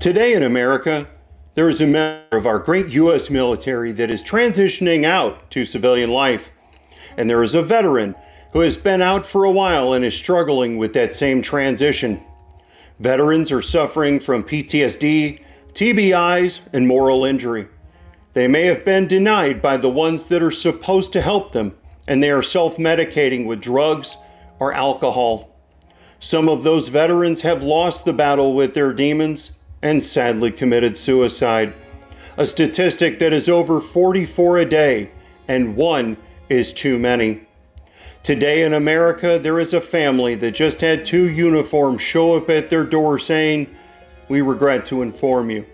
Today in America, there is a member of our great U.S. military that is transitioning out to civilian life. And there is a veteran who has been out for a while and is struggling with that same transition. Veterans are suffering from PTSD, TBIs, and moral injury. They may have been denied by the ones that are supposed to help them, and they are self-medicating with drugs or alcohol. Some of those veterans have lost the battle with their demons and sadly committed suicide. A statistic that is over 44 a day, and one is too many. Today in America, there is a family that just had 2 uniforms show up at their door saying, "We regret to inform you."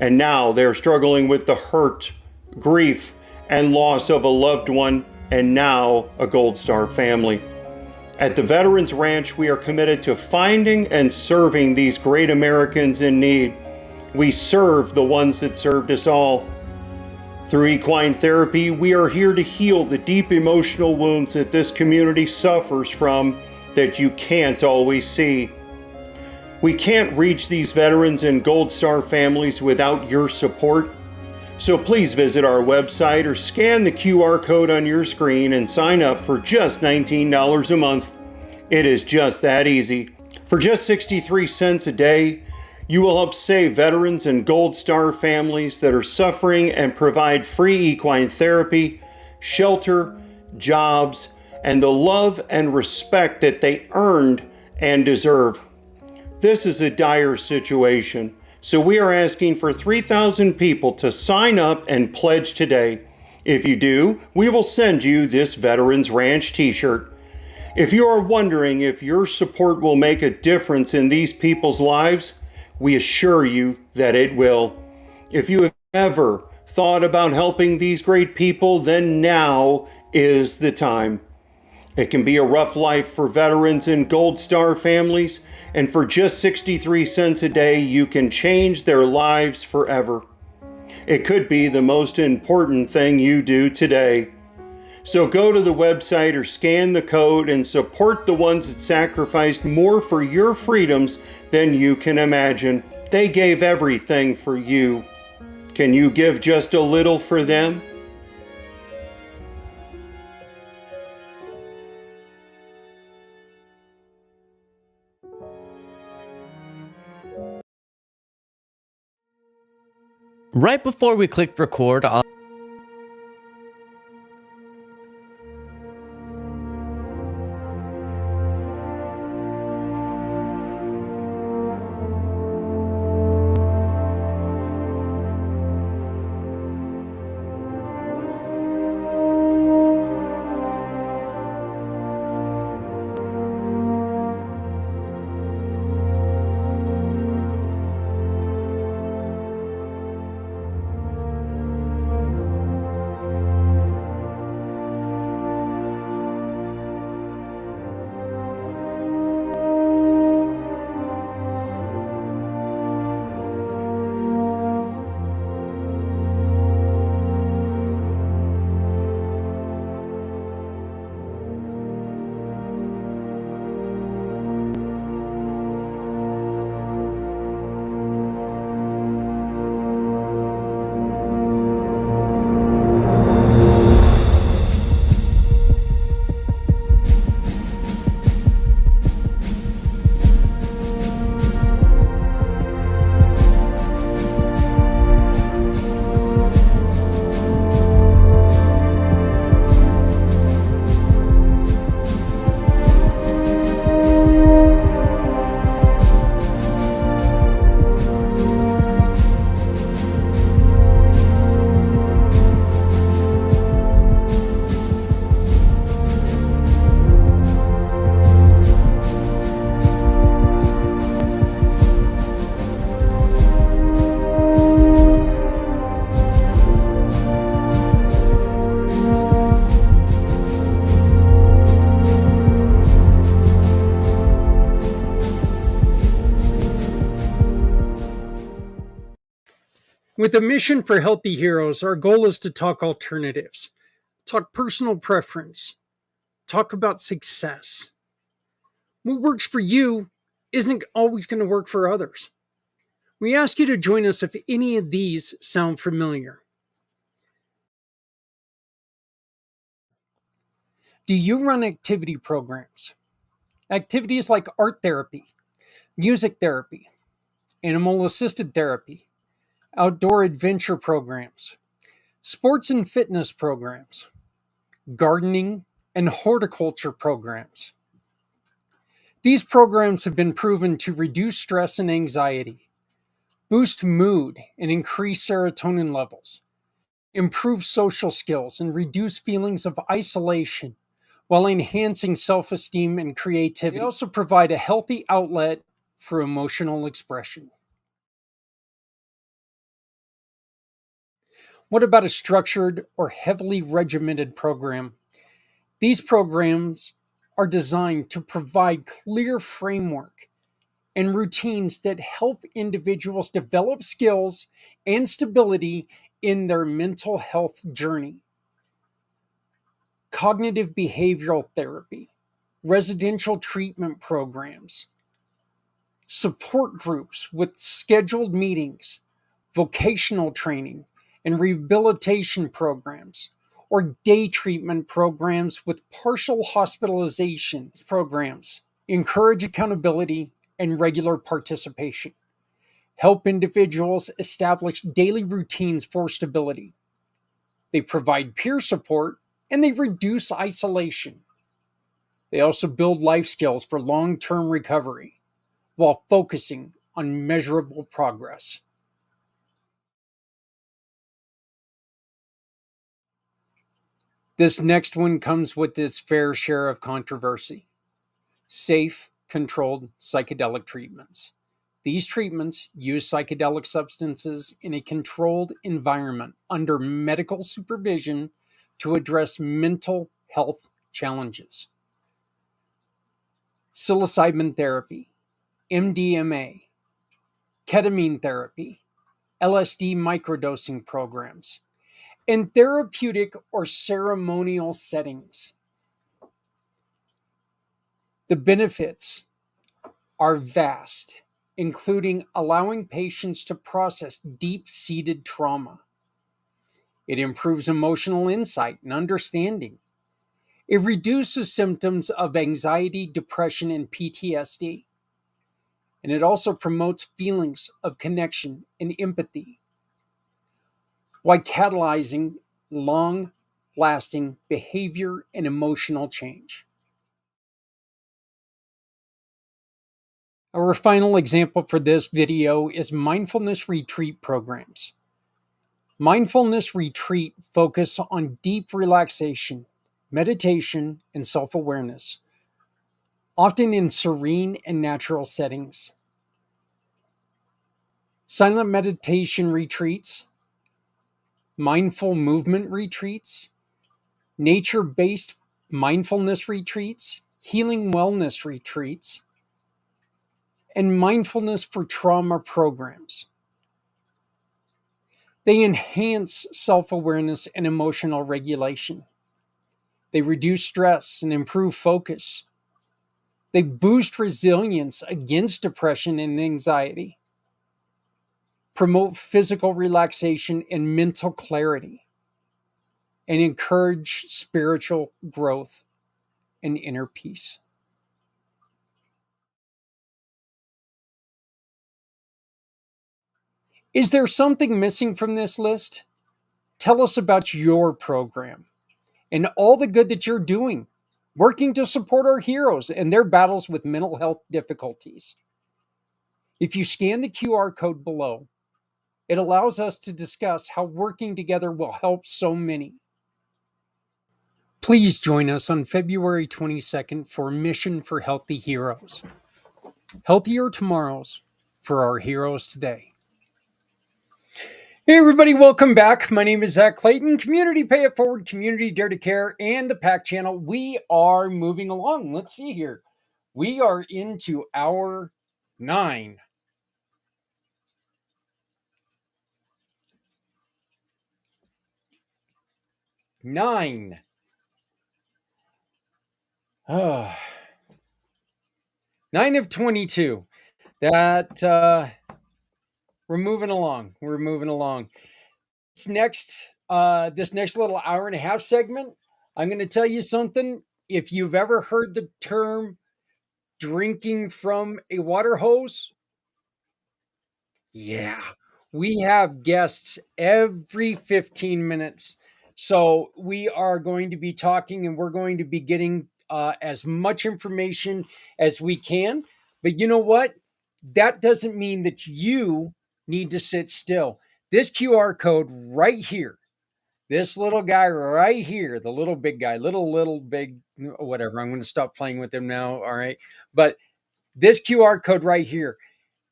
And now they're struggling with the hurt, grief, and loss of a loved one, and now a Gold Star family. At the Veterans Ranch, we are committed to finding and serving these great Americans in need. We serve the ones that served us all. Through equine therapy, we are here to heal the deep emotional wounds that this community suffers from that you can't always see. We can't reach these veterans and Gold Star families without your support. So please visit our website or scan the QR code on your screen and sign up for just $19 a month. It is just that easy. For just 63 cents a day, you will help save veterans and Gold Star families that are suffering and provide free equine therapy, shelter, jobs, and the love and respect that they earned and deserve. This is a dire situation, so we are asking for 3,000 people to sign up and pledge today. If you do, we will send you this Veterans Ranch t-shirt. If you are wondering if your support will make a difference in these people's lives, we assure you that it will. If you have ever thought about helping these great people, then now is the time. It can be a rough life for veterans and Gold Star families, and for just 63 cents a day, you can change their lives forever. It could be the most important thing you do today. So go to the website or scan the code and support the ones that sacrificed more for your freedoms than you can imagine. They gave everything for you. Can you give just a little for them? Right before we clicked record on With a mission for Healthy Heroes, our goal is to talk alternatives, talk personal preference, talk about success. What works for you isn't always going to work for others. We ask you to join us if any of these sound familiar. Do you run activity programs? Activities like art therapy, music therapy, animal assisted therapy, outdoor adventure programs, sports and fitness programs, gardening and horticulture programs. These programs have been proven to reduce stress and anxiety, boost mood and increase serotonin levels, improve social skills, and reduce feelings of isolation while enhancing self esteem and creativity. They also provide a healthy outlet for emotional expression. What about a structured or heavily regimented program? These programs are designed to provide clear framework and routines that help individuals develop skills and stability in their mental health journey. Cognitive behavioral therapy, residential treatment programs, support groups with scheduled meetings, vocational training, and rehabilitation programs, or day treatment programs with partial hospitalization programs. Encourage accountability and regular participation. Help individuals establish daily routines for stability. They provide peer support and they reduce isolation. They also build life skills for long term recovery while focusing on measurable progress. This next one comes with its fair share of controversy. Safe, controlled psychedelic treatments. These treatments use psychedelic substances in a controlled environment under medical supervision to address mental health challenges. Psilocybin therapy, MDMA, ketamine therapy, LSD microdosing programs, in therapeutic or ceremonial settings. The benefits are vast, including allowing patients to process deep seated trauma. It improves emotional insight and understanding. It reduces symptoms of anxiety, depression, and PTSD. And it also promotes feelings of connection and empathy while catalyzing long lasting behavior and emotional change. Our final example for this video is mindfulness retreat programs. Mindfulness retreat focus on deep relaxation, meditation, and self-awareness, often in serene and natural settings. Silent meditation retreats, mindful movement retreats, nature-based mindfulness retreats, healing wellness retreats, and mindfulness for trauma programs. They enhance self-awareness and emotional regulation. They reduce stress and improve focus. They boost resilience against depression and anxiety, promote physical relaxation and mental clarity, and encourage spiritual growth and inner peace. Is there something missing from this list? Tell us about your program and all the good that you're doing, working to support our heroes and their battles with mental health difficulties. If you scan the QR code below, it allows us to discuss how working together will help so many. Please join us on February 22nd for Mission for Healthy Heroes. Healthier tomorrows for our heroes today. Hey everybody, welcome back. My name is Zach Clayton, Community Pay It Forward, Community Dare to Care, and the PAC channel. We are moving along. Let's see here. We are into hour 9. Oh, 9 of 22. That We're moving along. We're moving along. This next little hour and a half segment, I'm going to tell you something. If you've ever heard the term drinking from a water hose, yeah, we have guests every 15 minutes. So we are going to be talking and we're going to be getting as much information as we can. But you know what? That doesn't mean that you need to sit still. This QR code right here, this little guy right here, the little big guy, little big, whatever. I'm going to stop playing with him now. All right. But this QR code right here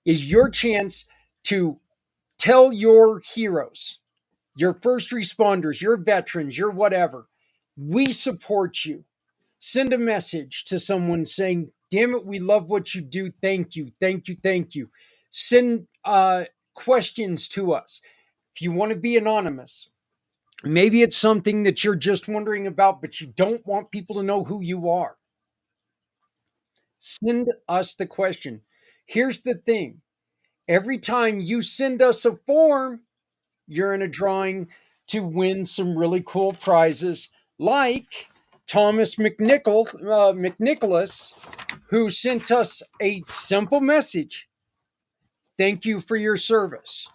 is your chance to tell your heroes, your first responders, your veterans, your whatever, we support you. Send a message to someone saying, damn it, we love what you do. Thank you, thank you, thank you. Send questions to us. If you want to be anonymous, maybe it's something that you're just wondering about, but you don't want people to know who you are. Send us the question. Here's the thing. Every time you send us a form, you're in a drawing to win some really cool prizes, like Thomas McNicholas, who sent us a simple message. Thank you for your service.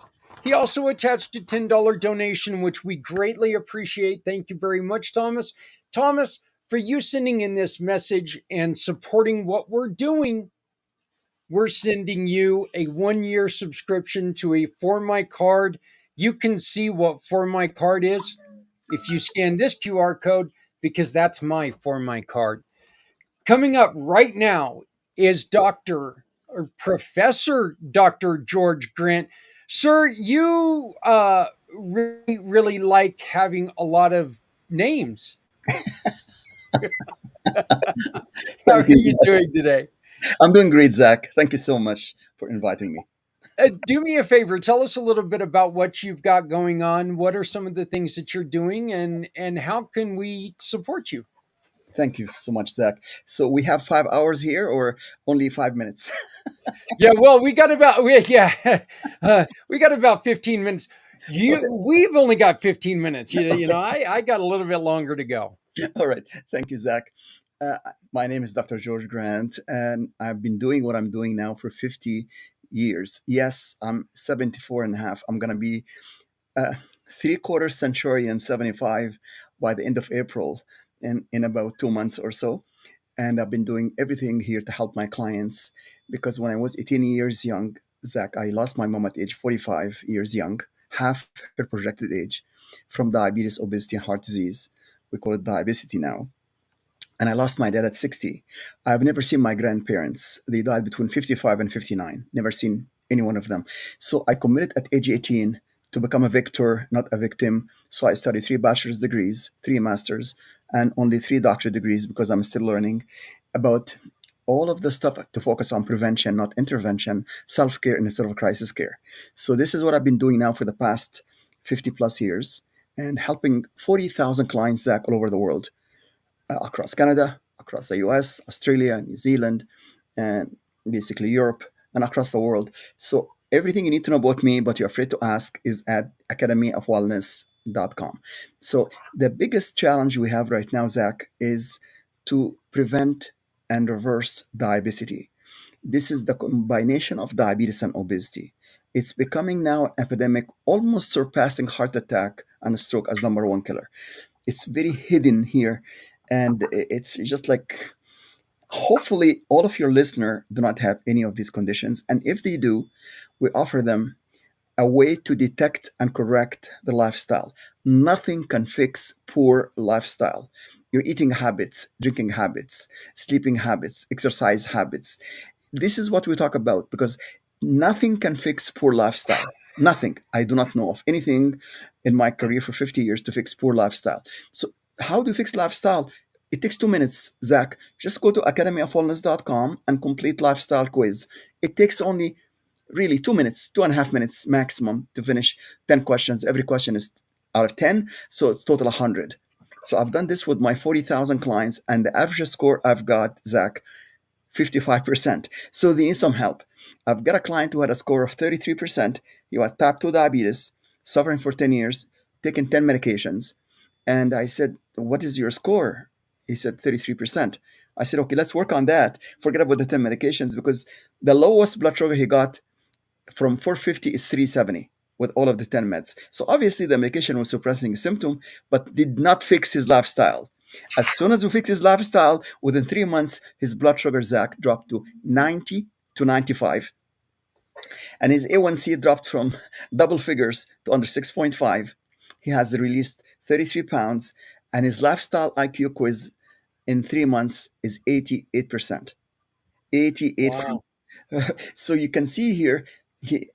He also attached a $10 donation, which we greatly appreciate. Thank you very much, Thomas. Thomas, for you sending in this message and supporting what we're doing, we're sending you a 1-year subscription to a For My Card. You can see what For My Card is if you scan this QR code, because that's my For My Card. Coming up right now is Dr. or Professor Dr. George Grant. Sir, you really like having a lot of names. How are Thank you. you doing today? I'm doing great, Zach. Thank you so much for inviting me. Do me a favor. Tell us a little bit about what you've got going on. What are some of the things that you're doing, and how can we support you? Thank you so much, Zach. So we have 5 hours here, or only 5 minutes? Yeah, well, we got about 15 minutes. Okay. We've only got 15 minutes. I got a little bit longer to go. All right. Thank you, Zach. Uh, my name is Dr. George Grant, and I've been doing what I'm doing now for 50 years. Yes, I'm 74 and a half. I'm going to be uh, three-quarter century and 75 by the end of April, in about 2 months or so. And I've been doing everything here to help my clients, because when I was 18 years young, Zach, I lost my mom at age 45 years young, half her projected age, from diabetes, obesity, and heart disease. We call it diabetes now. And I lost my dad at 60. I've never seen my grandparents. They died between 55 and 59. Never seen any one of them. So I committed at age 18 to become a victor, not a victim. So I studied 3 bachelor's degrees, 3 masters, and only 3 doctorate degrees, because I'm still learning about all of the stuff to focus on prevention, not intervention, self-care instead of crisis care. So this is what I've been doing now for the past 50 plus years, and helping 40,000 clients, Zach, all over the world, across Canada, across the US, Australia, New Zealand, and basically Europe, and across the world. So everything you need to know about me, but you're afraid to ask, is at academyofwellness.com. So the biggest challenge we have right now, Zach, is to prevent and reverse diabetes. This is the combination of diabetes and obesity. It's becoming now an epidemic, almost surpassing heart attack and stroke as number one killer. It's very hidden here, and it's just like, hopefully all of your listener do not have any of these conditions, and if they do, we offer them a way to detect and correct the lifestyle. Nothing can fix poor lifestyle. Your eating habits, drinking habits, sleeping habits, exercise habits. This is what we talk about, because nothing can fix poor lifestyle. Nothing. I do not know of anything in my career for 50 years to fix poor lifestyle. So how do you fix lifestyle? It takes 2 minutes, Zach. Just go to academyofwellness.com and complete lifestyle quiz. It takes only really 2 minutes, 2.5 minutes maximum to finish 10 questions. Every question is out of 10, so it's total 100. So I've done this with my 40,000 clients, and the average score I've got, Zach, 55%. So they need some help. I've got a client who had a score of 33%. He was type 2 diabetes, suffering for 10 years, taking 10 medications. And I said, "What is your score?" He said, 33%. I said, "Okay, let's work on that. Forget about the 10 medications because the lowest blood sugar he got from 450 is 370 with all of the 10 meds. So obviously the medication was suppressing his symptom, but did not fix his lifestyle. As soon as we fix his lifestyle, within 3 months, his blood sugar, Zach, dropped to 90 to 95. And his A1C dropped from double figures to under 6.5. He has released 33 pounds, and his lifestyle IQ quiz in 3 months is 88%. 88. Wow. So you can see here, he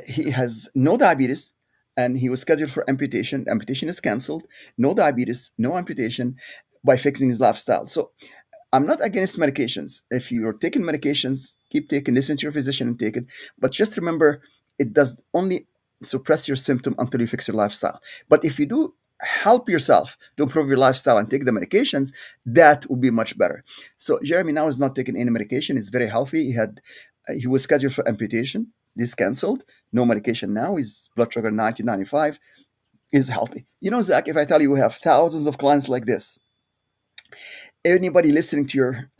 he has no diabetes and he was scheduled for amputation. Amputation is canceled. No diabetes, no amputation by fixing his lifestyle. So I'm not against medications. If you're taking medications, keep taking, listen to your physician and take it. But just remember, it does only suppress your symptom until you fix your lifestyle. But if you do help yourself to improve your lifestyle and take the medications, that would be much better. So Jeremy now is not taking any medication. He's very healthy. He was scheduled for amputation. This canceled. No medication now. His blood sugar 90, 95 is healthy. You know, Zach, if I tell you we have thousands of clients like this, anybody listening to your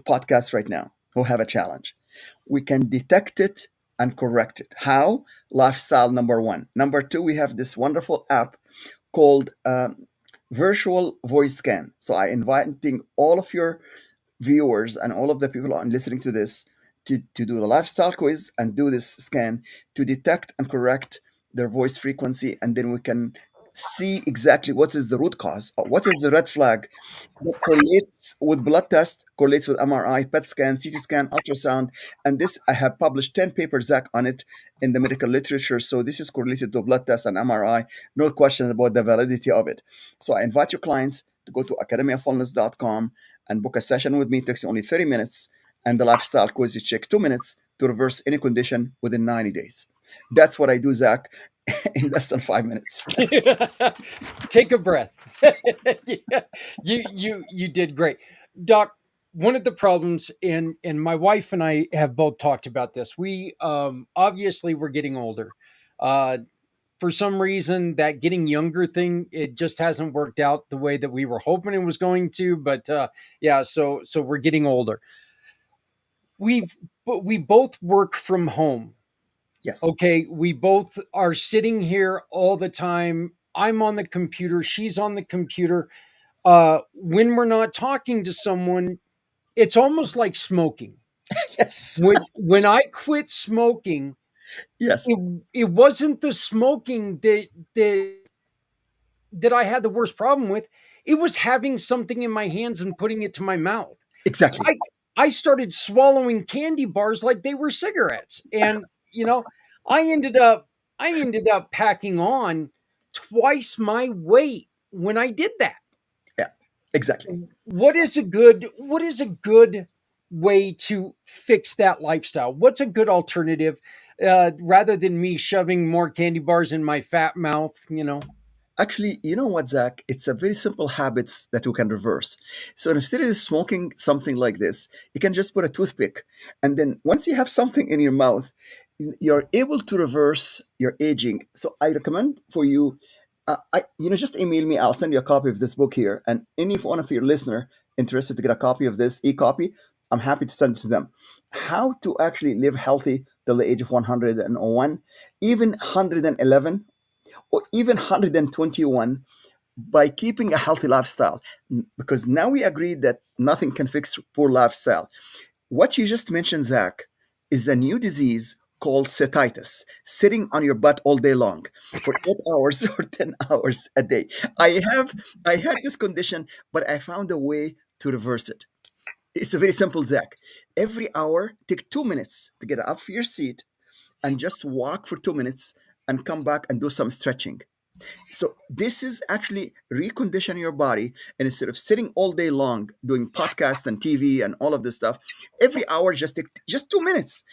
podcast right now who have a challenge, we can detect it and correct it. How? Lifestyle, number one. Number two, we have this wonderful app called Virtual Voice Scan. So I inviting all of your viewers and all of the people on listening to this to do the lifestyle quiz and do this scan to detect and correct their voice frequency, and then we can see exactly what is the root cause, or what is the red flag that correlates with blood test, correlates with MRI, PET scan, CT scan, ultrasound. And this, I have published 10 papers, Zach, on it in the medical literature. So this is correlated to blood test and MRI. No question about the validity of it. So I invite your clients to go to academyofwellness.com and book a session with me. It takes only 30 minutes. And the lifestyle quiz, you check 2 minutes to reverse any condition within 90 days. That's what I do, Zach, in less than 5 minutes. Take a breath. Yeah, you did great, Doc. One of the problems, and my wife and I have both talked about this. We obviously we're getting older. Uh, for some reason, that getting younger thing, it just hasn't worked out the way that we were hoping it was going to. But yeah, so we're getting older. We both work from home. Yes. Okay, we both are sitting here all the time. I'm on the computer, she's on the computer. When we're not talking to someone, it's almost like smoking. Yes. When I quit smoking, Yes. it wasn't the smoking that I had the worst problem with. It was having something in my hands and putting it to my mouth. Exactly. I started swallowing candy bars like they were cigarettes. And I ended up packing on twice my weight when I did that. Yeah. Exactly. What is a good way to fix that lifestyle? What's a good alternative rather than me shoving more candy bars in my fat mouth? Actually, you know what, Zach? It's a very simple habits that we can reverse. So instead of smoking something like this, you can just put a toothpick, and then once you have something in your mouth, you're able to reverse your aging. So I recommend for you, just email me. I'll send you a copy of this book here, and any one of your listener interested to get a copy of this e-copy, I'm happy to send it to them. How to actually live healthy till the age of 101, even 111 or even 121 by keeping a healthy lifestyle. Because now we agreed that nothing can fix poor lifestyle. What you just mentioned, Zach, is a new disease called setitis, sitting on your butt all day long for 8 hours or 10 hours a day. I had this condition, but I found a way to reverse it. It's a very simple, Zach. Every hour, take 2 minutes to get up from your seat and just walk for 2 minutes and come back and do some stretching. So this is actually reconditioning your body, and instead of sitting all day long doing podcasts and TV and all of this stuff, every hour just take just 2 minutes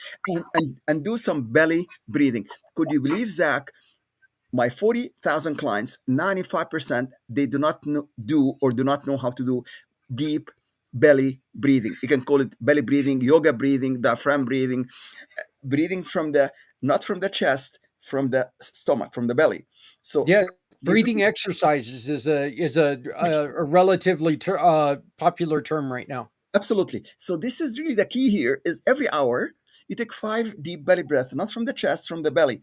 and do some belly breathing. Could you believe, Zach? My 40,000 clients, 95%, they do not know, do or do not know how to do deep belly breathing. You can call it belly breathing, yoga breathing, diaphragm breathing, breathing from the, not from the chest, from the stomach, from the belly. So Yeah, if breathing we, exercises is a relatively popular term right now. absolutely. So this is really the key here is every hour you take 5 deep belly breath, not from the chest, from the belly.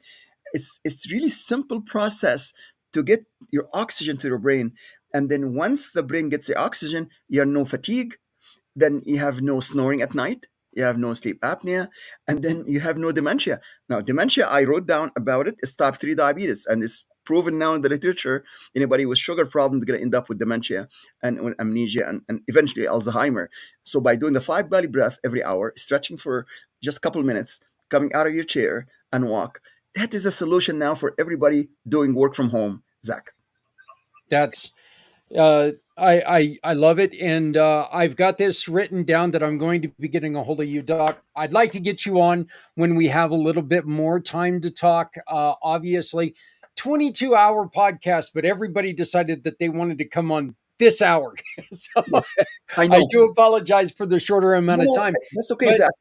It's really simple process to get your oxygen to your brain. And then once the brain gets the oxygen, you have no fatigue, then you have no snoring at night, you have no sleep apnea, and then you have no dementia. Now, dementia, I wrote down about it, is type 3 diabetes, and it's proven now in the literature anybody with sugar problems is going to end up with dementia and with amnesia and eventually Alzheimer. So by doing the 5 belly breath every hour, stretching for just a couple minutes, coming out of your chair and walk, that is a solution now for everybody doing work from home, Zach. That's I love it, and I've got this written down that I'm going to be getting a hold of you, Doc. I'd like to get you on when we have a little bit more time to talk. Obviously, 22-hour podcast, but everybody decided that they wanted to come on this hour, so Yeah, I I know. do apologize for the shorter amount of No, time. that's okay, But Zach.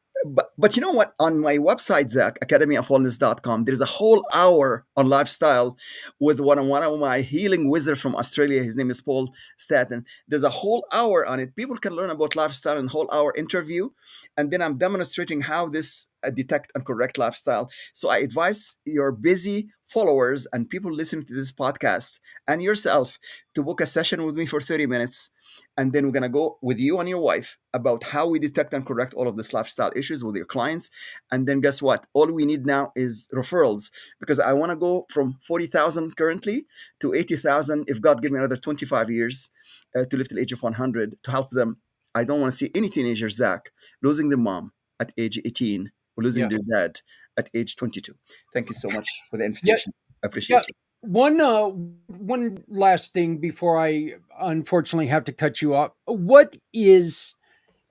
But you know what? On my website, Zach, academyofwellness.com, there's a whole hour on lifestyle with one of my healing wizards from Australia. His name is Paul Staten. There's a whole hour on it. People can learn about lifestyle in a whole hour interview. And then I'm demonstrating how this detect and correct lifestyle. So I advise your busy followers and people listening to this podcast and yourself to book a session with me for 30 minutes, and then we're going to go with you and your wife about how we detect and correct all of this lifestyle issues with your clients. And then guess what? All we need now is referrals, because I want to go from 40,000 currently to 80,000 if God give me another 25 years to live till the age of 100 to help them. I don't want to see any teenagers, Zach, losing their mom at age 18 or losing yeah, their dad at age 22. Thank you so much for the yeah, invitation. I yeah. appreciate you. One last thing before I unfortunately have to cut you off. What is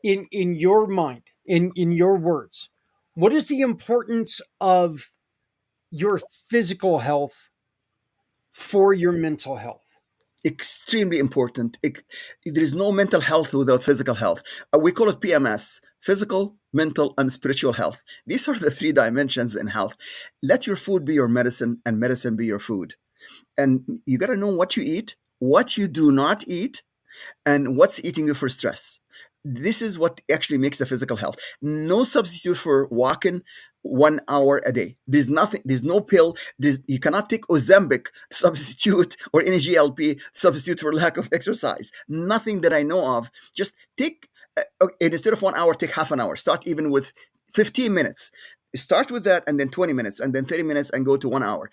in your mind, in your words, what is the importance of your physical health for your mental health? Extremely important. There is no mental health without physical health. We call it PMS: physical, mental, and spiritual health. These are the 3 dimensions in health. Let your food be your medicine, and medicine be your food. And you got to know what you eat, what you do not eat, and what's eating you for stress. This is what actually makes the physical health. No substitute for walking 1 hour a day. There's nothing, there's no pill. You cannot take Ozempic substitute or any GLP substitute for lack of exercise. Nothing that I know of. Just take, okay, instead of 1 hour, take half an hour. Start even with 15 minutes. Start with that, and then 20 minutes, and then 30 minutes, and go to 1 hour.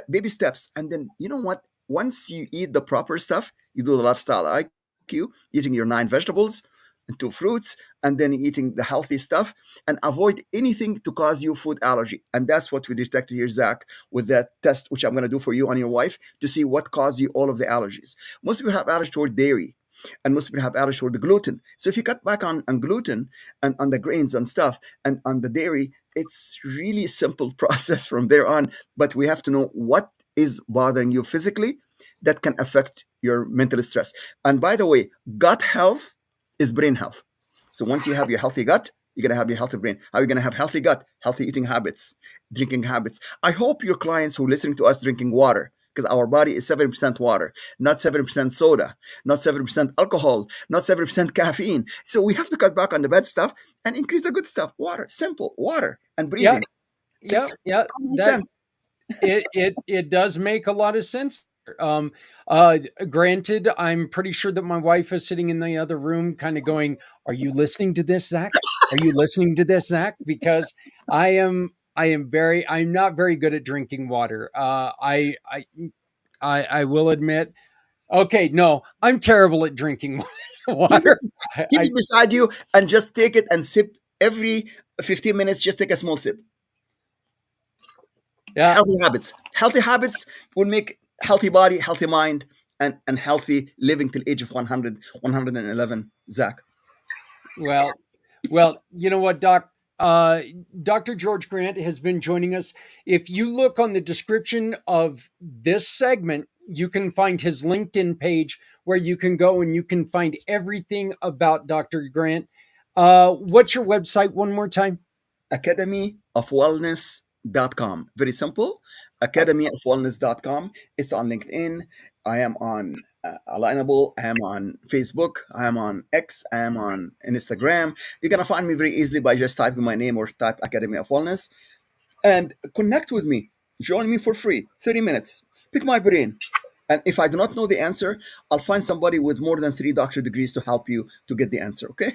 Baby steps. And then, you know what? Once you eat the proper stuff, you do the lifestyle IQ, eating your 9 vegetables and 2 fruits, and then eating the healthy stuff, and avoid anything to cause you food allergy. And that's what we detected here, Zach, with that test, which I'm going to do for you and your wife to see what caused you all of the allergies. Most people have allergy toward dairy, and most people have allergy toward the gluten. So if you cut back on gluten and on the grains and stuff and on the dairy, it's really simple process from there on. But we have to know what is bothering you physically that can affect your mental stress. And by the way, gut health is brain health. So once you have your healthy gut, you're going to have your healthy brain. How are you going to have healthy gut, healthy eating habits, drinking habits? I hope your clients who are listening to us drinking water, because our body is 70% water, not 70% soda, not 70% alcohol, not 70% caffeine. So we have to cut back on the bad stuff and increase the good stuff. Water, simple, water and Yeah, breathing. yeah, It's yeah. common That sense. it does make a lot of sense. Um, Granted, I'm pretty sure that my wife is sitting in the other room, kind of going, "Are you listening to this, Zach? Are you listening to this, Zach?" Because I'm not very good at drinking water. I will admit. Okay, no, I'm terrible at drinking Keep water. it, I, keep I it beside you and just take it and sip every 15 minutes. Just take a small sip. yeah. Healthy habits will make healthy body, healthy mind, and healthy living till age of 100, 111. Zach. Well, well, you know what, Doc? Dr. George Grant has been joining us. If you look on the description of this segment, you can find his LinkedIn page where you can go and you can find everything about Dr. Grant. What's your website one more time? academyofwellness.com. Very simple. Academyofwellness.com. It's on LinkedIn. I am on Alignable. I am on Facebook. I am on X. I am on Instagram. You're going to find me very easily by just typing my name or type Academy of Wellness and connect with me. Join me for free, 30 minutes. Pick my brain. And if I do not know the answer, I'll find somebody with more than 3 doctorate degrees to help you to get the answer. Okay?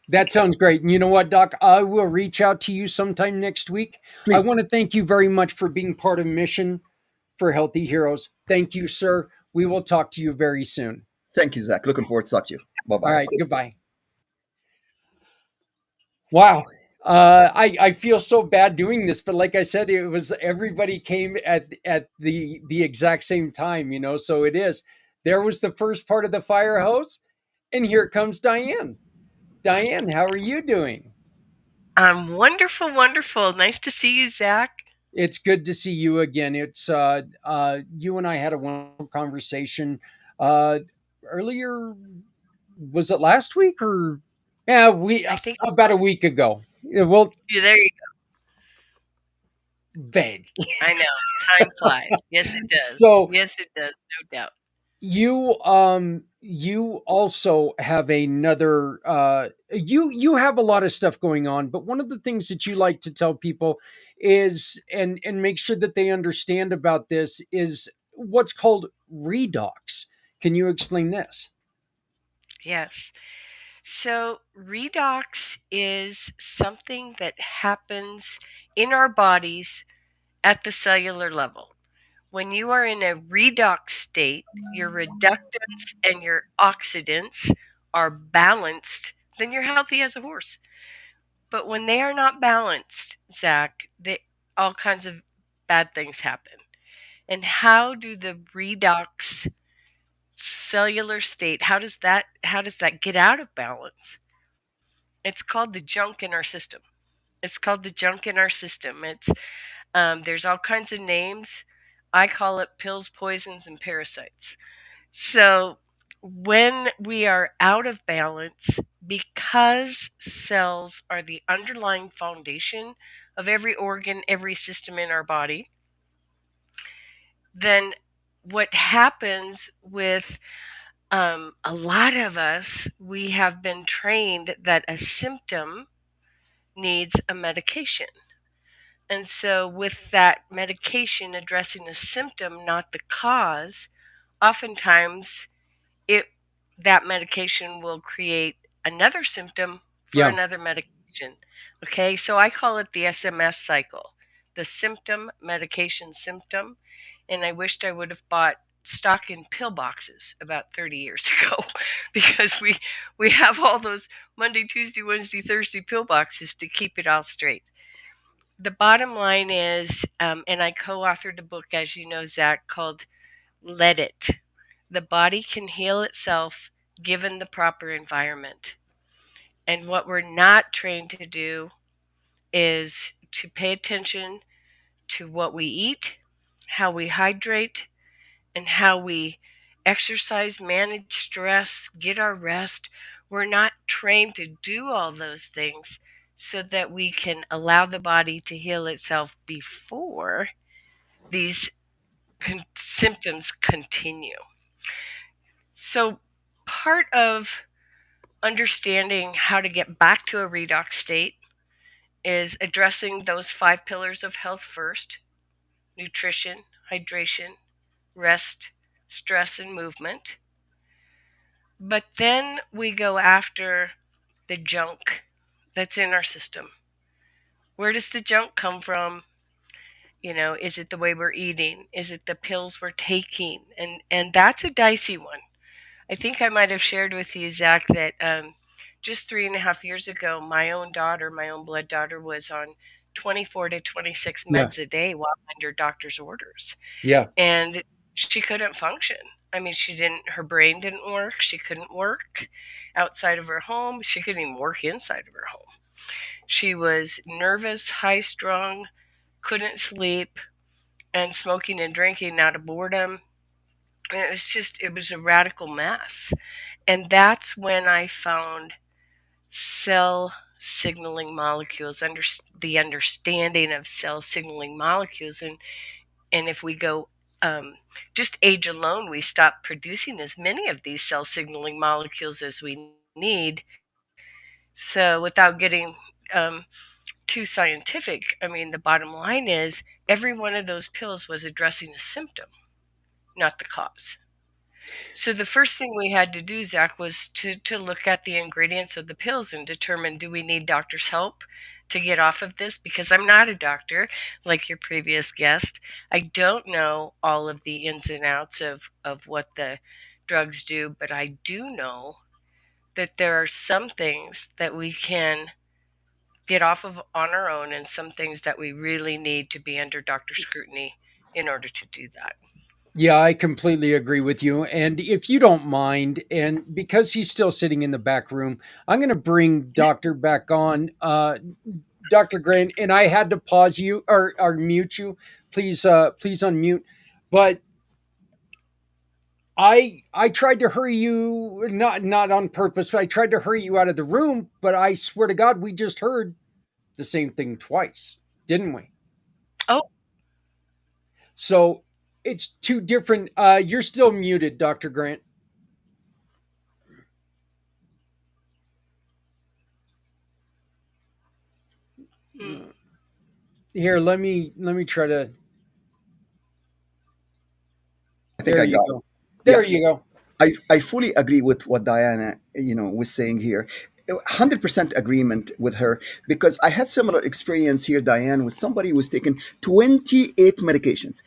That sounds great. And you know what, Doc? I will reach out to you sometime next week. I Please. want to thank you very much for being part of Mission for Healthy Heroes. Thank you, sir. We will talk to you very soon. Thank you, Zach. Looking forward to talk to you. Bye All bye. right. Goodbye. Wow. I feel so bad doing this, but like I said, it was everybody came at the exact same time, you know. So it is. There was the first part of the fire hose, and here comes Diane. Diane, how are you doing? I'm wonderful, wonderful. Nice to see you, Zach. It's good to see you again. It's you and I had a wonderful conversation uh earlier. Was it last week or yeah, we I think about a week ago. Yeah, well, there you vague. go. I know. Time flies. Yes, it does. So Yes, it does. No doubt. you also have another you have a lot of stuff going on, but one of the things that you like to tell people is and make sure that they understand about this is what's called redox. Can you explain this? Yes. So, redox is something that happens in our bodies at the cellular level. When you are in a redox state, your reductants and your oxidants are balanced, then you're healthy as a horse. But when they are not balanced, Zach, all kinds of bad things happen. And how do the redox cellular state, how does that get out of balance? It's called the junk in our system. It's called the junk in our system. There's all kinds of names. I call it pills, poisons, and parasites. So when we are out of balance, because cells are the underlying foundation of every organ, every system in our body, then what happens with a lot of us, we have been trained that a symptom needs a medication. And so, with that medication addressing a symptom, not the cause, oftentimes it that medication will create another symptom for Yeah. another medication. Okay, so I call it the SMS cycle, the symptom, medication, symptom. And I wished I would have bought stock in pill boxes about 30 years ago because we have all those Monday, Tuesday, Wednesday, Thursday pill boxes to keep it all straight. The bottom line is, and I co-authored a book, as you know, Zach, called Let It. The body can heal itself given the proper environment. And what we're not trained to do is to pay attention to what we eat, how we hydrate, and how we exercise, manage stress, get our rest. We're not trained to do all those things so that we can allow the body to heal itself before these symptoms continue. So, part of understanding how to get back to a redox state is addressing those 5 pillars of health first: nutrition, hydration, rest, stress, and movement. But then we go after the junk that's in our system. Where does the junk come from? Is it the way we're eating? Is it the pills we're taking? And that's a dicey one. I think I might have shared with you, Zach, that just 3.5 years ago, my own daughter, my own blood daughter, was on 24 to 26 Yeah. meds a day while under doctor's orders. Yeah. And she couldn't function. I mean, her brain didn't work. She couldn't work outside of her home. She couldn't even work inside of her home. She was nervous, high strung, couldn't sleep, and smoking and drinking out of boredom. And it was a radical mess. And that's when I found cell signaling molecules, the understanding of cell signaling molecules. And if we go just age alone, we stop producing as many of these cell signaling molecules as we need. So without getting too scientific, I mean, the bottom line is every one of those pills was addressing a symptom, not the cause. So the first thing we had to do, Zach, was to look at the ingredients of the pills and determine, do we need doctor's help to get off of this? Because I'm not a doctor like your previous guest. I don't know all of the ins and outs of what the drugs do, but I do know that there are some things that we can get off of on our own and some things that we really need to be under doctor scrutiny in order to do that. Yeah, I completely agree with you. And if you don't mind, and because he's still sitting in the back room, I'm going to bring Doctor back on. Dr. Grant, and I had to pause you or mute you. Please unmute. But I tried to hurry you, not on purpose, but I tried to hurry you out of the room. But I swear to God, we just heard the same thing twice, didn't we? Oh, So it's two different. You're still muted, Dr. Grant. mm, Here, let me try to. I think There I you got it. go. Yeah, There you go. I fully agree with what Diana, was saying here. 100% agreement with her, because I had similar experience here, Diane, with somebody who was taking 28 medications,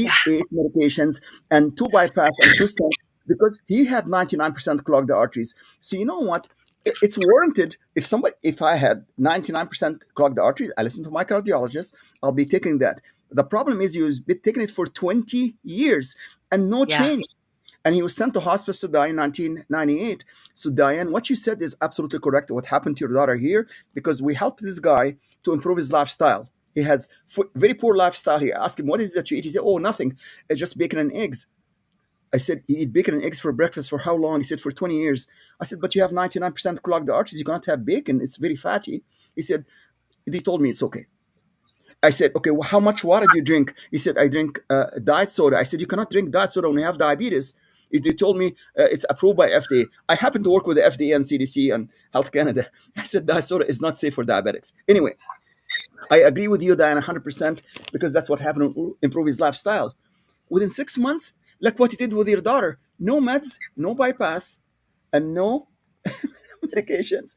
yeah, 28 medications, and two bypass and two stents, because he had 99% clogged arteries. So you know what? It's warranted. If I had 99% clogged arteries, I listen to my cardiologist. I'll be taking that. The problem is you've been taking it for 20 years and no yeah, change, and he was sent to hospice to die in 1998. So, Diane, what you said is absolutely correct. What happened to your daughter here? Because we helped this guy to improve his lifestyle. He has very poor lifestyle here. I asked him, what is it that you eat? He said, oh, nothing. It's just bacon and eggs. I said, you eat bacon and eggs for breakfast for how long? He said, for 20 years. I said, but you have 99% clogged arteries. You cannot have bacon. It's very fatty. He said, he told me it's okay. I said, okay, well, how much water do you drink? He said, I drink diet soda. I said, you cannot drink diet soda when you have diabetes. They told me it's approved by FDA. I happen to work with the FDA and CDC and Health Canada. I said, diet soda is not safe for diabetics. Anyway, I agree with you, Diana, 100%, because that's what happened to improve his lifestyle. Within 6 months, like what you did with your daughter, no meds, no bypass, and no medications.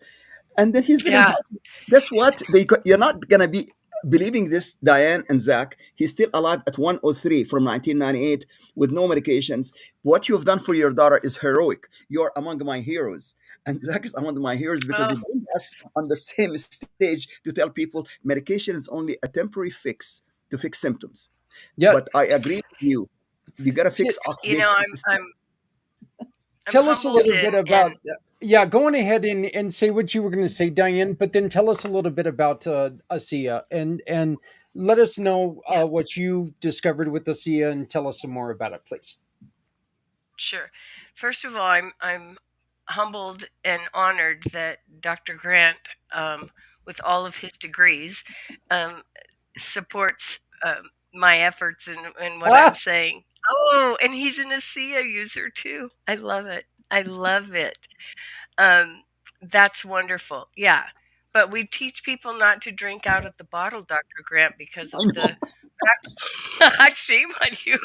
And then he's living yeah, happy. Guess what? You're not gonna be believing this, Diane and Zach. He's still alive at 103 from 1998 with no medications. What you have done for your daughter is heroic. You're among my heroes. And Zach is among my heroes because oh, he put us on the same stage to tell people medication is only a temporary fix to fix symptoms. Yeah. But I agree with you. You gotta T- fix you oxidative. know, I'm Tell us a humbled little bit and about. Yeah, go on ahead and say what you were going to say, Diane. But then tell us a little bit about ASEA and let us know yeah, what you discovered with ASEA and tell us some more about it, please. sure. First of all, I'm humbled and honored that Dr. Grant, with all of his degrees, um, supports my efforts and what I'm Ah, saying. Oh, and he's an ASEA user too. I love it. I love it. Um, that's wonderful. Yeah. But we teach people not to drink out of the bottle, Dr. Grant, because I of know. the shame on you.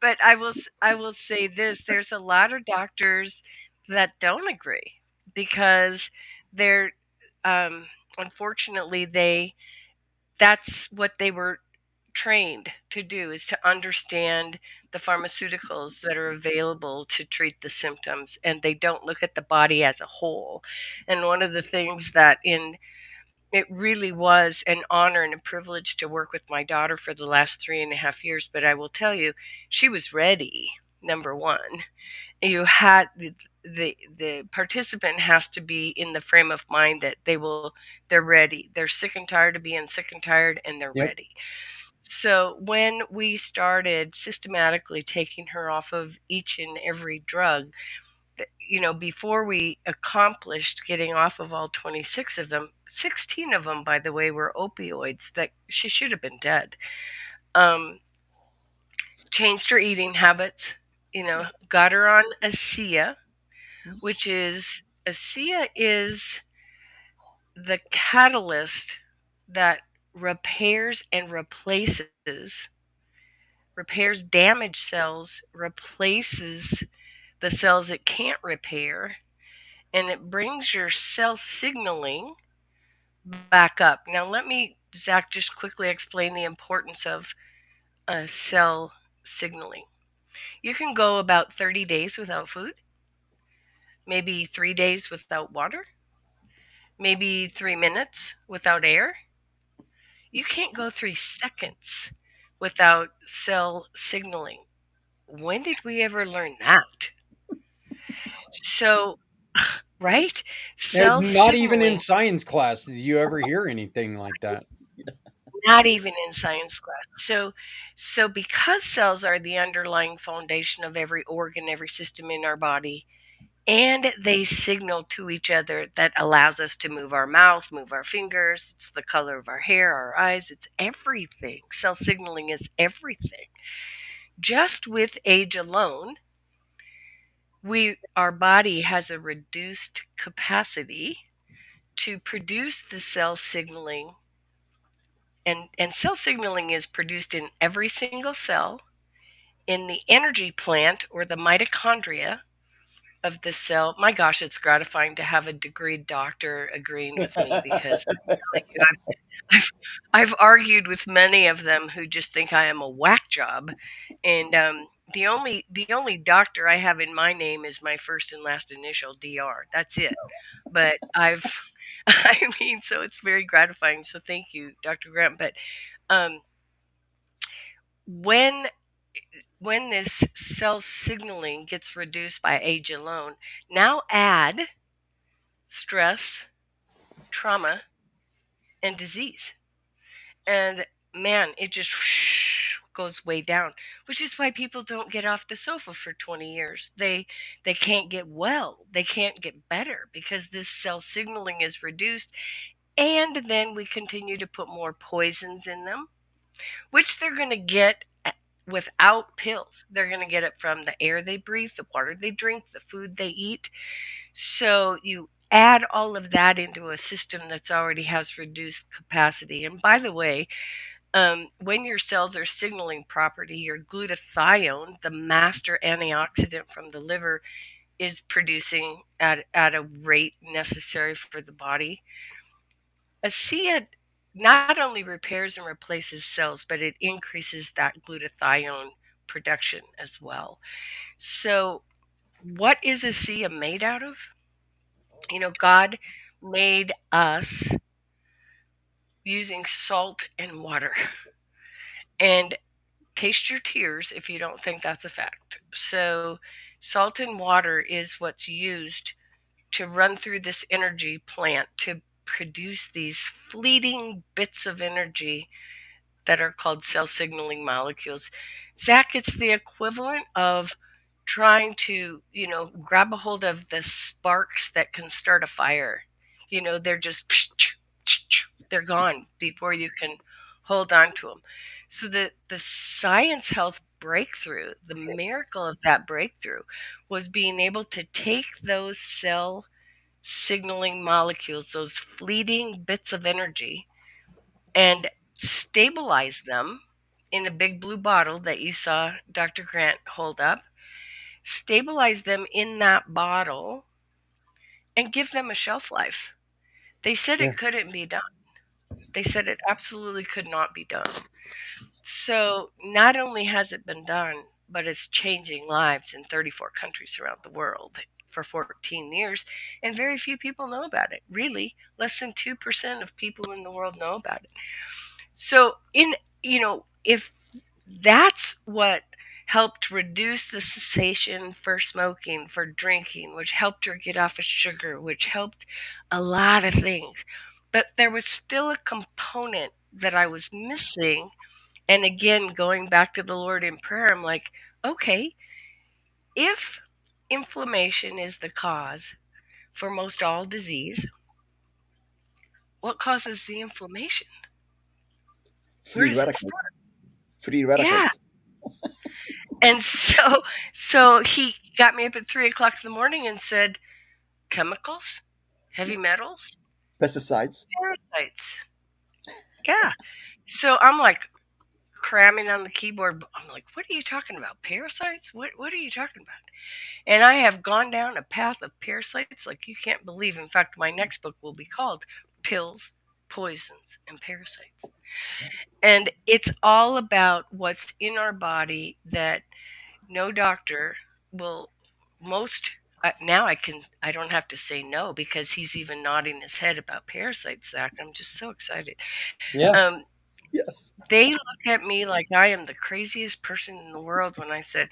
But I will say this, there's a lot of doctors that don't agree because they're um, unfortunately that's what they were trained to do, is to understand the pharmaceuticals that are available to treat the symptoms, and they don't look at the body as a whole. And one of the things that in it really was an honor and a privilege to work with my daughter for the last 3.5 years. But I will tell you, she was ready. Number one, you had the participant has to be in the frame of mind that they're ready. They're sick and tired of being sick and tired, and they're yep. ready. So when we started systematically taking her off of each and every drug, before we accomplished getting off of all 26 of them, 16 of them, by the way, were opioids that she should have been dead. Um, Changed her eating habits, got her on ASEA, which is ASEA is the catalyst that repairs and repairs damaged cells, replaces the cells it can't repair, and it brings your cell signaling back up. Now, let me, Zach, just quickly explain the importance of cell signaling. You can go about 30 days without food, maybe 3 days without water, maybe 3 minutes without air. You can't go 3 seconds without cell signaling. When did we ever learn that? So, right? Cell Not even in signaling, science class did you ever hear anything like that. not even in science class. So because cells are the underlying foundation of every organ, every system in our body, and they signal to each other that allows us to move our mouth, move our fingers, it's the color of our hair, our eyes, it's everything. Cell signaling is everything. Just with age alone, our body has a reduced capacity to produce the cell signaling, and cell signaling is produced in every single cell, in the energy plant or the mitochondria of the cell. My gosh, it's gratifying to have a degreed doctor agreeing with me, because I've, I've argued with many of them who just think I am a whack job, and the only doctor I have in my name is my first and last initial, Dr. That's it. But I've I mean, so it's very gratifying. So thank you, Dr. Grant. But um, when when this cell signaling gets reduced by age alone, now add stress, trauma, and disease. And man, it just goes way down, which is why people don't get off the sofa for 20 years. They can't get well. They can't get better because this cell signaling is reduced, and then we continue to put more poisons in them, which they're going to get without pills. They're going to get it from the air they breathe, the water they drink, the food they eat. So you add all of that into a system that's already has reduced capacity. And by the way, when your cells are signaling property, your glutathione, the master antioxidant from the liver, is producing at a rate necessary for the body. ASEA not only repairs and replaces cells, but it increases that glutathione production as well. So, what is ASEA made out of? God made us using salt and water. And taste your tears if you don't think that's a fact. So, salt and water is what's used to run through this energy plant to produce these fleeting bits of energy that are called cell signaling molecules. Zach, it's the equivalent of trying to, grab a hold of the sparks that can start a fire. They're just, they're gone before you can hold on to them. So the science health breakthrough, the miracle of that breakthrough, was being able to take those cell signaling molecules, those fleeting bits of energy, and stabilize them in a big blue bottle that you saw Dr. Grant hold up, stabilize them in that bottle, and give them a shelf life. They said Yeah. it couldn't be done. They said it absolutely could not be done. So not only has it been done, but it's changing lives in 34 countries around the world for 14 years, and very few people know about it. Really, less than 2% of people in the world know about it. So if that's what helped reduce the cessation for smoking, for drinking, which helped her get off of sugar, which helped a lot of things. But there was still a component that I was missing And again, going back to the Lord in prayer, I'm like, okay, if inflammation is the cause for most all disease, what causes the inflammation? Where Free does it radicals. start? Free Yeah. radicals. And so he got me up at 3 o'clock in the morning and said, chemicals, heavy metals, Pesticides. parasites. Yeah. So I'm like cramming on the keyboard. I'm like, what are you talking about? Parasites? What are you talking about? And I have gone down a path of parasites like you can't believe. In fact, my next book will be called Pills, Poisons, and Parasites. And it's all about what's in our body that no doctor will most now I don't have to say no because he's even nodding his head about parasites, Zach. I'm just so excited. Yeah. Um, Yes. they look at me like I am the craziest person in the world when I said,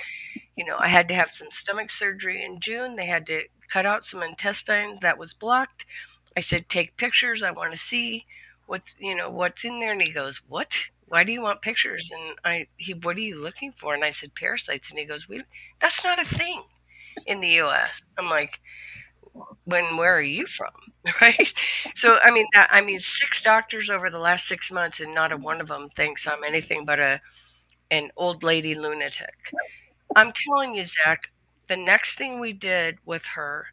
I had to have some stomach surgery in June. They had to cut out some intestine that was blocked. I said, take pictures. I want to see what's in there. And he goes, what? Why do you want pictures? And what are you looking for? And I said, parasites. And he goes, that's not a thing in the U.S. I'm like, where are you from? Right. So, I mean, 6 doctors over the last 6 months, and not a one of them thinks I'm anything but an old lady lunatic. I'm telling you, Zach, the next thing we did with her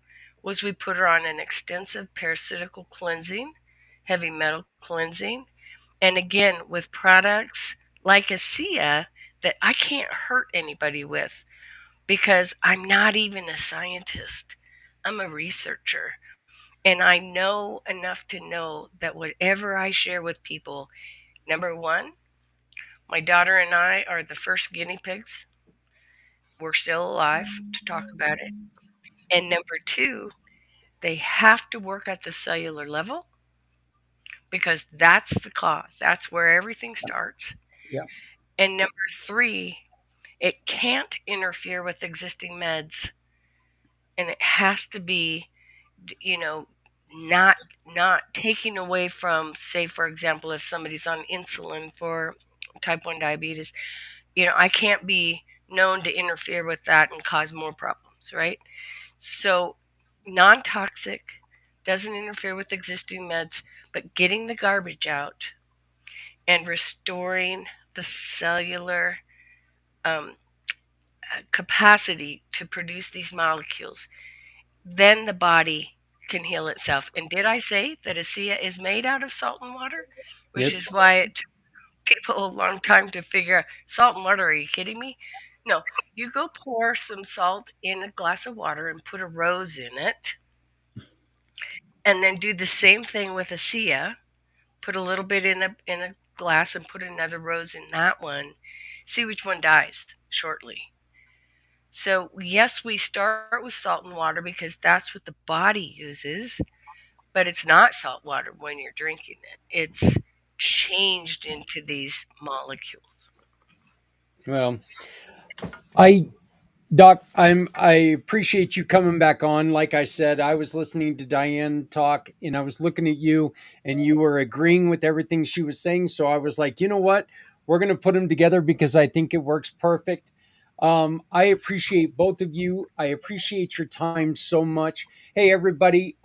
was we put her on an extensive parasitical cleansing, heavy metal cleansing, and again with products like ASEA that I can't hurt anybody with because I'm not even a scientist. I'm a researcher. And I know enough to know that whatever I share with people, number one, my daughter and I are the first guinea pigs. We're still alive to talk about it. And number two, they have to work at the cellular level because that's the cause. That's where everything starts. Yeah. And number three, it can't interfere with existing meds. And it has to be, you know, not taking away from, say, for example, if somebody's on insulin for type 1 diabetes, I can't be known to interfere with that and cause more problems, right? So, non toxic, doesn't interfere with existing meds, but getting the garbage out and restoring the cellular um, capacity to produce these molecules, then the body can heal itself. And did I say that ASEA is made out of salt and water? Which is Yes. why it took people a long time to figure out salt and water. Are you kidding me? No, you go pour some salt in a glass of water and put a rose in it, and then do the same thing with ASEA. Put a little bit in a glass and put another rose in that one. See which one dies shortly. So yes, we start with salt and water because that's what the body uses, but it's not salt water when you're drinking it. It's changed into these molecules. Well, I Doc, I appreciate you coming back on. Like I said, I was listening to Diane talk and I was looking at you and you were agreeing with everything she was saying. So I was like, you know what? We're going to put them together because I think it works perfect. I appreciate both of you. I appreciate your time so much. Hey, everybody,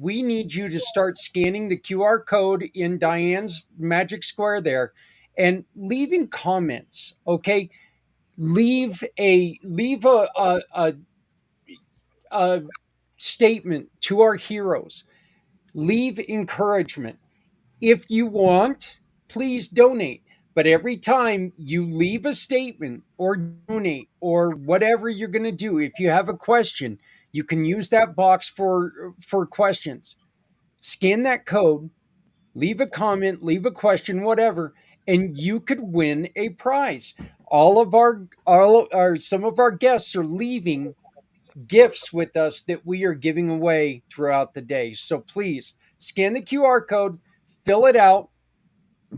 we need you to start scanning the QR code in Diane's Magic Square there and leaving comments. Okay, leave a statement to our heroes. Leave encouragement. If you want, please donate. But every time you leave a statement or donate or whatever you're going to do, if you have a question, you can use that box for questions. Scan that code, leave a comment, leave a question, whatever, and you could win a prize. All of our some of our guests are leaving gifts with us that we are giving away throughout the day. So please scan the QR code, fill it out,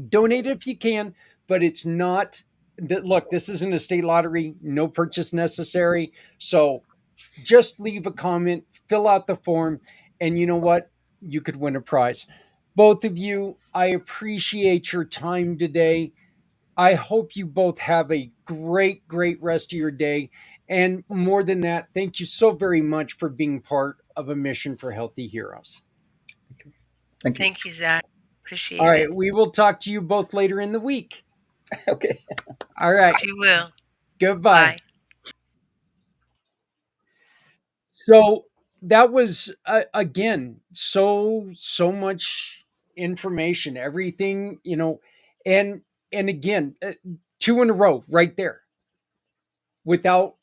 donate if you can, but it's not look, this isn't a state lottery, no purchase necessary. So just leave a comment, fill out the form, and you know what? You could win a prize. Both of you, I appreciate your time today. I hope you both have a great, great rest of your day. And more than that, thank you so very much for being part of a mission for Healthy Heroes. Thank you. Thank you, Zach. All Appreciate right, it. we will talk to you both later in the week. Okay. All right, You will. goodbye. Bye. So that was again so much information, everything, and again, two in a row right there. Without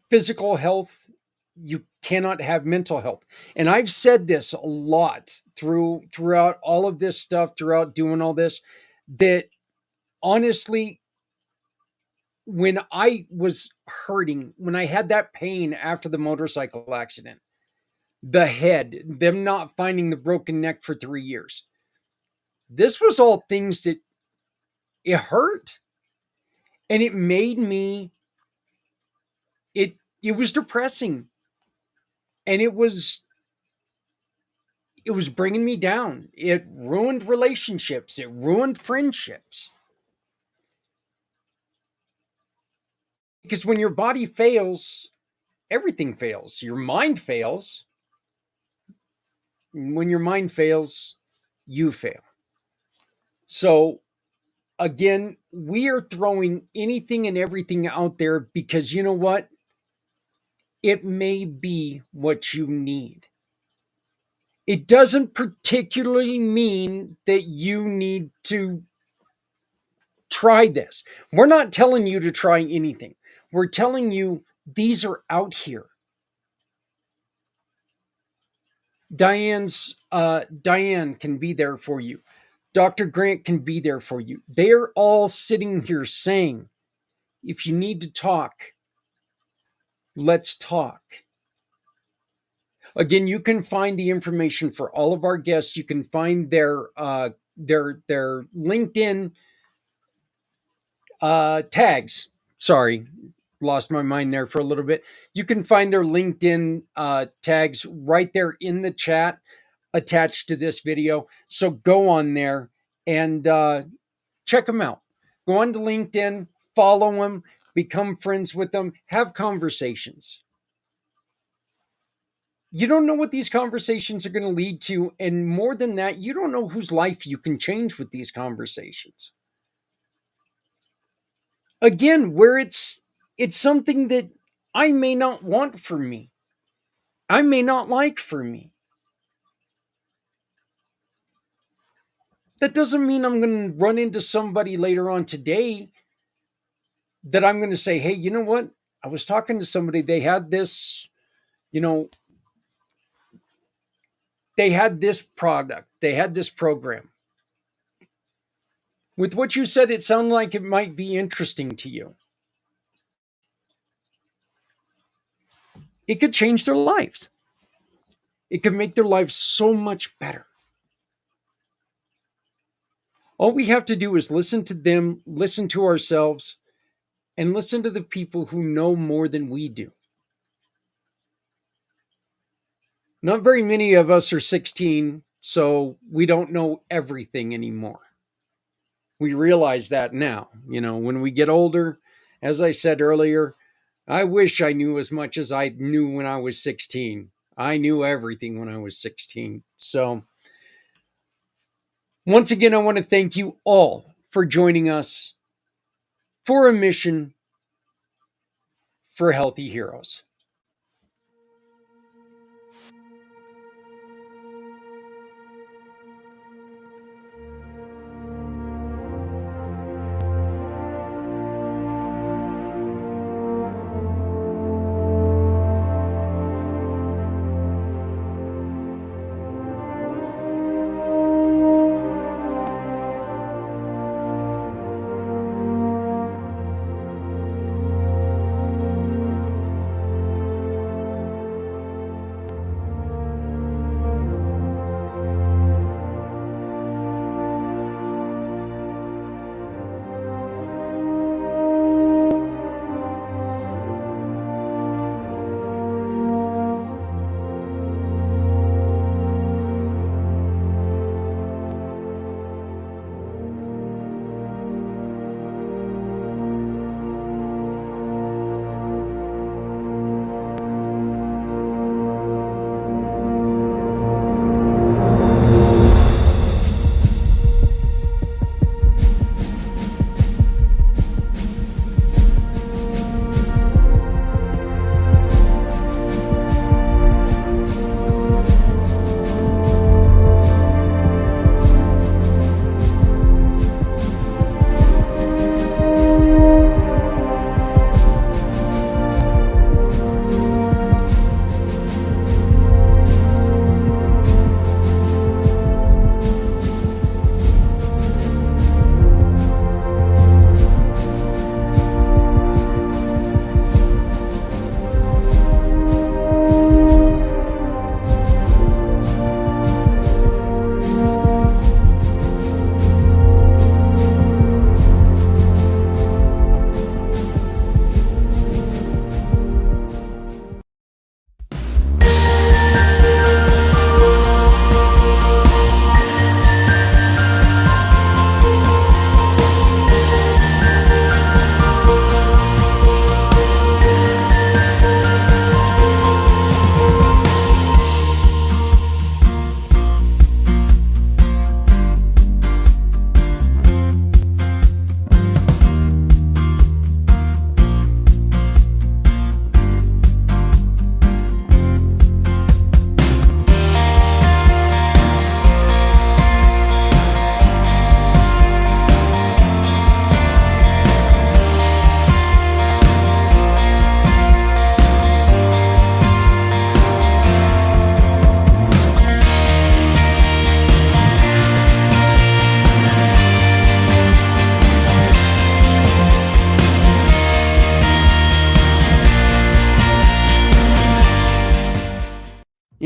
physical health, you cannot have mental health. And I've said this a lot throughout all of this stuff, throughout doing all this, that honestly, when I was hurting, when I had that pain after the motorcycle accident, the head, them not finding the broken neck for 3 years, this was all things that it hurt. And it made me, it was depressing. And it was bringing me down. It ruined relationships. It ruined friendships. Because when your body fails, everything fails. Your mind fails. When your mind fails, you fail. So, again, we are throwing anything and everything out there because you know what? It may be what you need. It doesn't particularly mean that you need to try this. We're not telling you to try anything. We're telling you these are out here. Diane can be there for you. Dr. Grant can be there for you. They're all sitting here saying, if you need to talk, let's talk. Again, you can find the information for all of our guests. You can find their LinkedIn tags. Sorry, lost my mind there for a little bit. You can find their LinkedIn tags right there in the chat attached to this video. So go on there and check them out. Go on to LinkedIn, follow them, become friends with them, have conversations. You don't know what these conversations are going to lead to. And more than that, you don't know whose life you can change with these conversations. Again, where it's something that I may not want for me. I may not like for me. That doesn't mean I'm going to run into somebody later on today that I'm going to say, hey, you know what? I was talking to somebody, they had this, they had this product, they had this program. With what you said, it sounded like it might be interesting to you. It could change their lives. It could make their lives so much better. All we have to do is listen to them, listen to ourselves, and listen to the people who know more than we do. Not very many of us are 16, so we don't know everything anymore. We realize that now. When we get older, as I said earlier, I wish I knew as much as I knew when I was 16. I knew everything when I was 16. So, once again, I want to thank you all for joining us for a mission for Healthy Heroes.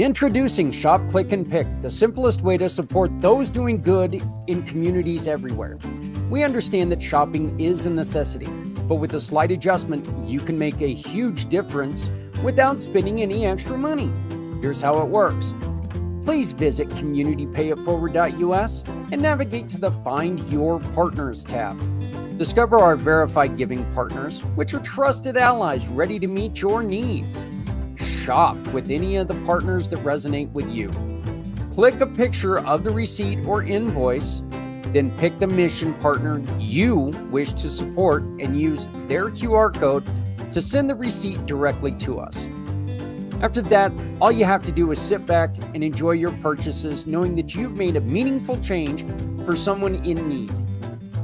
Introducing Shop, Click, and Pick, the simplest way to support those doing good in communities everywhere. We understand that shopping is a necessity, but with a slight adjustment, you can make a huge difference without spending any extra money. Here's how it works. Please visit communitypayitforward.us and navigate to the Find Your Partners tab. Discover our verified giving partners, which are trusted allies ready to meet your needs. Shop with any of the partners that resonate with you. Click a picture of the receipt or invoice, then pick the mission partner you wish to support and use their QR code to send the receipt directly to us. After that, all you have to do is sit back and enjoy your purchases, knowing that you've made a meaningful change for someone in need.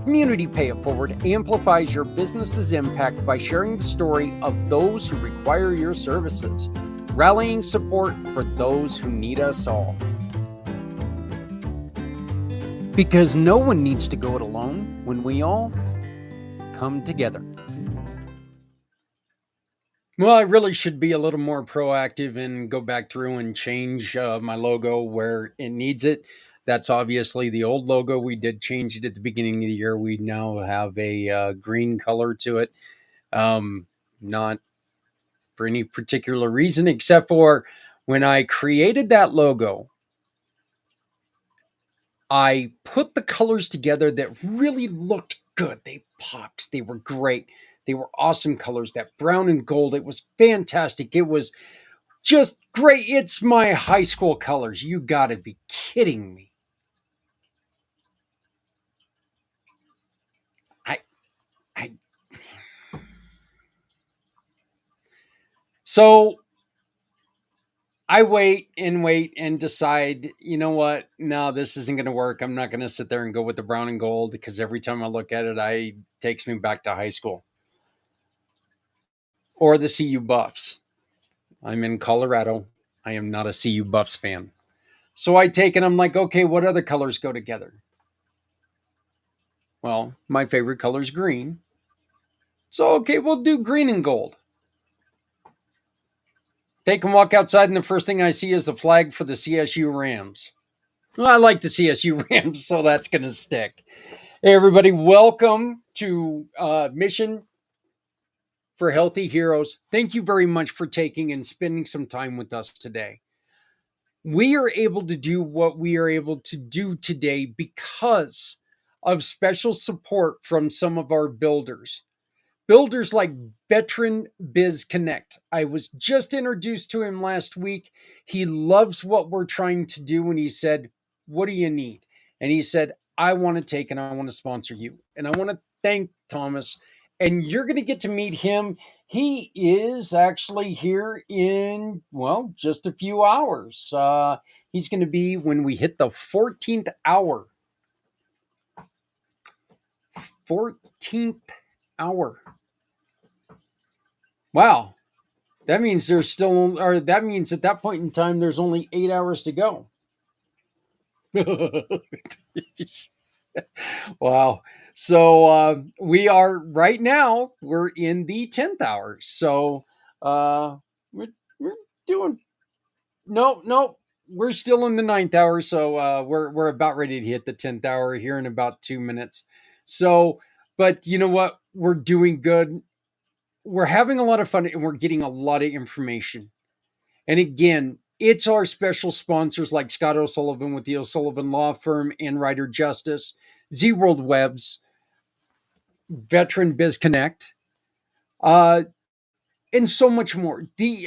Community Pay It Forward amplifies your business's impact by sharing the story of those who require your services, rallying support for those who need us all. Because no one needs to go it alone when we all come together. Well, I really should be a little more proactive and go back through and change my logo where it needs it. That's obviously the old logo. We did change it at the beginning of the year. We now have a green color to it. Not for any particular reason, except for when I created that logo, I put the colors together that really looked good. They popped. They were great. They were awesome colors. That brown and gold, it was fantastic. It was just great. It's my high school colors. You gotta be kidding me. So I wait and decide, you know what? No, this isn't going to work. I'm not going to sit there and go with the brown and gold because every time I look at it, it takes me back to high school or the CU Buffs. I'm in Colorado. I am not a CU Buffs fan. So I take it. I'm like, okay, what other colors go together? Well, my favorite color is green. So, okay, we'll do green and gold. Take and walk outside, and the first thing I see is the flag for the CSU Rams. Well, I like the CSU Rams, so that's going to stick. Hey, everybody, welcome to Mission for Healthy Heroes. Thank you very much for taking and spending some time with us today. We are able to do what we are able to do today because of special support from some of our builders. Builders like Veteran Biz Connect. I was just introduced to him last week. He loves what we're trying to do. And he said, what do you need? And he said, I want to take and I want to sponsor you. And I want to thank Thomas. And you're going to get to meet him. He is actually here in, well, just a few hours. He's going to be when we hit the 14th hour. 14th hour. Wow. That means that means at that point in time, there's only 8 hours to go. Wow. So we are right now, we're in the 10th hour. So we're doing, no, we're still in the 9th hour. So we're about ready to hit the 10th hour here in about 2 minutes. So, but you know what? We're doing good. We're having a lot of fun and we're getting a lot of information. And again, it's our special sponsors like Scott O'Sullivan with the O'Sullivan Law Firm and Rider Justice, Z World Webs, Veteran Biz Connect, and so much more. They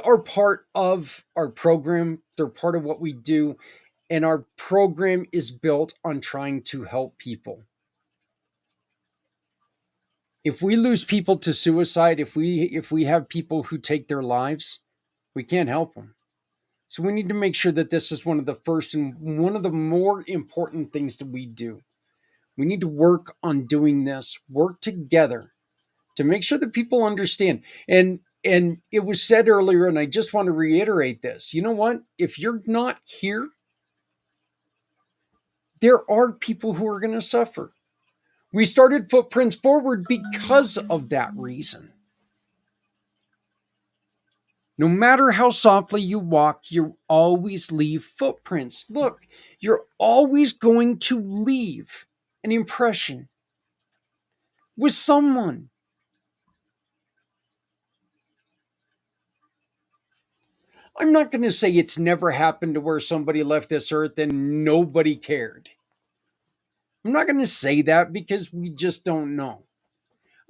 are part of our program. They're part of what we do. And our program is built on trying to help people. If we lose people to suicide, if we have people who take their lives, we can't help them. So we need to make sure that this is one of the first and one of the more important things that we do. We need to work on doing this, work together to make sure that people understand. And it was said earlier, and I just want to reiterate this. You know what? If you're not here, there are people who are going to suffer. We started Footprints Forward because of that reason. No matter how softly you walk, you always leave footprints. Look, you're always going to leave an impression with someone. I'm not going to say it's never happened to where somebody left this earth and nobody cared. I'm not going to say that because we just don't know.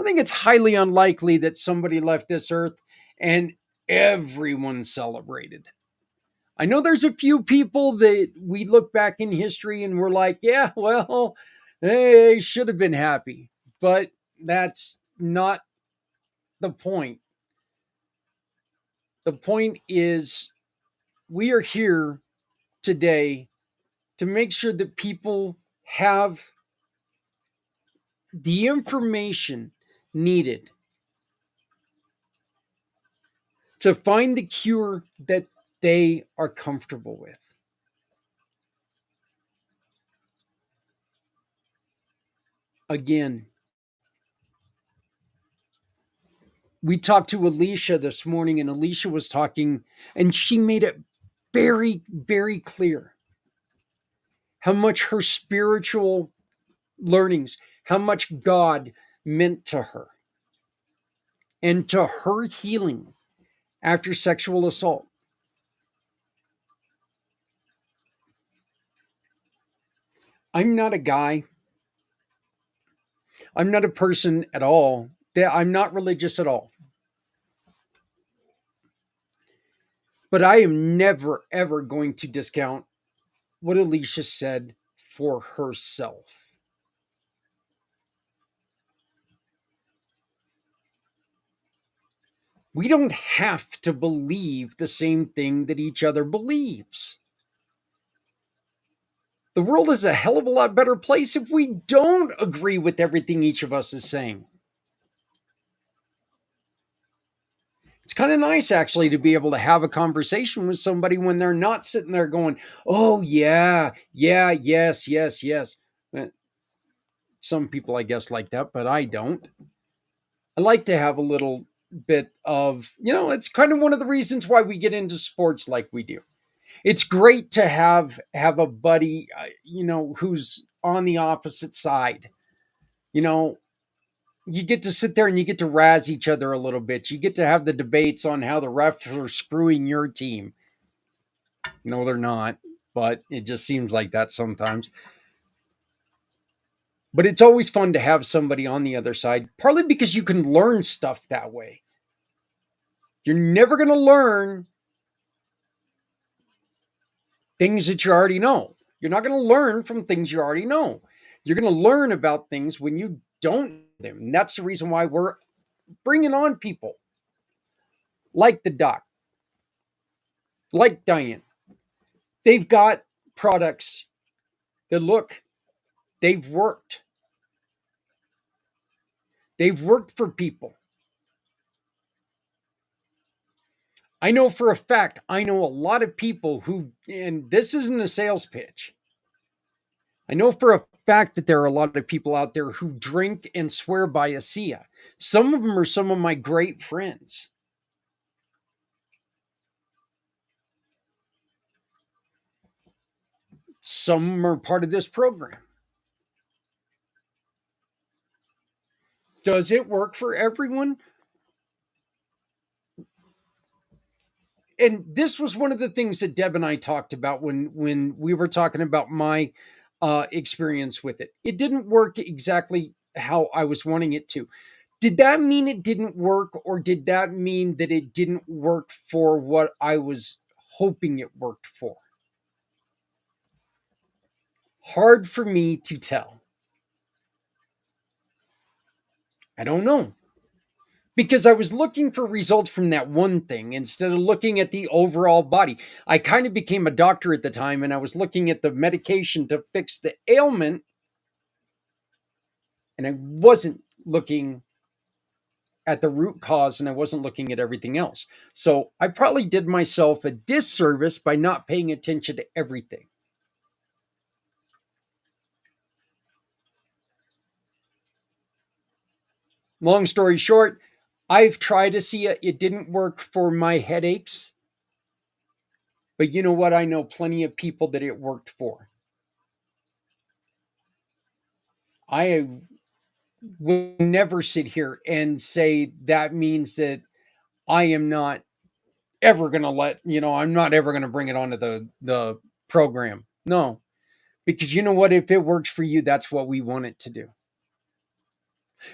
I think it's highly unlikely that somebody left this earth and everyone celebrated. I know there's a few people that we look back in history and we're like, yeah, well, they should have been happy. But that's not the point. The point is, we are here today to make sure that people have the information needed to find the cure that they are comfortable with. Again, we talked to Alicia this morning, and Alicia was talking, and she made it very, very clear how much her spiritual learnings, how much God meant to her and to her healing after sexual assault. I'm not a guy, I'm not a person at all, I'm not religious at all. But I am never, ever going to discount what Alicia said for herself. We don't have to believe the same thing that each other believes. The world is a hell of a lot better place if we don't agree with everything each of us is saying. It's kind of nice, actually, to be able to have a conversation with somebody when they're not sitting there going, oh, yeah, yes. Some people, I guess, like that, but I don't. I like to have a little bit of, it's kind of one of the reasons why we get into sports like we do. It's great to have a buddy, who's on the opposite side. You get to sit there and you get to razz each other a little bit. You get to have the debates on how the refs are screwing your team. No, they're not, but it just seems like that sometimes. But it's always fun to have somebody on the other side, partly because you can learn stuff that way. You're never going to learn things that you already know. You're not going to learn from things you already know. You're going to learn about things when you don't know them. And that's the reason why we're bringing on people like the doc, like Diane. They've got products that look, they've worked. They've worked for people. I know for a fact, I know a lot of people who, and this isn't a sales pitch. I know for a fact that there are a lot of people out there who drink and swear by ASEA. Some of them are some of my great friends. Some are part of this program. Does it work for everyone? And this was one of the things that Deb and I talked about when we were talking about my experience with it. It didn't work exactly how I was wanting it to. Did that mean it didn't work, or did that mean that it didn't work for what I was hoping it worked for? Hard for me to tell. I don't know. Because I was looking for results from that one thing instead of looking at the overall body. I kind of became a doctor at the time, and I was looking at the medication to fix the ailment, and I wasn't looking at the root cause, and I wasn't looking at everything else. So I probably did myself a disservice by not paying attention to everything. Long story short, I've tried ASEA. It didn't work for my headaches. But you know what? I know plenty of people that it worked for. I will never sit here and say that means that I am not ever going to I'm not ever going to bring it onto the program. No, because you know what? If it works for you, that's what we want it to do.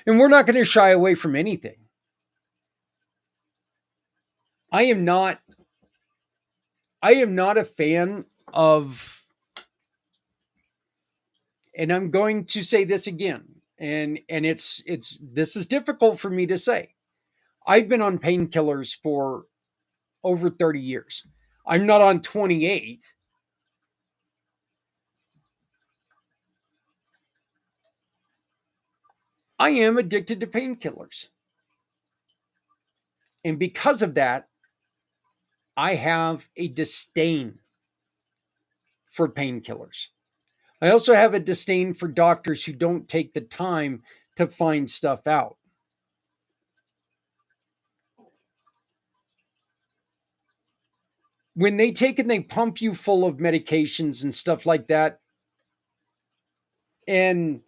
And we're not going to shy away from anything. I am not a fan of, and I'm going to say this again, and it's this is difficult for me to say. I've been on painkillers for over 30 years. I'm not on 28. I am addicted to painkillers. And because of that, I have a disdain for painkillers. I also have a disdain for doctors who don't take the time to find stuff out. When they take and they pump you full of medications and stuff like that and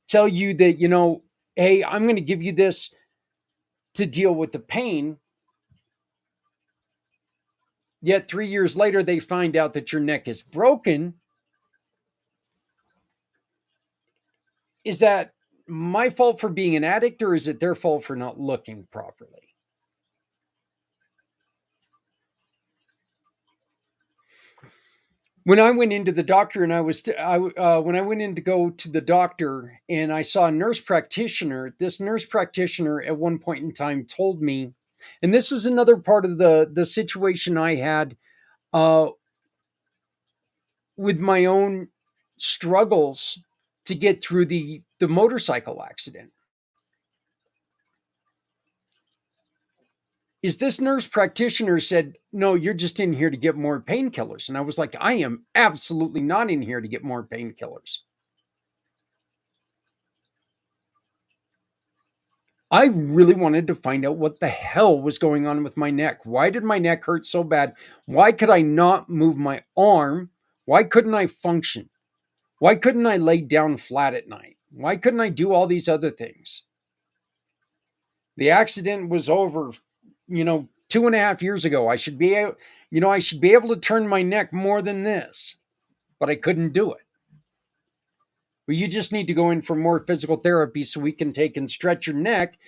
tell you that, hey, I'm going to give you this to deal with the pain. Yet 3 years later, they find out that your neck is broken. Is that my fault for being an addict, or is it their fault for not looking properly? When I went into the doctor and when I went in to go to the doctor and I saw a nurse practitioner, this nurse practitioner at one point in time told me, and this is another part of the situation I had with my own struggles to get through the motorcycle accident. Is this nurse practitioner said, no, you're just in here to get more painkillers. And I was like, I am absolutely not in here to get more painkillers. I really wanted to find out what the hell was going on with my neck. Why did my neck hurt so bad? Why could I not move my arm? Why couldn't I function? Why couldn't I lay down flat at night? Why couldn't I do all these other things? The accident was over, 2.5 years ago. I should be able to turn my neck more than this, but I couldn't do it. But you just need to go in for more physical therapy so we can take and stretch your neck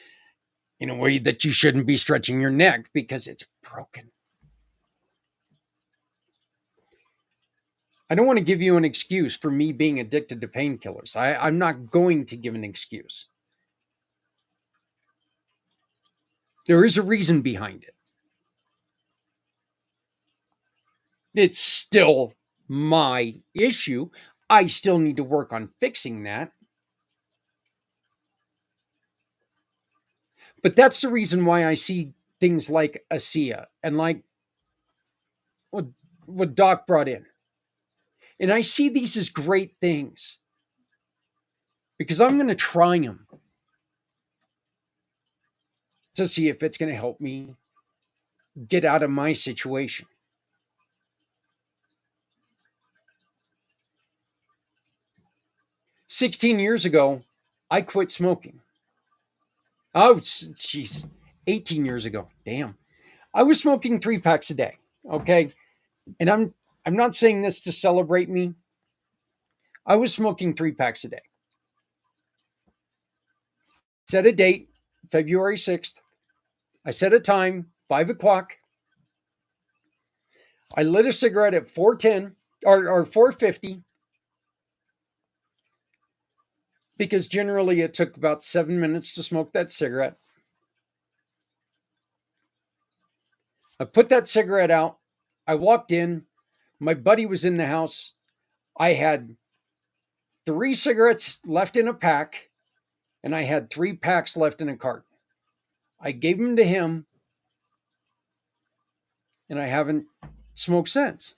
in a way that you shouldn't be stretching your neck because it's broken. I don't want to give you an excuse for me being addicted to painkillers. I'm not going to give an excuse. There is a reason behind it. It's still my issue. I still need to work on fixing that. But that's the reason why I see things like ASEA and like what Doc brought in. And I see these as great things because I'm going to try them to see if it's going to help me get out of my situation. $16 years ago, I quit smoking. Oh, jeez. 18 years ago. Damn. I was smoking 3 packs a day. Okay. And I'm not saying this to celebrate me. I was smoking 3 packs a day. Set a date, February 6th. I set a time, 5 o'clock. I lit a cigarette at 4:10 or 4:50 because generally it took about 7 minutes to smoke that cigarette. I put that cigarette out. I walked in. My buddy was in the house. I had 3 cigarettes left in a pack, and I had 3 packs left in a carton. I gave them to him, and I haven't smoked since.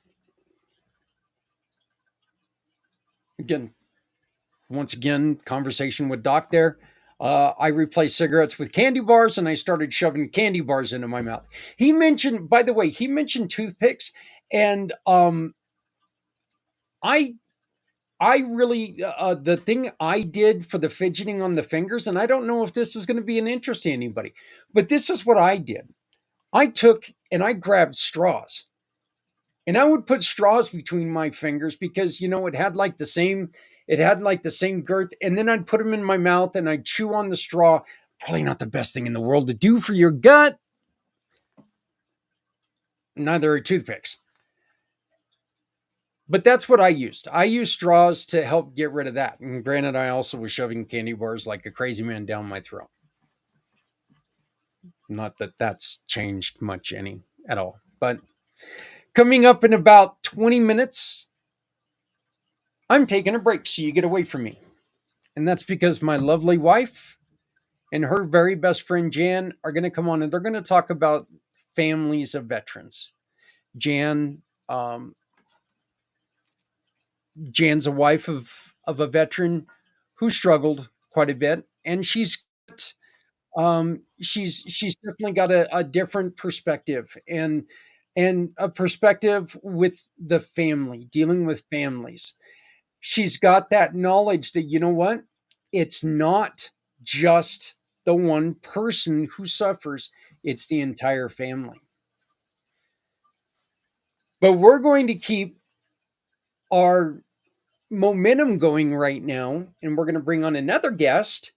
Once again, conversation with Doc there. I replaced cigarettes with candy bars, and I started shoving candy bars into my mouth. He mentioned, by the way, he mentioned toothpicks, and I I really the thing I did for the fidgeting on the fingers, and I don't know if this is going to be an interest to anybody, but this is what I did. I took and I grabbed straws, and I would put straws between my fingers because it had like the same girth, and then I'd put them in my mouth and I'd chew on the straw. Probably not the best thing in the world to do for your gut. Neither are toothpicks. But that's what I used. I used straws to help get rid of that. And granted, I also was shoving candy bars like a crazy man down my throat. Not that that's changed much any at all. But coming up in about 20 minutes, I'm taking a break so you get away from me. And that's because my lovely wife and her very best friend Jan are going to come on and they're going to talk about families of veterans. Jan's a wife of a veteran who struggled quite a bit, and she's definitely got a different perspective and a perspective with the family, dealing with families. She's got that knowledge that it's not just the one person who suffers; it's the entire family. But we're going to keep our momentum going right now, and we're going to bring on another guest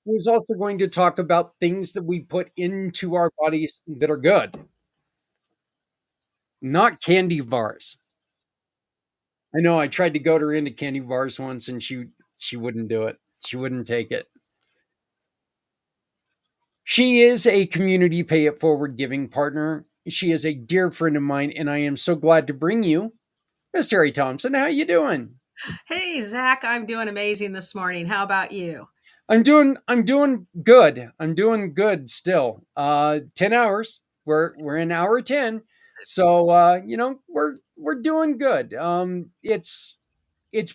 who's also going to talk about things that we put into our bodies that are good, not candy bars. I know I tried to goad her into candy bars once, and she wouldn't do it. She wouldn't take it. She is a community pay it forward giving partner. She is a dear friend of mine, and I am so glad to bring you Miss Terry Thompson. How you doing? Hey, Zach, I'm doing amazing this morning. How about you? I'm doing good. I'm doing good still. 10 hours. We're in hour 10. So we're doing good. It's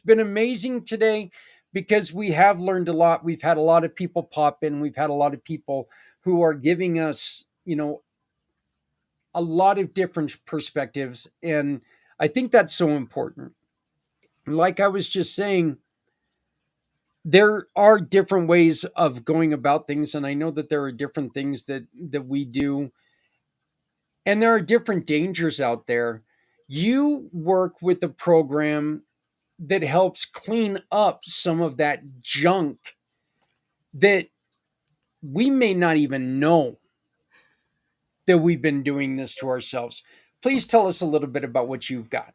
been amazing today because we have learned a lot. We've had a lot of people pop in. We've had a lot of people who are giving us, a lot of different perspectives, and I think that's so important. Like I was just saying, there are different ways of going about things, and I know that there are different things that we do, and there are different dangers out there. You work with a program that helps clean up some of that junk that we may not even know that we've been doing this to ourselves. Please tell us a little bit about what you've got.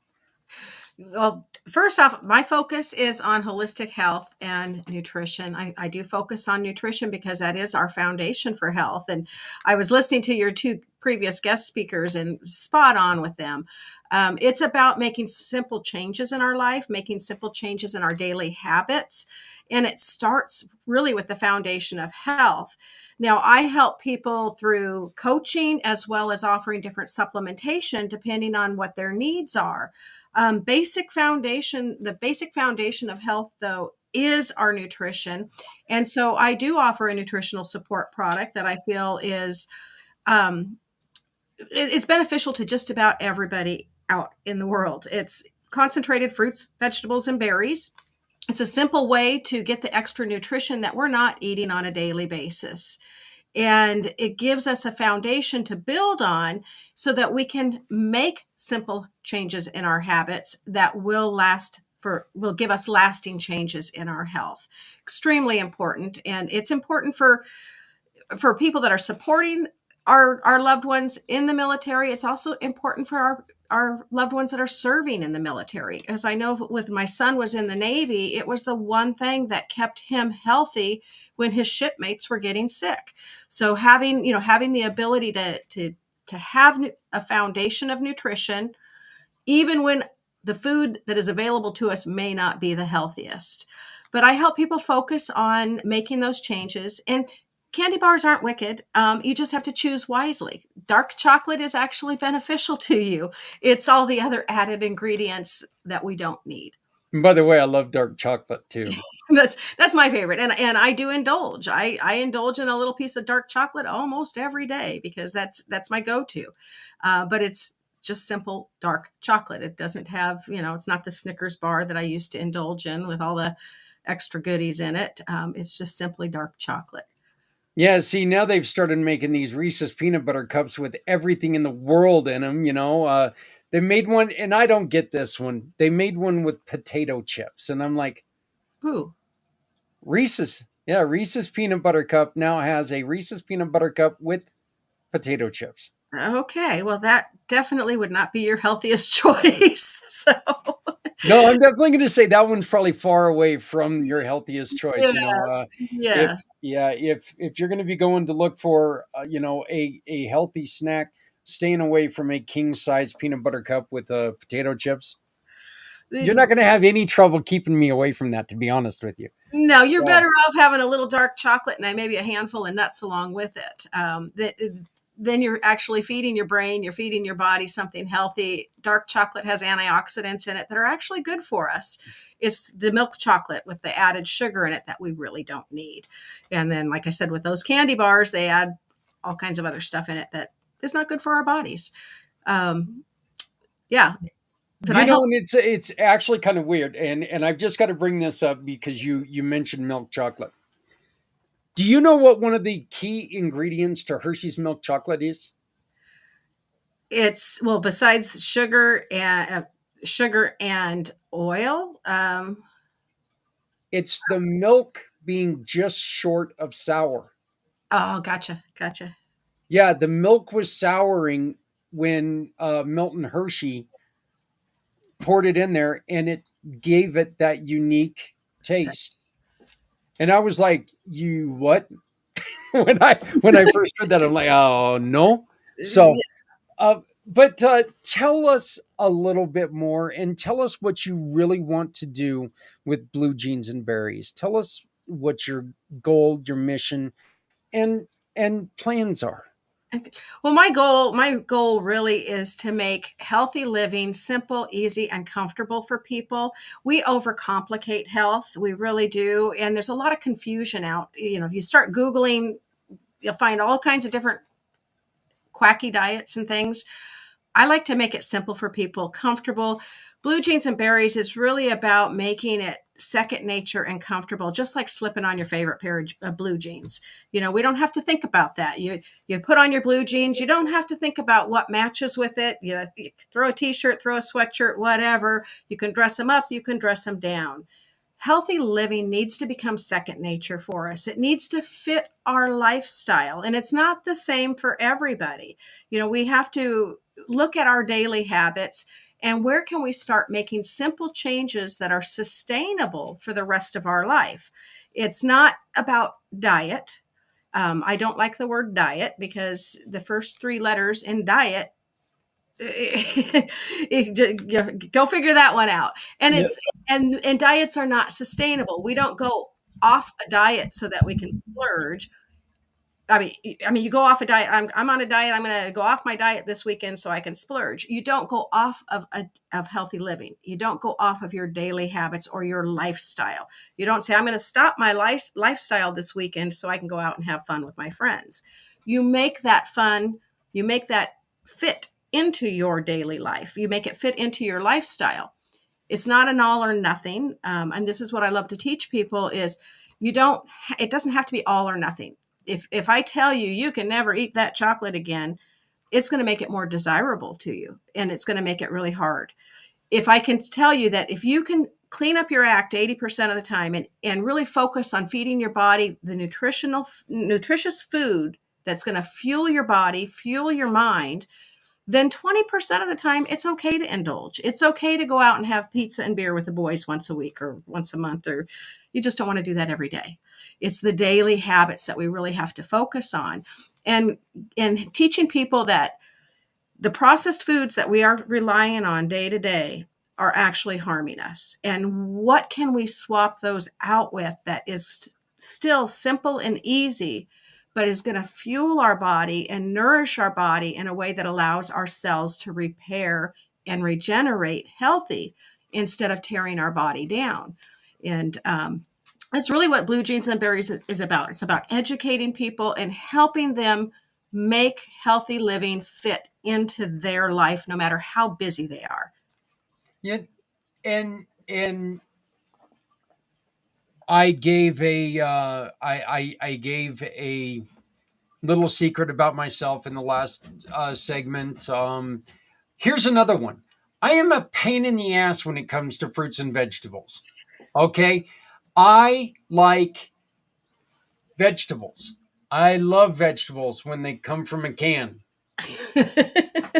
Well, first off, my focus is on holistic health and nutrition. I do focus on nutrition because that is our foundation for health. And I was listening to your two previous guest speakers and spot on with them. It's about making simple changes in our life, making simple changes in our daily habits. And it starts really with the foundation of health. Now, I help people through coaching as well as offering different supplementation depending on what their needs are. The basic foundation of health, though, is our nutrition. And so I do offer a nutritional support product that I feel um, is beneficial to just about everybody out in the world. It's concentrated fruits, vegetables, and berries. It's a simple way to get the extra nutrition that we're not eating on a daily basis. And it gives us a foundation to build on so that we can make simple changes in our habits that will give us lasting changes in our health. Extremely important. And it's important for people that are supporting our loved ones in the military. It's also important for our loved ones that are serving in the military. As I know with my son was in the Navy, it was the one thing that kept him healthy when his shipmates were getting sick. So having the ability to have a foundation of nutrition, even when the food that is available to us may not be the healthiest. But I help people focus on making those changes. And candy bars aren't wicked. You just have to choose wisely. Dark chocolate is actually beneficial to you. It's all the other added ingredients that we don't need. And by the way, I love dark chocolate too. That's my favorite, and I do indulge. I indulge in a little piece of dark chocolate almost every day because that's my go-to. But it's just simple dark chocolate. It doesn't have, it's not the Snickers bar that I used to indulge in with all the extra goodies in it. It's just simply dark chocolate. Yeah, see, now they've started making these Reese's peanut butter cups with everything in the world in them. They made one, and I don't get this one. They made one with potato chips, and I'm like, Ooh, Reese's. Yeah, Reese's peanut butter cup now has a Reese's peanut butter cup with potato chips. okay. Well, that definitely would not be your healthiest choice. So, No, I'm definitely going to say that one's probably far away from your healthiest choice. yes, If yes. yeah, if you're going to be going to look for a healthy snack, staying away from a king size peanut butter cup with potato chips, you're not going to have any trouble keeping me away from that. To be honest with you. No, you're Yeah. better off having a little dark chocolate and maybe a handful of nuts along with it. Then you're actually feeding your brain, you're feeding your body something healthy. Dark chocolate has antioxidants in it that are actually good for us. It's the milk chocolate with the added sugar in it that we really don't need. And then, like I said, with those candy bars, they add all kinds of other stuff in it that is not good for our bodies. Um, yeah, but I help. And it's actually kind of weird, and I've just got to bring this up because you mentioned milk chocolate. Do you know what one of the key ingredients to Hershey's milk chocolate is? It's well, besides sugar and oil. It's the milk being just short of sour. Oh, gotcha. Yeah, the milk was souring when Milton Hershey poured it in there, and it gave it that unique taste. And I was like, "You what?" when I first heard that, I'm like, "Oh no!" So, but tell us a little bit more, and tell us what you really want to do with Blue Jeans and Berries. Tell us what your goal, your mission, and plans are. Well, my goal really is to make healthy living simple, easy, and comfortable for people. We overcomplicate health, we really do, and there's a lot of confusion out. If you start Googling, you'll find all kinds of different quacky diets and things. I like to make it simple for people, comfortable. Blue Jeans and Berries is really about making it second nature and comfortable, just like slipping on your favorite pair of blue jeans. We don't have to think about that. You put on your blue jeans, you don't have to think about what matches with it. You throw a t-shirt, throw a sweatshirt, whatever. You can dress them up, you can dress them down. Healthy living needs to become second nature for us. It needs to fit our lifestyle, and it's not the same for everybody. We have to look at our daily habits and where can we start making simple changes that are sustainable for the rest of our life. It's not about diet. I don't like the word diet because the first three letters in diet, go figure that one out. And Yeah. and diets are not sustainable. We don't go off a diet so that we can splurge. I mean, you go off a diet. I'm on a diet. I'm going to go off my diet this weekend so I can splurge. You don't go off of healthy living. You don't go off of your daily habits or your lifestyle. You don't say, I'm going to stop my lifestyle this weekend so I can go out and have fun with my friends. You make that fun. You make that fit into your daily life. You make it fit into your lifestyle. It's not an all or nothing. And this is what I love to teach people is it doesn't have to be all or nothing. If I tell you you can never eat that chocolate again, it's going to make it more desirable to you and it's going to make it really hard. If I can tell you that if you can clean up your act 80% of the time and really focus on feeding your body the nutritious food that's going to fuel your body, fuel your mind, then 20% of the time it's okay to indulge. It's okay to go out and have pizza and beer with the boys once a week or once a month, or you just don't want to do that every day. It's the daily habits that we really have to focus on. And teaching people that the processed foods that we are relying on day to day are actually harming us. And what can we swap those out with that is still simple and easy, but is going to fuel our body and nourish our body in a way that allows our cells to repair and regenerate healthy instead of tearing our body down. And That's really what Blue Jeans and Berries is about. It's about educating people and helping them make healthy living fit into their life, no matter how busy they are. Yeah, and I gave I gave a little secret about myself in the last segment. Here's another one. I am a pain in the ass when it comes to fruits and vegetables. Okay, I like vegetables. I love vegetables when they come from a can.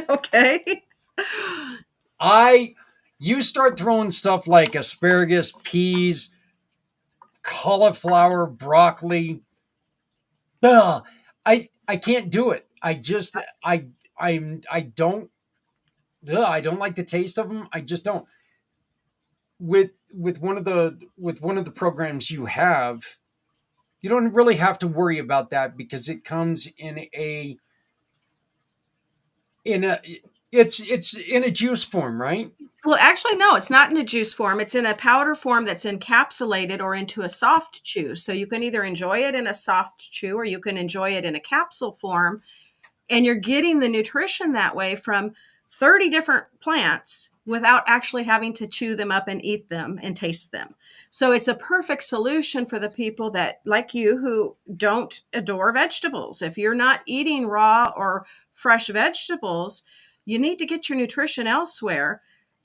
Okay. I You start throwing stuff like asparagus, peas, cauliflower, broccoli. Ugh, I can't do it. I don't I don't like the taste of them. I just don't. With one of the programs you have, you don't really have to worry about that because it comes in a it's in a juice form, right? Well, actually, no, it's not in a juice form. It's in a powder form that's encapsulated or into a soft chew. So you can either enjoy it in a soft chew or you can enjoy it in a capsule form. And you're getting the nutrition that way from 30 different plants without actually having to chew them up and eat them and taste them. So it's a perfect solution for the people that, like you, who don't adore vegetables. If you're not eating raw or fresh vegetables, you need to get your nutrition elsewhere.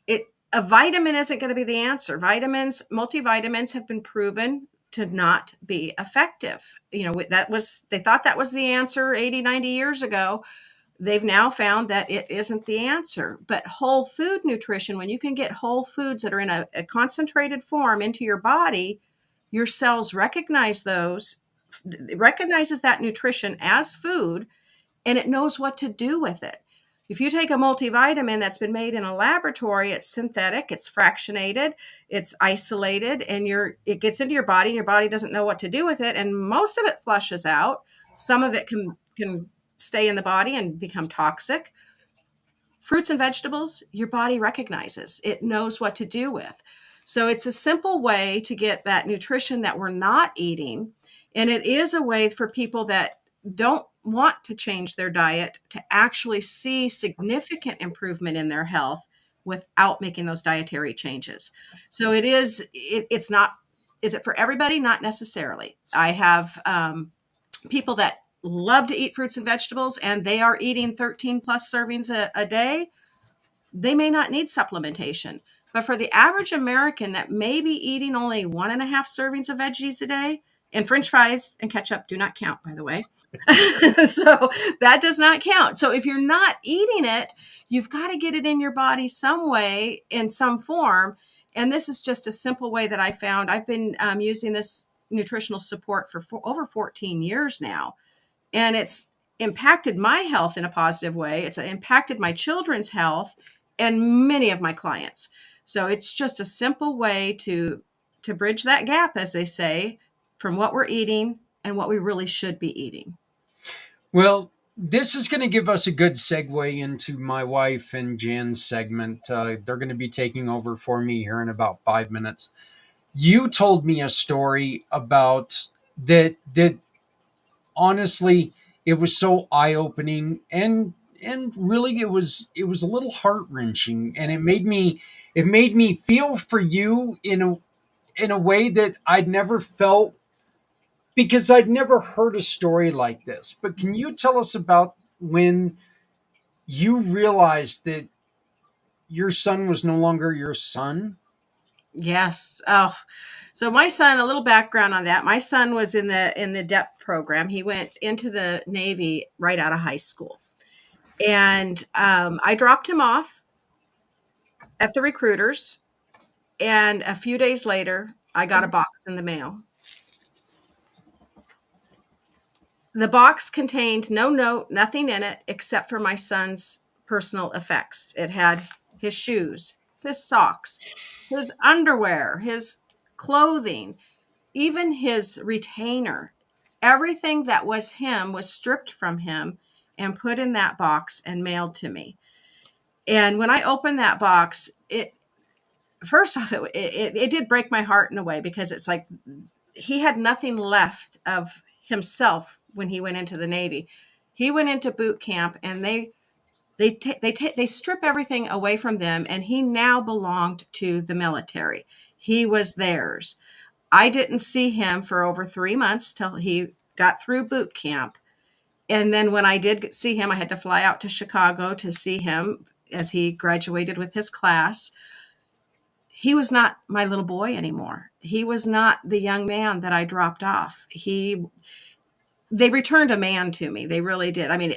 it a vitamin isn't going to be the answer. Vitamins, multivitamins have been proven to not be effective. They thought that was the answer 80, 90 years ago. They've now found that it isn't the answer. But whole food nutrition, when you can get whole foods that are in a concentrated form into your body, your cells recognize those, it recognizes that nutrition as food, and it knows what to do with it. If you take a multivitamin that's been made in a laboratory, it's synthetic, it's fractionated, it's isolated, and it gets into your body, and your body doesn't know what to do with it, and most of it flushes out. Some of it can stay in the body and become toxic. Fruits and vegetables, your body recognizes. It knows what to do with. So it's a simple way to get that nutrition that we're not eating, and it is a way for people that don't want to change their diet to actually see significant improvement in their health without making those dietary changes. So it's not, is it for everybody? Not necessarily. I have people that love to eat fruits and vegetables and they are eating 13 plus servings a day. They may not need supplementation. But for the average American that may be eating only 1.5 servings of veggies a day, and French fries and ketchup do not count, by the way. So that does not count. So if you're not eating it, you've got to get it in your body some way, in some form. And this is just a simple way that I found. I've been using this nutritional support for over 14 years now. And it's impacted my health in a positive way. It's impacted my children's health and many of my clients. So it's just a simple way to bridge that gap, as they say, from what we're eating and what we really should be eating. Well, this is going to give us a good segue into my wife and Jan's segment. They're going to be taking over for me here in about 5 minutes. You told me a story about that honestly, it was so eye-opening and really it was a little heart-wrenching, and it made me feel for you in a way that I'd never felt because I'd never heard a story like this. But can you tell us about when you realized that your son was no longer your son? Yes. Oh, so my son, a little background on that. My son was in the DEP program. He went into the Navy right out of high school. And I dropped him off at the recruiters. And a few days later, I got a box in the mail. The box contained no note, nothing in it except for my son's personal effects. It had his shoes, his socks, his underwear, his clothing, even his retainer. Everything that was him was stripped from him and put in that box and mailed to me. And when I opened that box, it first off, it did break my heart in a way, because it's like he had nothing left of himself when he went into the Navy. He went into boot camp, and they strip everything away from them, and he now belonged to the military. He was theirs. I didn't see him for over 3 months till he got through boot camp. And then when I did see him, I had to fly out to Chicago to see him as he graduated with his class. He was not my little boy anymore. He was not the young man that I dropped off. They returned a man to me. They really did. I mean,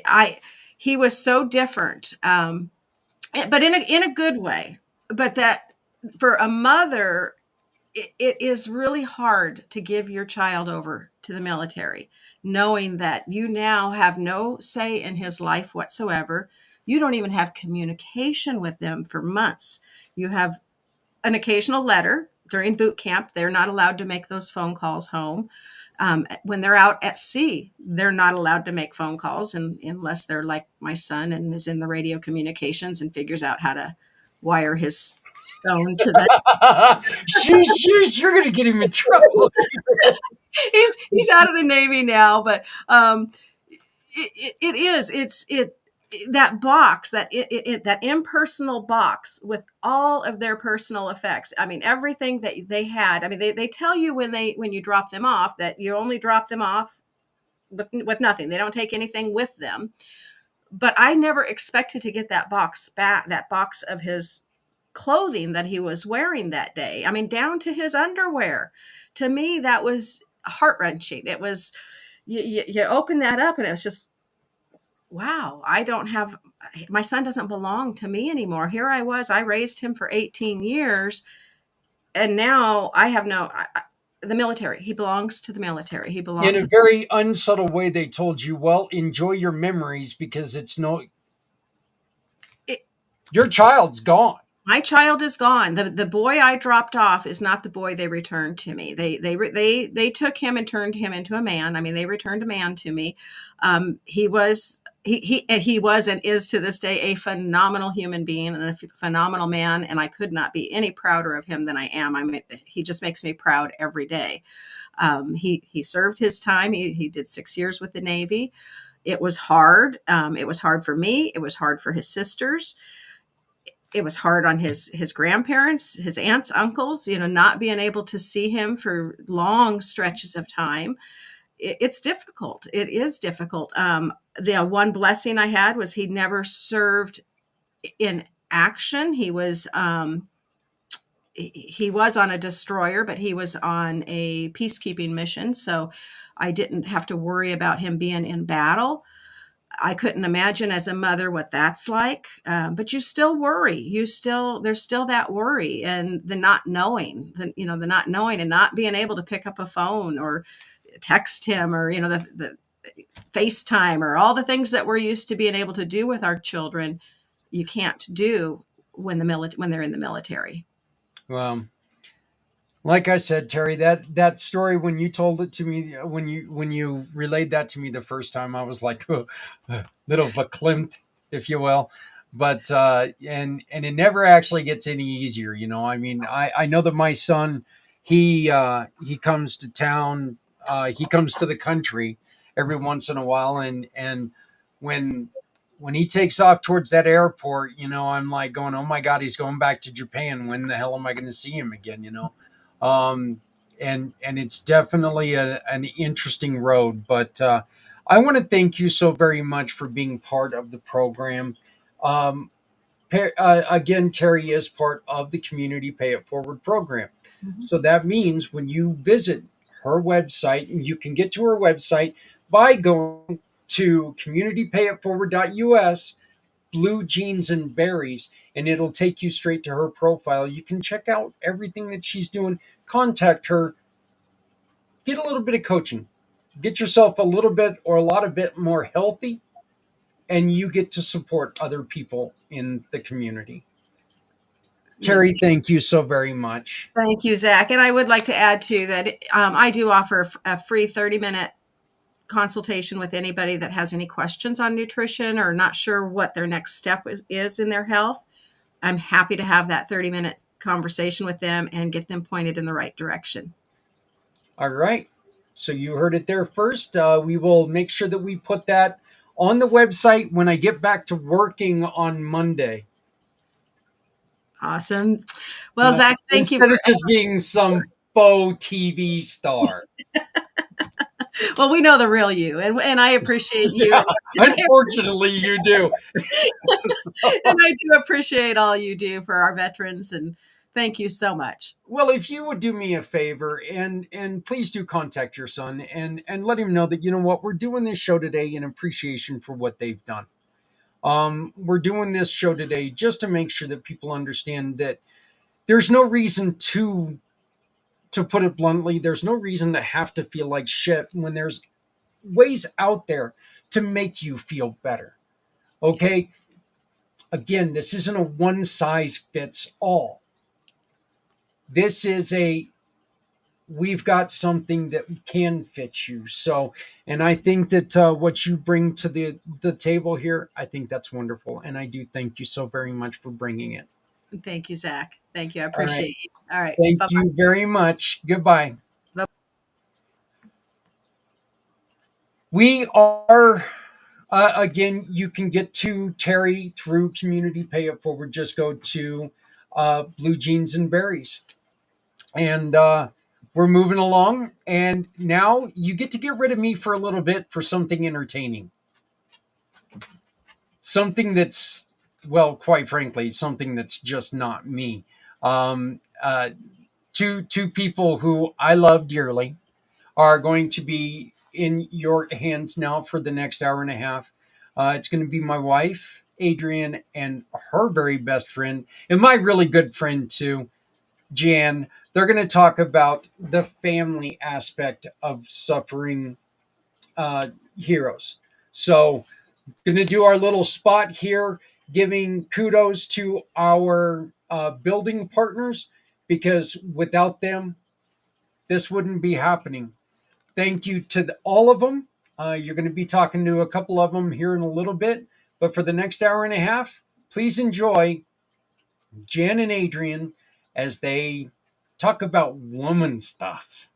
he was so different, but in a good way. But that for a mother, it is really hard to give your child over to the military, knowing that you now have no say in his life whatsoever. You don't even have communication with them for months. You have an occasional letter during boot camp. They're not allowed to make those phone calls home. When they're out at sea, they're not allowed to make phone calls unless they're like my son and is in the radio communications and figures out how to wire his phone to the. You're going to get him in trouble. He's out of the Navy now, but it is that box, that impersonal box with all of their personal effects. I mean, everything that they had. I mean, they tell you when you drop them off that you only drop them off with nothing. They don't take anything with them. But I never expected to get that box back, that box of his clothing that he was wearing that day. I mean, down to his underwear. To me, that was heart-wrenching. It was, you open that up and it was just, wow, my son doesn't belong to me anymore. Here I was, I raised him for 18 years, and now I have the military. He belongs to the military. He belongs In a very unsubtle way, they told you, well, enjoy your memories because your child's gone. My child is gone. The boy I dropped off is not the boy they returned to me. They took him and turned him into a man. I mean, they returned a man to me. He was and is to this day a phenomenal human being and a phenomenal man. And I could not be any prouder of him than I am. I mean, he just makes me proud every day. He served his time. He did 6 years with the Navy. It was hard. It was hard for me. It was hard for his sisters. It was hard on his grandparents, his aunts, uncles, not being able to see him for long stretches of time. It's difficult. It is difficult. The one blessing I had was he never served in action. He was on a destroyer, but he was on a peacekeeping mission. So I didn't have to worry about him being in battle. I couldn't imagine as a mother what that's like, but you still worry. There's still that worry and the not knowing, the not knowing and not being able to pick up a phone or text him or, the FaceTime or all the things that we're used to being able to do with our children. You can't do when they're in the military. Well, like I said, Terry, that story when you told it to me, when you relayed that to me the first time, I was like a little verklempt, if you will. But and it never actually gets any easier, I mean, I know that my son, he comes to town, he comes to the country every once in a while, and when he takes off towards that airport, I'm like going, oh my God, he's going back to Japan. When the hell am I going to see him again? And it's definitely an interesting road. But I want to thank you so very much for being part of the program. Again, Terry is part of the Community Pay It Forward program. Mm-hmm. So that means when you visit her website, you can get to her website by going to communitypayitforward.us, Blue Jeans and Berries, and it'll take you straight to her profile. You can check out everything that she's doing. Contact her. Get a little bit of coaching. Get yourself a little bit or a lot of bit more healthy, and you get to support other people in the community. Terry, thank you so very much. Thank you, Zach. And I would like to add too that I do offer a free 30-minute consultation with anybody that has any questions on nutrition or not sure what their next step is in their health. I'm happy to have that 30-minute conversation with them and get them pointed in the right direction. All right. So you heard it there first. We will make sure that we put that on the website when I get back to working on Monday. Awesome. Well, Zach, thank you Instead for. of just being some faux TV star. Well, we know the real you, and I appreciate you. Unfortunately, you do. And I do appreciate all you do for our veterans, and thank you so much. Well, if you would do me a favor and please do contact your son and let him know that, you know what, we're doing this show today in appreciation for what they've done. We're doing this show today just to make sure that people understand that there's no reason to put it bluntly, there's no reason to have to feel like shit when there's ways out there to make you feel better. Okay? Again, this isn't a one size fits all. This is we've got something that can fit you. So, and I think that what you bring to the table here, I think that's wonderful. And I do thank you so very much for bringing it. Thank you, Zach. Thank you. I All right. appreciate you. All right. Thank Bye-bye. you very much. Goodbye. Bye. We are, again, you can get to Terry through Community Pay It Forward. Just go to Blue Jeans and Berries. And we're moving along. And now you get to get rid of me for a little bit for something entertaining. Something that's, well, quite frankly, something that's just not me. Two people who I love dearly are going to be in your hands now for the next hour and a half. It's going to be my wife, Adrienne, and her very best friend, and my really good friend too, Jan. They're going to talk about the family aspect of suffering heroes. So, going to do our little spot here, giving kudos to our building partners, because without them, this wouldn't be happening. Thank you to all of them. You're going to be talking to a couple of them here in a little bit. But for the next hour and a half, please enjoy Jan and Adrienne as they talk about woman stuff.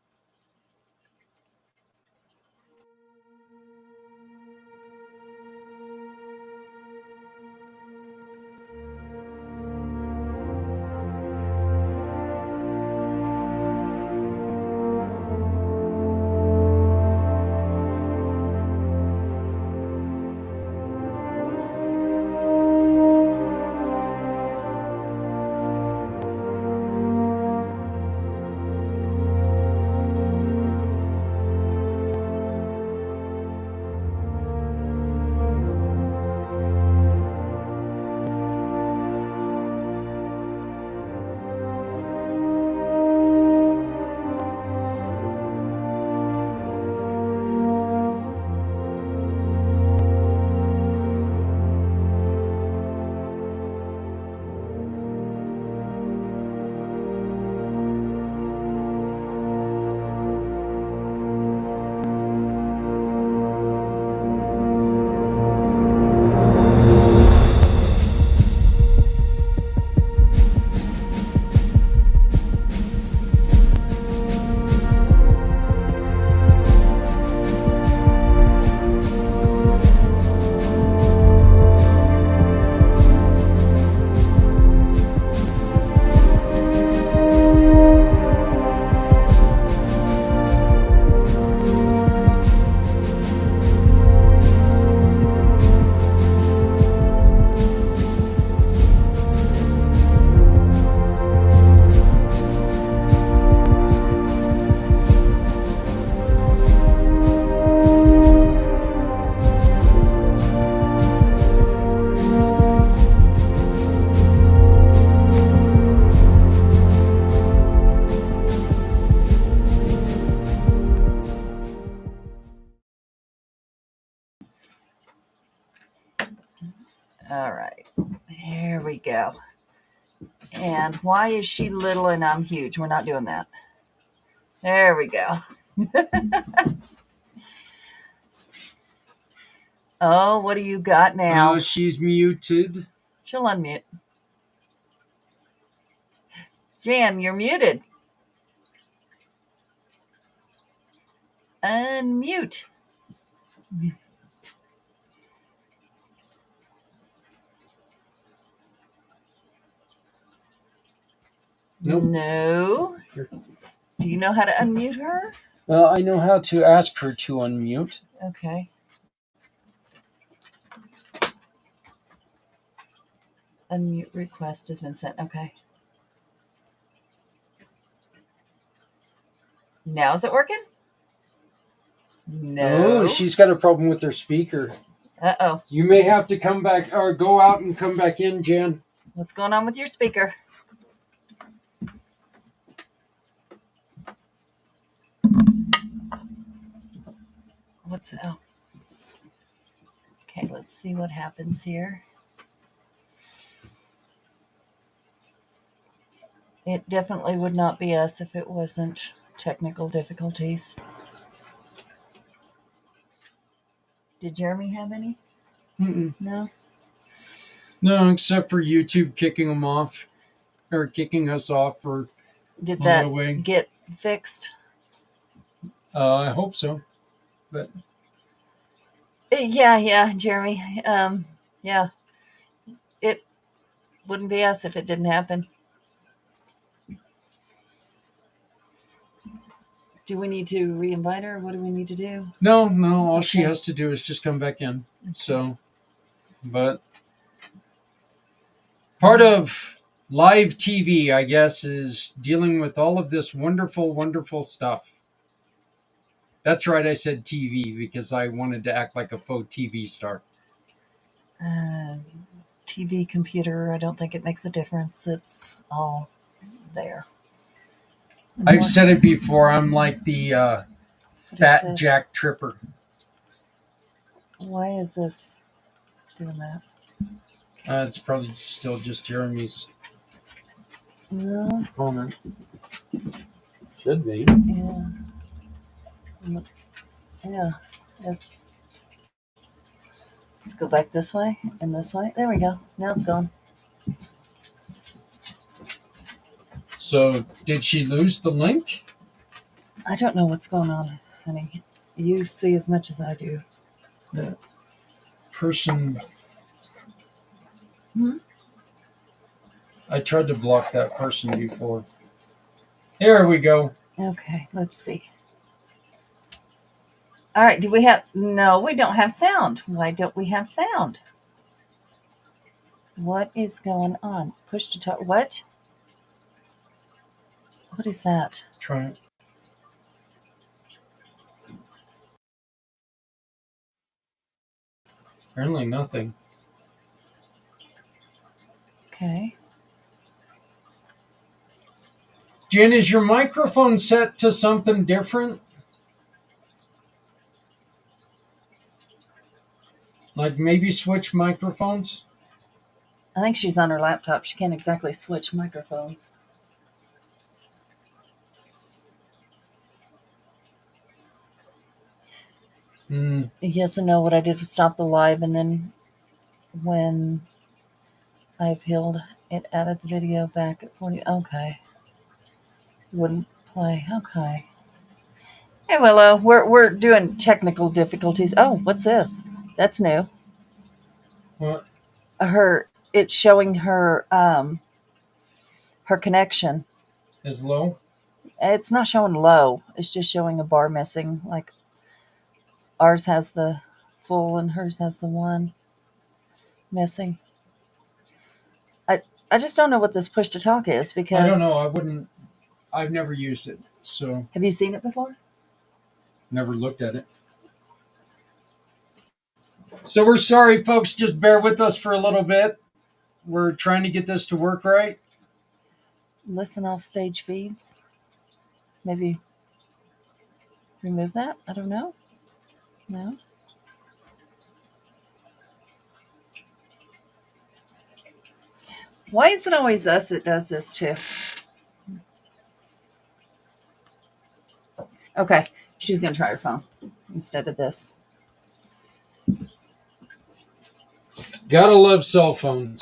All right, there we go. And why is she little and I'm huge? We're not doing that. There we go. Oh, what do you got now? She's muted. She'll unmute. Jan, you're muted. unmute. Nope. No. Do you know how to unmute her? Well, I know how to ask her to unmute. Okay. Unmute request has been sent. Okay. Now is it working? No. Oh, she's got a problem with her speaker. Uh-oh. You may have to come back or go out and come back in, Jen. What's going on with your speaker? What's oh. Okay, let's see what happens here. It definitely would not be us if it wasn't technical difficulties. Did Jeremy have any? Mm-mm. No? No, except for YouTube kicking them off or kicking us off for Did on that the way. get fixed? I hope so. But Yeah, Jeremy. Yeah. It wouldn't be us if it didn't happen. Do we need to re-invite her? What do we need to do? no, all she Okay. has to do is just come back in. So, but part of live TV, I guess, is dealing with all of this wonderful, wonderful stuff. That's right, I said TV because I wanted to act like a faux TV star. TV, computer, I don't think it makes a difference. It's all there. I've said it before. I'm like the fat this? Jack Tripper. Why is this doing that? It's probably still just Jeremy's No, comment. Should be. yeah. Let's go back this way and this way. There we go. Now it's gone. So, did she lose the link? I don't know what's going on, honey. You see as much as I do. That person. I tried to block that person before. There we go. Okay, let's see. All right, do we have... No, we don't have sound. Why don't we have sound? What is going on? Push to talk. What? What is that? Try it. Apparently nothing. Okay. Jen, is your microphone set to something different? Like maybe switch microphones? I think she's on her laptop. She can't exactly switch microphones. Yes and no. What I did was stop the live, and then when I've healed, it added the video back at 40. Okay. Wouldn't play. Okay. Hey, Willow. We're doing technical difficulties. Oh, what's this? That's new. What? It's showing her her connection. Is low? It's not showing low. It's just showing a bar missing. Like ours has the full and hers has the one missing. I just don't know what this push to talk is because I don't know. I've never used it, so have you seen it before? never looked at it. So we're sorry, folks. Just bear with us for a little bit. We're trying to get this to work right. Listen off stage feeds. Maybe remove that? I don't know. No. Why is it always us that does this too? Okay, she's going to try her phone instead of this. Gotta love cell phones.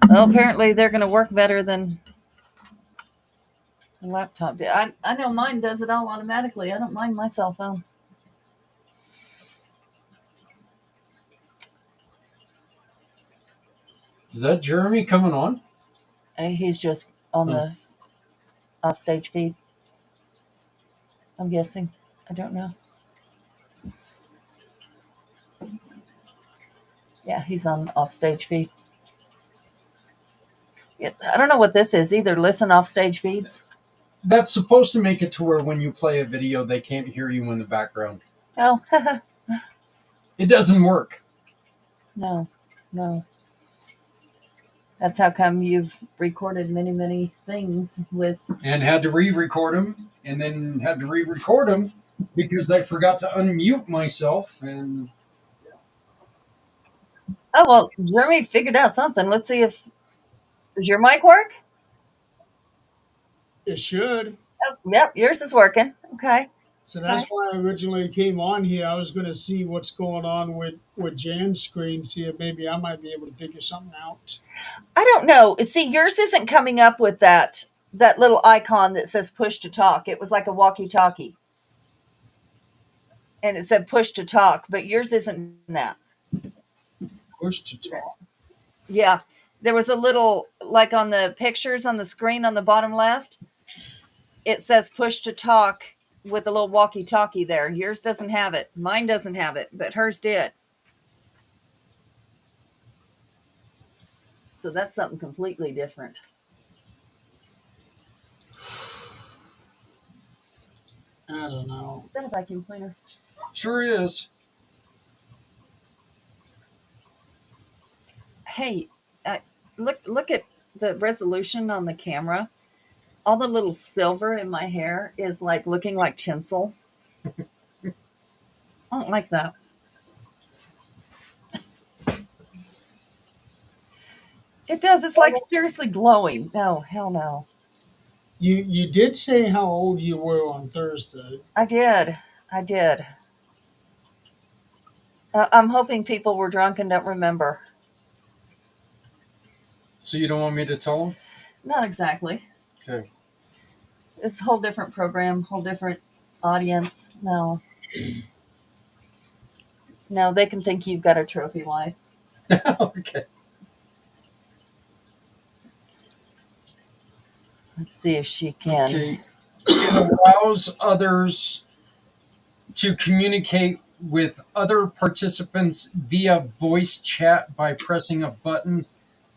Well, apparently they're going to work better than the laptop did. I know mine does it all automatically. I don't mind my cell phone. Is that Jeremy coming on? He's just on the offstage feed. I'm guessing. I don't know. Yeah, he's on offstage feed. Yeah, I don't know what this is either. Listen offstage feeds. That's supposed to make it to where when you play a video, they can't hear you in the background. Oh, It doesn't work. no. That's how come you've recorded many, many things with. And had to re-record them, and then had to re-record them because I forgot to unmute myself. And Oh, well, Jeremy figured out something. Let's see if. Does your mic work? It should. Oh, yep, yours is working. Okay. So that's Okay. why I originally came on here. I was going to see what's going on with Jan's screen, see if maybe I might be able to figure something out. I don't know. See, yours isn't coming up with that little icon that says push to talk. It was like a walkie-talkie. And it said push to talk, but yours isn't that. Push to talk. Yeah. There was a little, like on the pictures on the screen on the bottom left, it says push to talk with a little walkie-talkie there. Yours doesn't have it. Mine doesn't have it, but hers did. So that's something completely different. I don't know. Is that a vacuum cleaner? sure is. Hey, look at the resolution on the camera. All the little silver in my hair is like looking like tinsel. I don't like that. It does. It's like seriously glowing. No, hell no. You did say how old you were on Thursday. I did. I'm hoping people were drunk and don't remember. So you don't want me to tell them? Not exactly. Okay. It's a whole different program, whole different audience. No, they can think you've got a trophy wife. Okay. Let's see if she can. Okay. It allows others to communicate with other participants via voice chat by pressing a button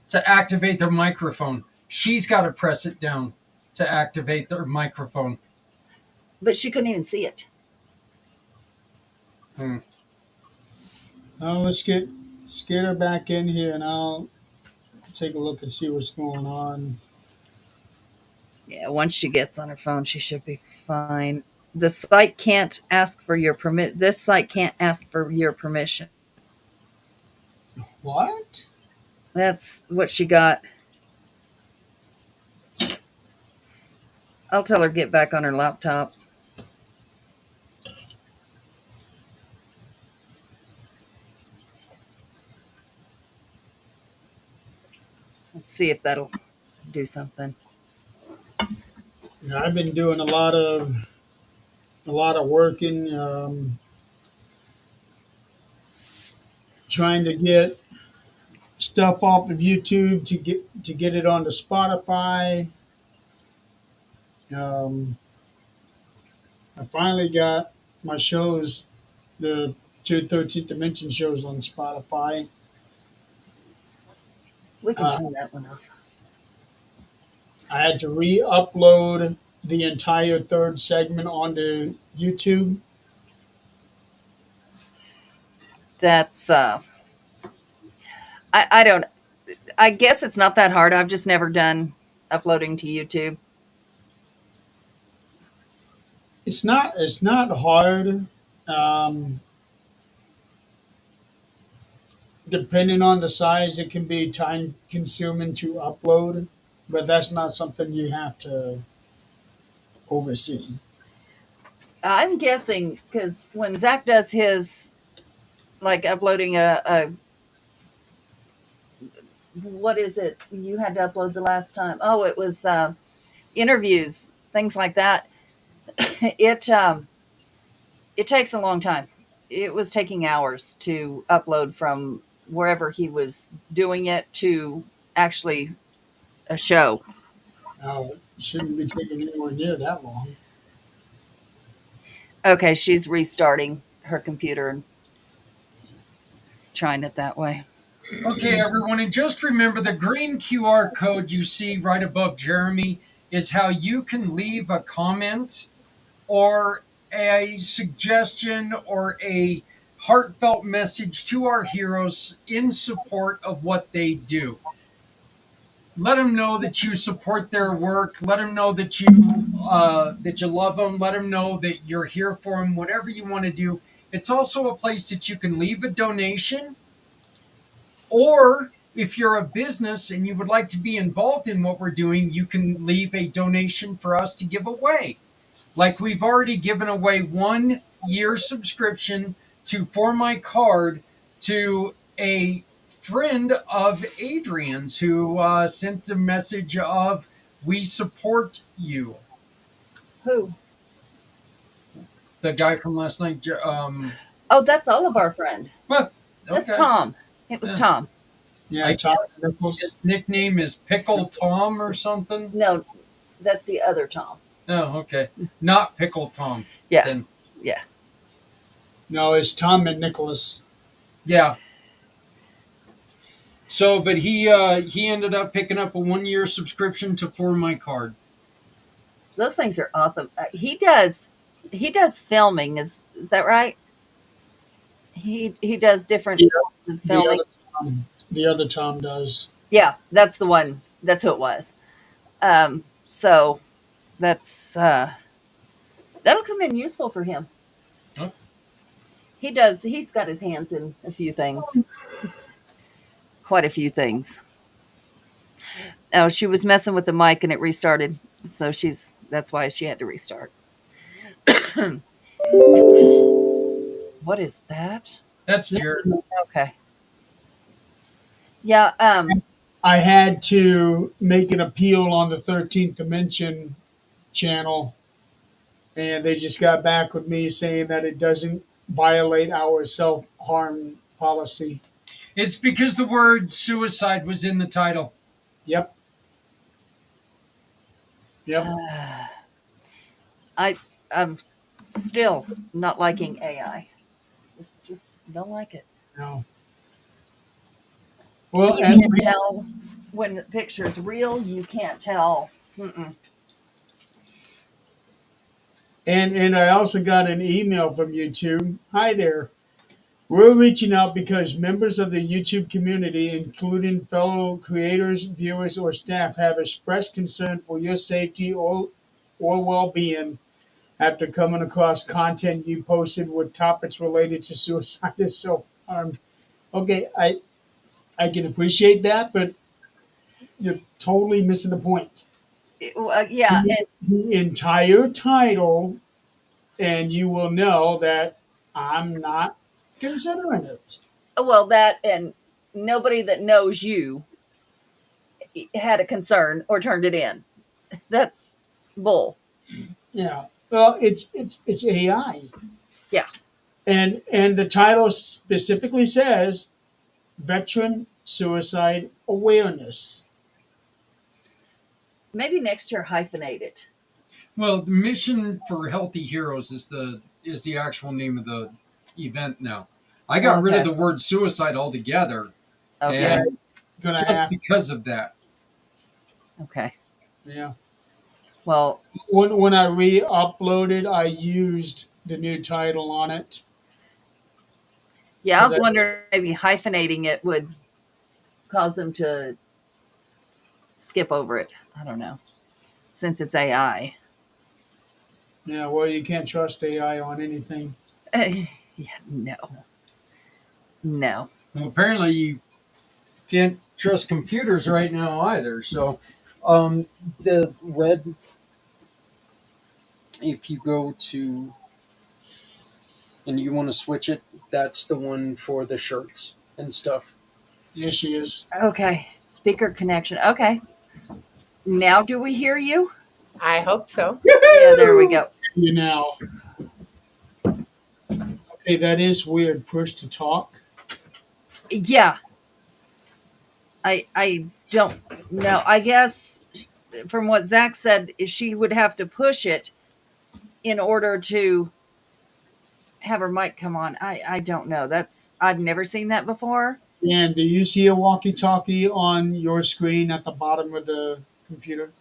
to activate their microphone. She's got to press it down to activate their microphone. But she couldn't even see it. Now let's get her back in here, and I'll take a look and see what's going on. Yeah, once she gets on her phone, she should be fine. The site can't ask for your permit. This site can't ask for your permission. What? That's what she got. I'll tell her to get back on her laptop. Let's see if that'll do something. I've been doing a lot of working, trying to get stuff off of YouTube to get it onto Spotify. I finally got my shows, the 213th Dimension shows on Spotify. We can turn that one off. I had to re-upload the entire third segment onto YouTube. That's I guess it's not that hard. I've just never done uploading to YouTube. It's not hard. Depending on the size, it can be time consuming to upload, but that's not something you have to oversee. I'm guessing because when Zach does his, like uploading a what is it you had to upload the last time? Oh, it was interviews, things like that. It takes a long time. It was taking hours to upload from wherever he was doing it to actually a show. Oh, it shouldn't be taking anywhere near that long. Okay, she's restarting her computer and trying it that way. Okay, everyone, and just remember the green QR code you see right above Jeremy is how you can leave a comment or a suggestion or a heartfelt message to our heroes in support of what they do. Let them know that you support their work. Let them know that you love them. Let them know that you're here for them. Whatever you want to do. It's also a place that you can leave a donation, or if you're a business and you would like to be involved in what we're doing, you can leave a donation for us to give away. Like we've already given away 1 year subscription to For My Card to a friend of Adrienne's who sent a message of "We support you." Who? The guy from last night. Oh, that's Oliver friend. Well, That's okay. Tom. It was Yeah. Tom. Yeah, I Tom guess his Nichols. nickname is Pickle Tom or something. No, that's the other Tom. Oh, okay. Not Pickle Tom. Yeah. Then. Yeah. No, it's Tom and Nicholas. Yeah. So, but he ended up picking up a 1 year subscription to For My Card. Those things are awesome. He does filming. Is that right? He does different Yeah, forms of The filming. the other Tom does. Yeah, that's the one. That's who it was. So that's that'll come in useful for him. Oh. He does. He's got his hands in a few things. Quite a few things. Oh, she was messing with the mic and it restarted. So that's why she had to restart. What is that? That's Jared. Okay. Yeah, I had to make an appeal on the 13th Dimension channel, and they just got back with me saying that it doesn't violate our self harm policy. It's because the word suicide was in the title. Yep. Yep. I'm still not liking AI. Just don't like it. No. Well, You and can't tell when the picture's real. You can't tell. Mm-mm. And I also got an email from YouTube. Hi there. We're reaching out because members of the YouTube community, including fellow creators, viewers, or staff, have expressed concern for your safety or well-being after coming across content you posted with topics related to suicide and self-harm. Okay, I can appreciate that, but you're totally missing the point. Yeah, The entire title, and you will know that I'm not considering it. well, that and nobody that knows you had a concern or turned it in. That's bull. Yeah. Well, it's AI. Yeah. And the title specifically says veteran suicide awareness. Maybe next year hyphenate it. Well, the Mission for Healthy Heroes is the actual name of the event now. I got rid of Okay. the word suicide altogether, Okay. and Gonna just have because of that. Okay. yeah. Well, When I re-uploaded, I used the new title on it. yeah, I was That- wondering maybe hyphenating it would cause them to skip over it. I don't know. Since it's AI. Yeah. Well, you can't trust AI on anything. Yeah, no. No. Well, apparently you can't trust computers right now either. So, the red, if you go to, and you want to switch it, that's the one for the shirts and stuff. Yes, she is. Okay. Speaker connection. Okay. Now do we hear you? I hope so. Yeah, there we go. You now. Okay, that is weird. Push to talk. Yeah, I don't know. I guess from what Zach said, she would have to push it in order to have her mic come on. I don't know. I've never seen that before. And do you see a walkie-talkie on your screen at the bottom of the computer?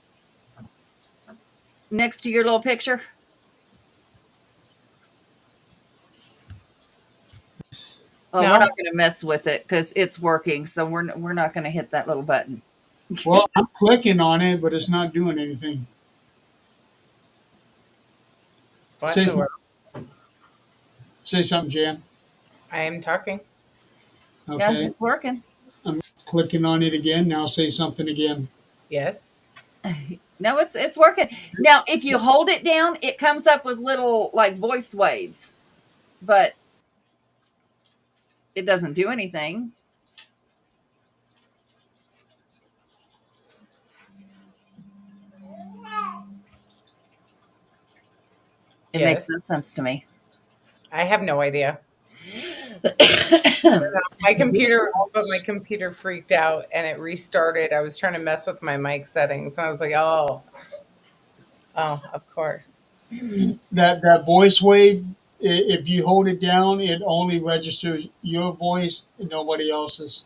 Next to your little picture. Well, we're No? not going to mess with it because it's working. So we're not going to hit that little button. Well, I'm clicking on it, but it's not doing anything. What Say in the some, world? say something, Jan. I am talking. Yeah, Okay. it's working. I'm clicking on it again. Now say something again. Yes. No, it's working. Now, if you hold it down, it comes up with little like voice waves, but it doesn't do anything. It makes Yes. no sense to me. I have no idea. My computer freaked out and it restarted. I was trying to mess with my mic settings and I was like, oh, of course. That voice wave, if you hold it down, it only registers your voice and nobody else's.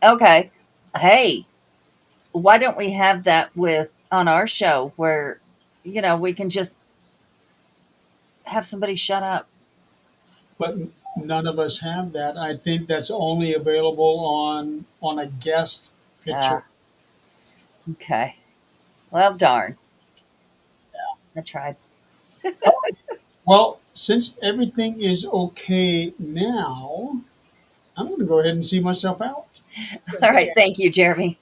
Okay. Hey, why don't we have that with on our show where we can just have somebody shut up? But none of us have that. I think that's only available on a guest picture. Okay. Well, darn. I tried. Well, since everything is okay now, I'm going to go ahead and see myself out. All right. Thank you, Jeremy.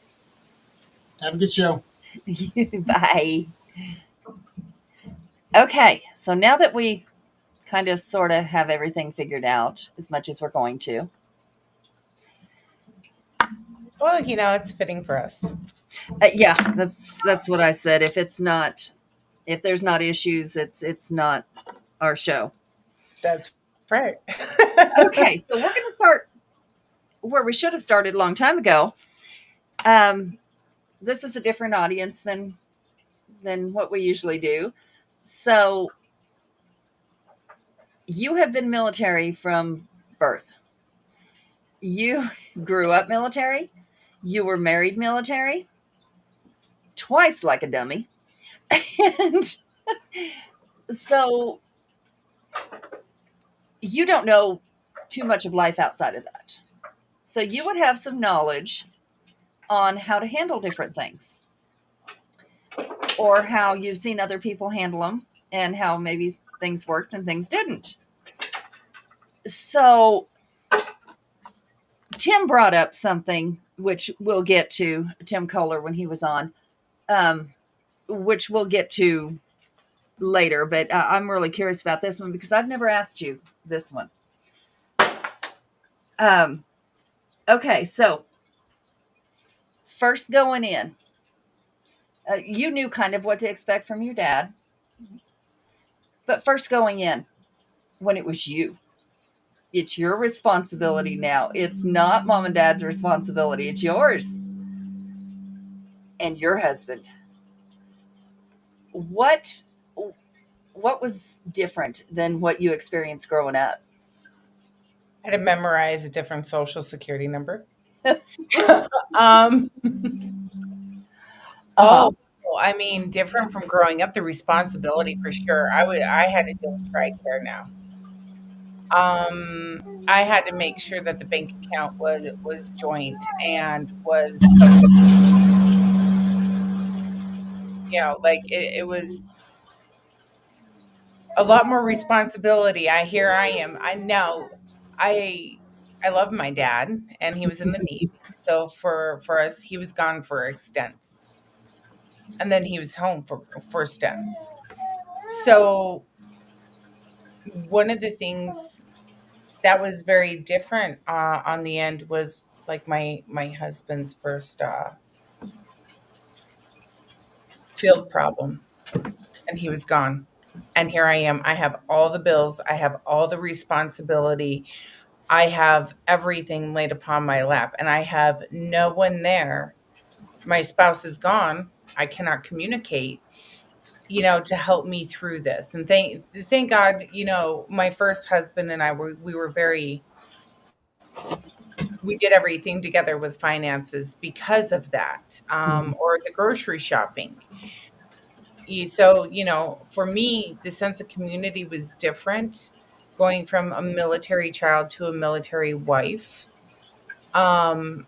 Have a good show. Bye. Okay. So now that we kind of sort of have everything figured out as much as we're going to. Well, it's fitting for us. Yeah, that's what I said. If there's not issues, it's not our show. That's right. Okay, so we're going to start where we should have started a long time ago. This is a different audience than what we usually do. So you have been military from birth. You grew up military. You were married military. Twice like a dummy. And so you don't know too much of life outside of that. So you would have some knowledge on how to handle different things or how you've seen other people handle them and how maybe things worked and things didn't. So Tim brought up something which we'll get to, Tim Kohler when he was on, which we'll get to later, but I'm really curious about this one because I've never asked you this one. Okay, so first going in, you knew kind of what to expect from your dad, but first going in, when it was you, it's your responsibility now. It's not mom and dad's responsibility. It's yours and your husband. What was different than what you experienced growing up? I had to memorize a different social security number. um, oh, I mean, different from growing up, the responsibility for sure. I had to deal with TRICARE now. I had to make sure that the bank account was joint and was, like it was a lot more responsibility. I am. I know. I love my dad, and he was in the Navy. So for us, he was gone for extents, and then he was home for stints. So one of the things that was very different on the end was like my husband's first field problem, and he was gone. And here I am. I have all the bills. I have all the responsibility I have everything laid upon my lap, and I have no one there. My spouse is gone. I cannot communicate, to help me through this. And thank God, my first husband and I we were we did everything together with finances because of that, or the grocery shopping. So, for me, the sense of community was different going from a military child to a military wife. Um,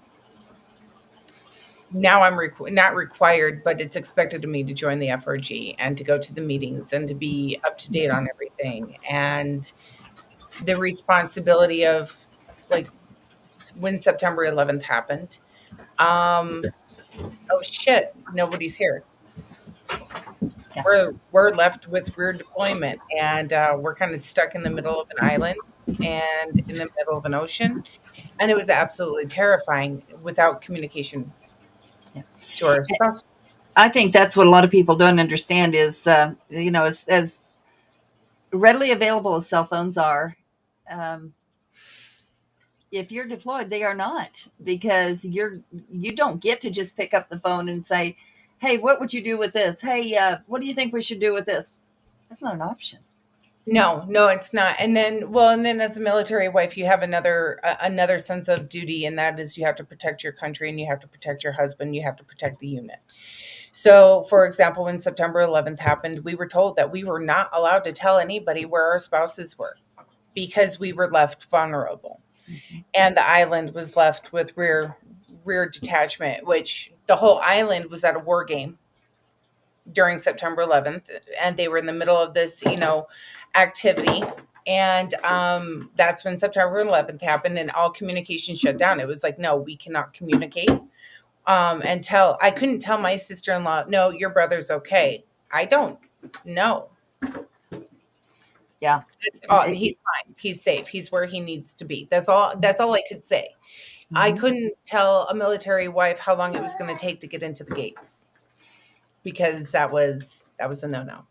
Now I'm not required, but it's expected of me to join the FRG and to go to the meetings and to be up to date on everything. And the responsibility of, like, when September 11th happened, oh shit, nobody's here. Yeah. We're left with rear deployment, and we're kind of stuck in the middle of an island and in the middle of an ocean, and it was absolutely terrifying without communication Yeah. to our spouses. I think that's what a lot of people don't understand is, as readily available as cell phones are, um, if you're deployed, they are not, because you don't get to just pick up the phone and say, "Hey, what would you do with this? Hey, what do you think we should do with this?" That's not an option. No, it's not. And then as a military wife, you have another sense of duty, and that is you have to protect your country, and you have to protect your husband, you have to protect the unit. So, for example, when September 11th happened, we were told that we were not allowed to tell anybody where our spouses were because we were left vulnerable. And the island was left with rear detachment, which the whole island was at a war game during September 11th, and they were in the middle of this, activity. And that's when September 11th happened, and all communication shut down. It was like, no, we cannot communicate. And I couldn't tell my sister-in-law, no, your brother's okay. I don't know. Yeah. He's fine. He's safe. He's where he needs to be. That's all I could say. I couldn't tell a military wife how long it was going to take to get into the gates, because that was a no-no.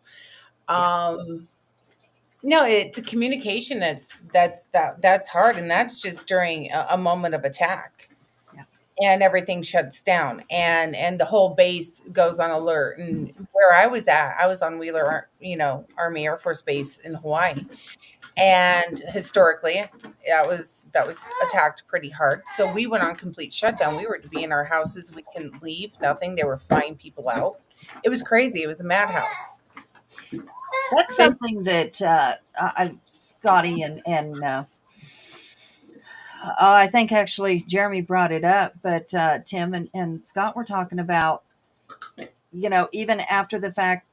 No, it's a communication that's hard, and that's just during a moment of attack. Yeah. And everything shuts down, and the whole base goes on alert. And where I was at, I was on Wheeler, Army Air Force Base in Hawaii, and historically, that was attacked pretty hard. So we went on complete shutdown. We were to be in our houses. We couldn't leave. Nothing. They were flying people out. It was crazy. It was a madhouse. That's something that Scotty and I think actually Jeremy brought it up, but Tim and Scott were talking about, even after the fact,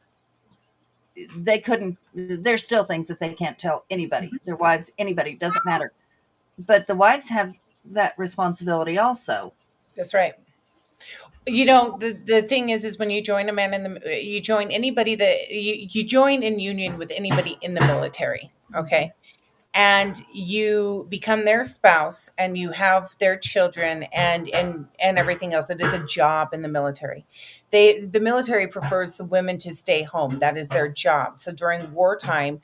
they couldn't, there's still things that they can't tell anybody, their wives, anybody, doesn't matter. But the wives have that responsibility also. That's right. The thing is when you join you join anybody that you join in union with anybody in the military, okay? And you become their spouse, and you have their children and everything else. It is a job in the military. The military prefers the women to stay home. That is their job. So during wartime,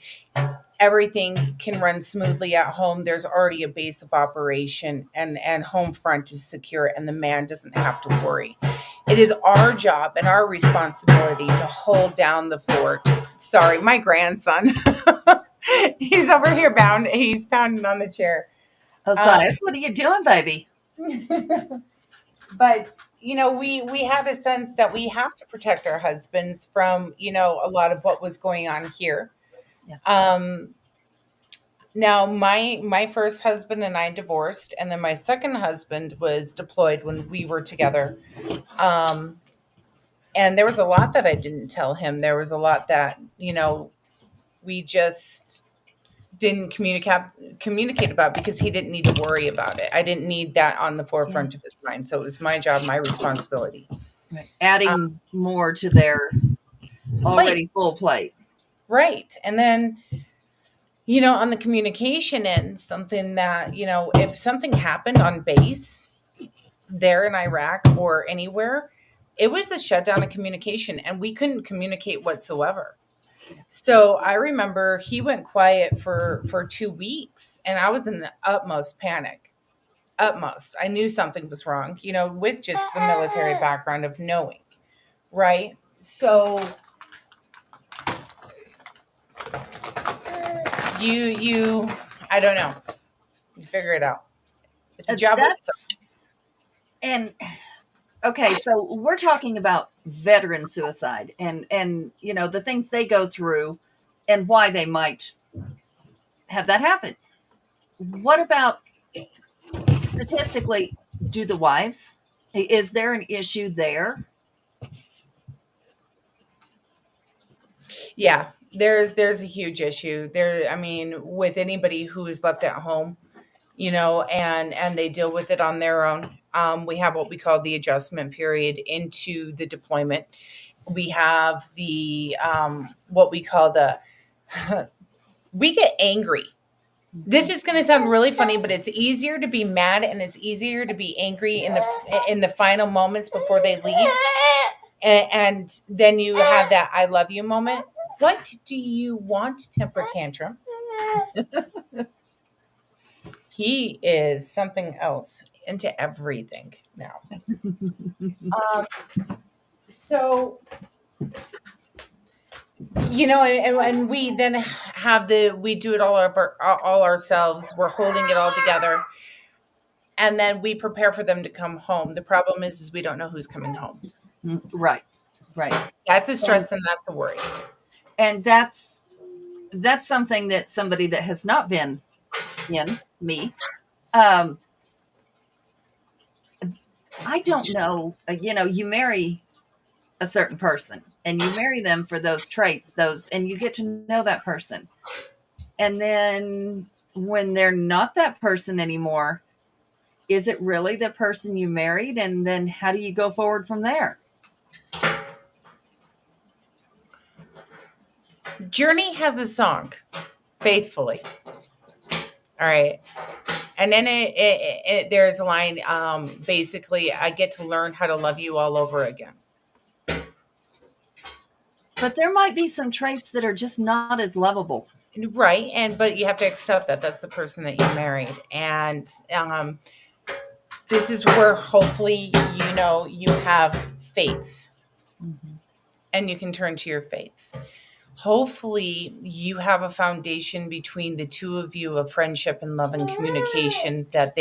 everything can run smoothly at home. There's already a base of operation, and home front is secure, and the man doesn't have to worry. It is our job and our responsibility to hold down the fort. Sorry, my grandson. He's over here he's pounding on the chair. Osias, what are you doing, baby? But we had a sense that we have to protect our husbands from a lot of what was going on here. Yeah. Now my first husband and I divorced, and then my second husband was deployed when we were together. And there was a lot that I didn't tell him. There was a lot that we just didn't communicate about, because he didn't need to worry about it. I didn't need that on the forefront of his mind. So it was my job, my responsibility. Right. Adding more to their already full plate. Right. And then, on the communication end, something that, if something happened on base there in Iraq or anywhere, it was a shutdown of communication, and we couldn't communicate whatsoever. So I remember he went quiet for 2 weeks, and I was in the utmost panic. Utmost. I knew something was wrong, with just the military background of knowing, right? So you I don't know. You figure it out. It's a job with That's and okay, so we're talking about veteran suicide and the things they go through and why they might have that happen. What about statistically, do the wives? Is there an issue there? Yeah, there's a huge issue there. I mean, with anybody who is left at home, and they deal with it on their own. We have what we call the adjustment period into the deployment. We have the what we call the we get angry. This is going to sound really funny, but it's easier to be mad and it's easier to be angry in the final moments before they leave, and then you have that "I love you" moment. What do you want, temper tantrum? He is something else into everything now. Um, so and we then have we do it all ourselves. We're holding it all together, and then we prepare for them to come home. The problem is we don't know who's coming home. Right, right. That's a stress and that's a worry. And that's something that somebody that has not been in me, um, I don't know. You marry a certain person and you marry them for those traits, and you get to know that person. And then when they're not that person anymore, is it really the person you married? And then how do you go forward from there? Journey has a song, Faithfully. All right. And then there's a line, basically, I get to learn how to love you all over again. But there might be some traits that are just not as lovable. Right. But you have to accept that that's the person that you married. And this is where hopefully, you have faith, and you can turn to your faith. Hopefully you have a foundation between the two of you of friendship and love and communication, that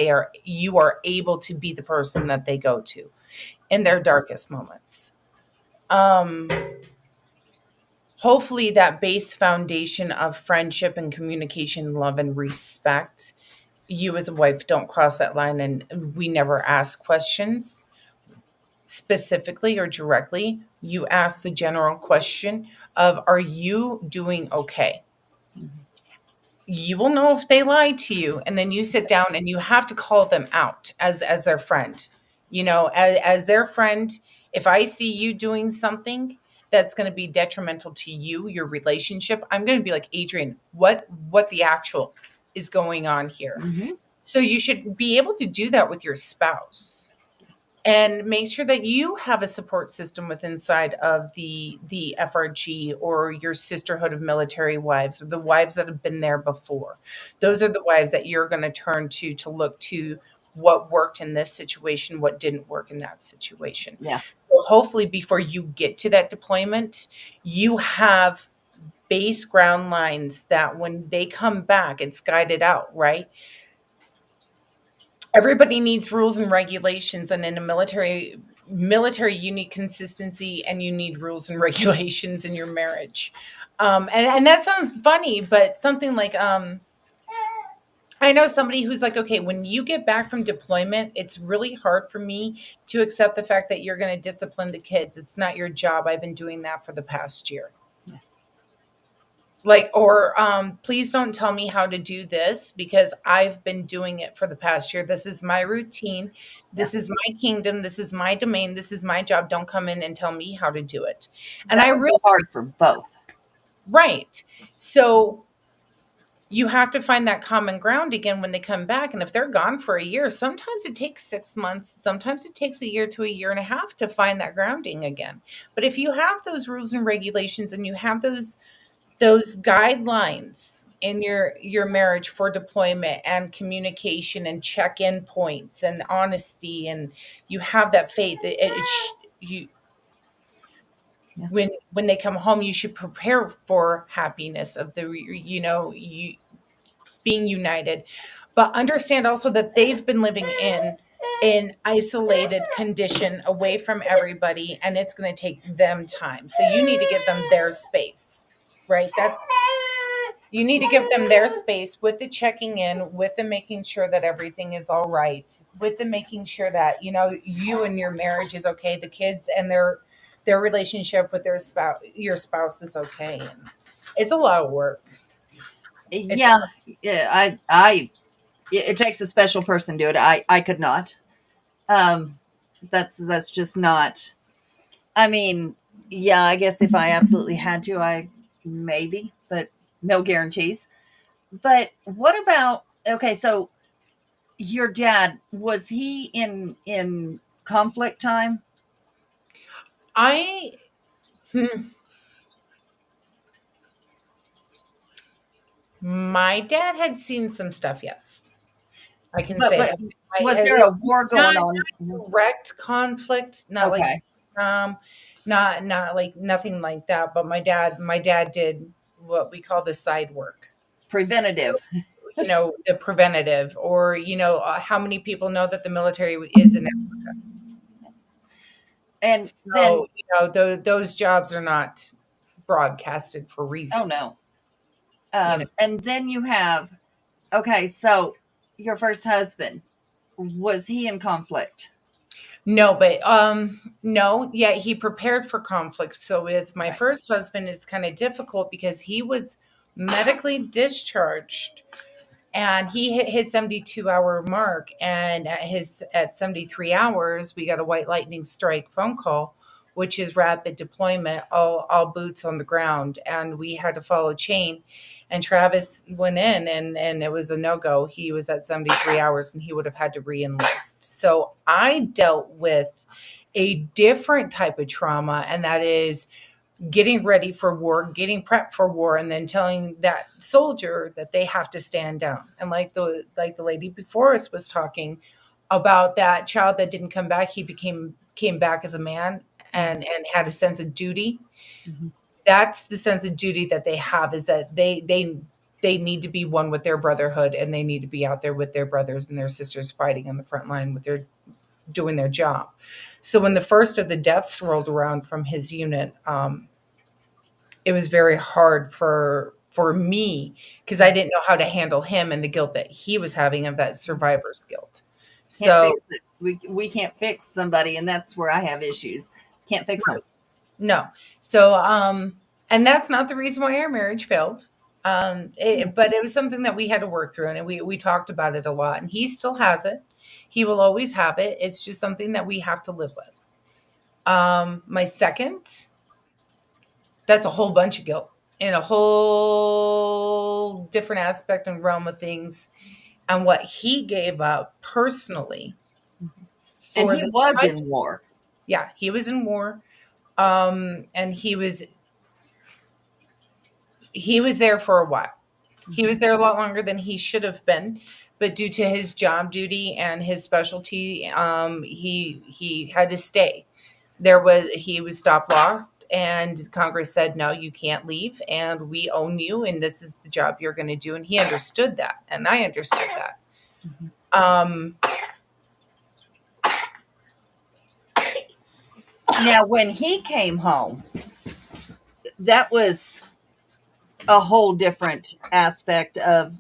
you are able to be the person that they go to in their darkest moments. Hopefully that base foundation of friendship and communication, love and respect, you as a wife don't cross that line, and we never ask questions specifically or directly. You ask the general question of, are you doing okay? You will know if they lie to you, and then you sit down and you have to call them out as their friend. As their friend, if I see you doing something that's going to be detrimental to you, your relationship, I'm going to be like, Adrienne, what the actual is going on here? Mm-hmm. So you should be able to do that with your spouse. And make sure that you have a support system within inside of the FRG, or your sisterhood of military wives, or the wives that have been there before. Those are the wives that you're going to turn to look to what worked in this situation, what didn't work in that situation. Yeah. So hopefully before you get to that deployment, you have base ground lines that when they come back, it's guided out, right? Everybody needs rules and regulations, and in a military, you need consistency, and you need rules and regulations in your marriage. And that sounds funny, but something like, I know somebody who's like, okay, when you get back from deployment, it's really hard for me to accept the fact that you're going to discipline the kids. It's not your job. I've been doing that for the past year. Please don't tell me how to do this, because I've been doing it for the past year. This is my routine. This is my kingdom. This is my domain. This is my job. Don't come in and tell me how to do it. And that would be hard for both. Right. So you have to find that common ground again when they come back. And if they're gone for a year, sometimes it takes 6 months. Sometimes it takes a year to a year and a half to find that grounding again. But if you have those rules and regulations, and you have those those guidelines in your marriage for deployment and communication and check-in points and honesty, and you have that faith, you Yeah. when they come home, you should prepare for happiness of you being united, but understand also that they've been living in an isolated condition away from everybody, and it's going to take them time. So you need to give them their space, right? That's You need to give them their space with the checking in, with the making sure that everything is all right, with the making sure that you and your marriage is okay, the kids and their relationship with your spouse is okay. And it's a lot of work. It's Yeah, yeah. It takes a special person to do it. I could not. Um, that's just not. I mean, yeah. I guess if I absolutely had to, I maybe, but no guarantees. But what about, okay? So your dad, was he in conflict time? I My dad had seen some stuff, yes. I can say But that. I was there a war going not on? direct conflict, not like, Okay, um, not like nothing like that, but my dad did what we call the side work. preventative. The preventative, or how many people know that the military is in And then, so, those jobs are not broadcasted for oh reason, no. you know. And then you have, okay, so your first husband, was he in conflict? No, but no, yeah, he prepared for conflict. So with my Okay. first husband, it's kind of difficult because he was medically discharged and he hit his 72-hour mark, and at 73 hours we got a white lightning strike phone call, which is rapid deployment, all boots on the ground, and we had to follow chain. And Travis went in, and it was a no-go. He was at 73 hours and he would have had to re-enlist. So I dealt with a different type of trauma, and that is getting ready for war, getting prepped for war, and then telling that soldier that they have to stand down. And like the lady before us was talking about, that child that didn't come back, he came back as a man and had a sense of duty. Mm-hmm. That's the sense of duty that they have, is that they need to be one with their brotherhood, and they need to be out there with their brothers and their sisters fighting on the front line with their doing their job. So when the first of the deaths rolled around from his unit, it was very hard for me, because I didn't know how to handle him and the guilt that he was having, of that survivor's guilt. Can't So fix it. We can't fix somebody, and that's where I have issues. Can't fix them. no, so and that's not the reason why our marriage failed. But it was something that we had to work through, and we talked about it a lot. And he still has it. He will always have it. It's just something that we have to live with. My second, that's a whole bunch of guilt in a whole different aspect and realm of things, and what he gave up personally And for he the was in war. yeah, he was in war. And he was there for a while. He was there a lot longer than he should have been, but due to his job duty and his specialty, he had to stay. He was stop locked, and Congress said, no, you can't leave, and we own you, and this is the job you're going to do. And he understood that, and I understood that. Mm-hmm. Now, when he came home, that was a whole different aspect of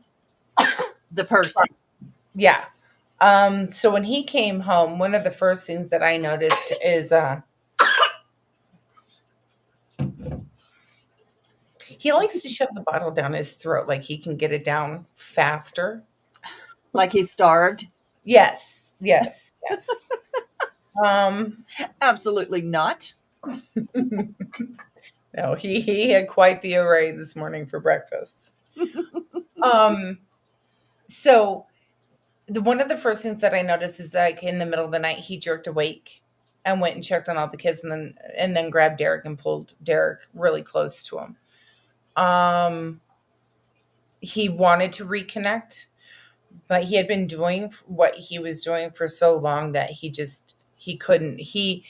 the person. Yeah. So when he came home, one of the first things that I noticed is he likes to shove the bottle down his throat, like he can get it down faster. Like he's starved? Yes. Absolutely not. No, he had quite the array this morning for breakfast. So one of the first things that I noticed is, like, in the middle of the night, he jerked awake and went and checked on all the kids, and then grabbed Derek and pulled Derek really close to him. Um, he wanted to reconnect, but he had been doing what he was doing for so long that he couldn't. He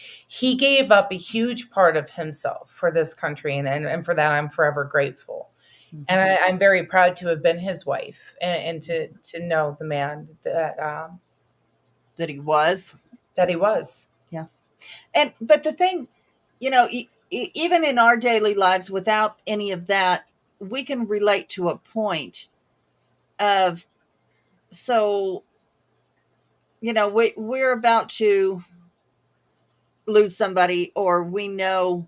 gave up a huge part of himself for this country, and for that I'm forever grateful. And I'm very proud to have been his wife, and to know the man That he was. that he was. Yeah. But the thing, even in our daily lives, without any of that, we can relate to a point of, so, we're about to lose somebody, or we know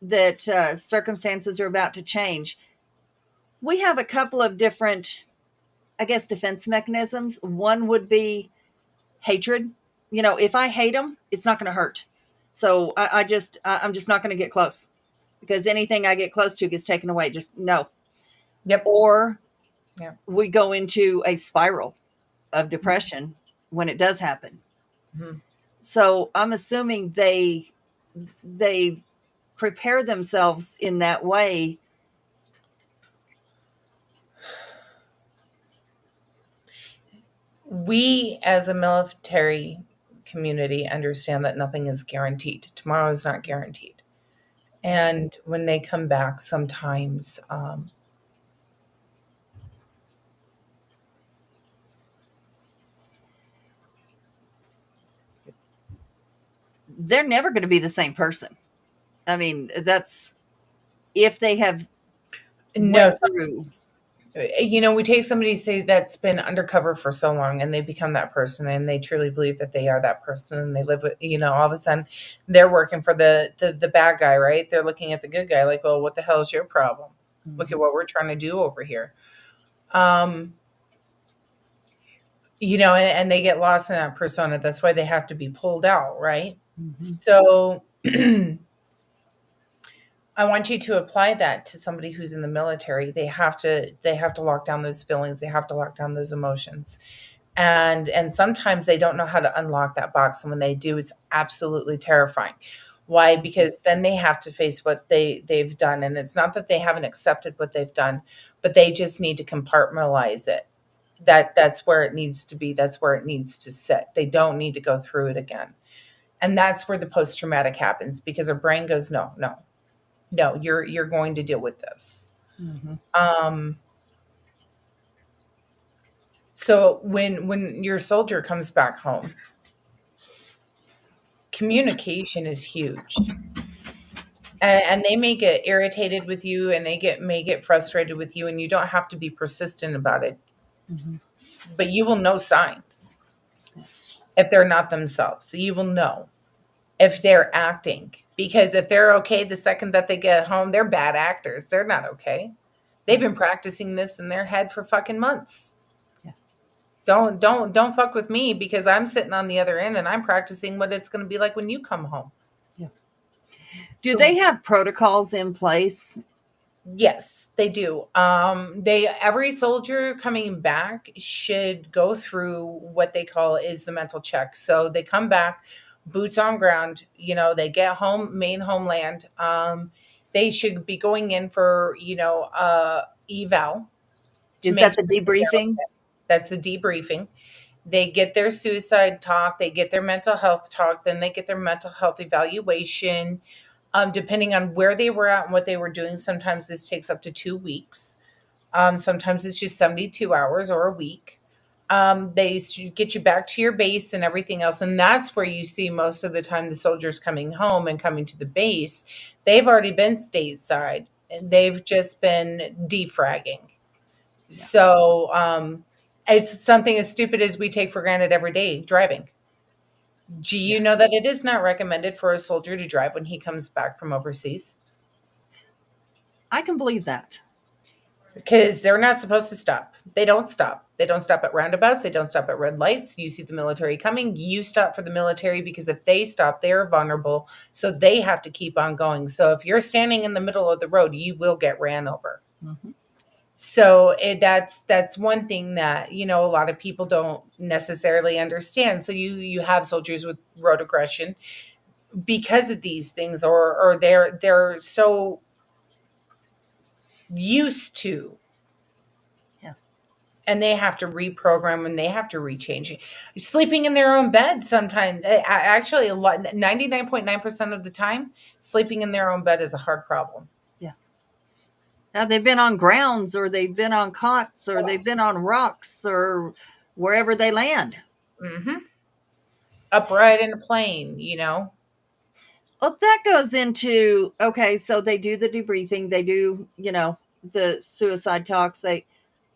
that circumstances are about to change. We have a couple of different, I guess, defense mechanisms. One would be hatred. If I hate them, it's not going to hurt. So I'm just not going to get close, because anything I get close to gets taken away. Just no. Yep. Or Yeah. we go into a spiral of depression when it does happen. Mhm. So I'm assuming they prepare themselves in that way. We, as a military community, understand that nothing is guaranteed. Tomorrow is not guaranteed. And when they come back, sometimes They're never going to be the same person. I mean, that's if they have no, went through. we take somebody, say, that's been undercover for so long, and they become that person, and they truly believe that they are that person, and they live with, all of a sudden they're working for the bad guy, right? They're looking at the good guy like, well, what the hell is your problem? Look at what we're trying to do over here. And they get lost in that persona. That's why they have to be pulled out, right? So I want you to apply that to somebody who's in the military. They have to lock down those feelings. They have to lock down those emotions. And sometimes they don't know how to unlock that box. And when they do, it's absolutely terrifying. Why? Because then they have to face what they've done. And it's not that they haven't accepted what they've done, but they just need to compartmentalize it. That's where it needs to be. That's where it needs to sit. They don't need to go through it again. And that's where the post-traumatic happens, because our brain goes, no, you're going to deal with this. So when your soldier comes back home, communication is huge. And they may get irritated with you, and they may get frustrated with you, and you don't have to be persistent about it. But you will know signs if they're not themselves. So you will know if they're acting. Because if they're okay the second that they get home, they're bad actors. They're not okay. They've been practicing this in their head for fucking months. Yeah. Don't fuck with me, because I'm sitting on the other end and I'm practicing what it's going to be like when you come home. Yeah. Do they have protocols in place? Yes, they do. Every soldier coming back should go through what they call is the mental check. So they come back, boots on ground, they get home, main homeland. They should be going in for, eval. Is that the debriefing? That's the debriefing. They get their suicide talk, they get their mental health talk, then they get their mental health evaluation. Depending on where they were at and what they were doing, sometimes this takes up to 2 weeks. Sometimes it's just 72 hours or a week. They get you back to your base and everything else. And that's where you see most of the time the soldiers coming home and coming to the base. They've already been stateside, and they've just been defragging. Yeah. So it's something as stupid as we take for granted every day, driving. Do you know that it is not recommended for a soldier to drive when he comes back from overseas? I can believe that. Because they're not supposed to stop. They don't stop. They don't stop at roundabouts. They don't stop at red lights. You see the military coming, you stop for the military, because if they stop, they're vulnerable. So they have to keep on going. So if you're standing in the middle of the road, you will get ran over. Mm-hmm. So that's one thing that, a lot of people don't necessarily understand. So you have soldiers with road aggression because of these things, or they're so used to. Yeah. And they have to reprogram and they have to rechange. Sleeping in their own bed sometimes. Actually, 99.9% of the time, sleeping in their own bed is a hard problem. Yeah. Now they've been on grounds, or they've been on cots, or they've been on rocks, or wherever they land. Mm-hmm. Upright in a plane, you know. Well, that goes into, okay, so they do the debriefing, they do, the suicide talks.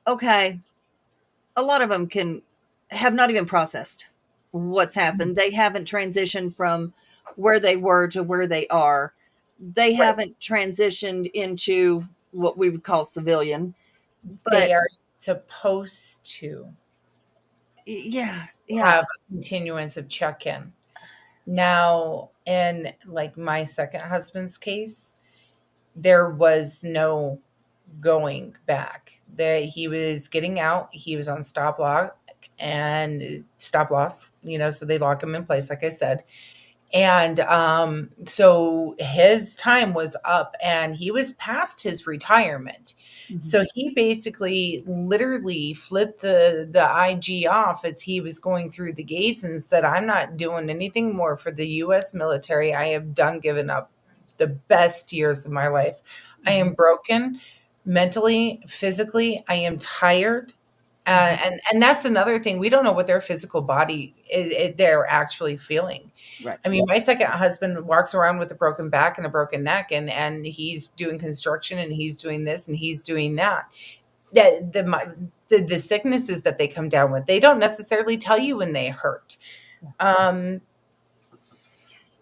Okay, a lot of them have not even processed what's happened. They haven't transitioned from where they were to where they are. They Right. haven't transitioned into what we would call civilian. They But are supposed to yeah, have a continuance of check-in. Now, in like my second husband's case, there was no going back. He was getting out. He was on stop loss, so they lock him in place, like I said. And so his time was up and he was past his retirement. So he basically literally flipped the IG off as he was going through the gates and said, I'm not doing anything more for the US military. I have done given up the best years of my life. I am broken mentally, physically. I am tired. And that's another thing. We don't know what their physical body they're actually feeling. Right. I mean, my second husband walks around with a broken back and a broken neck, and he's doing construction and he's doing this and he's doing that. The sicknesses that they come down with, they don't necessarily tell you when they hurt. And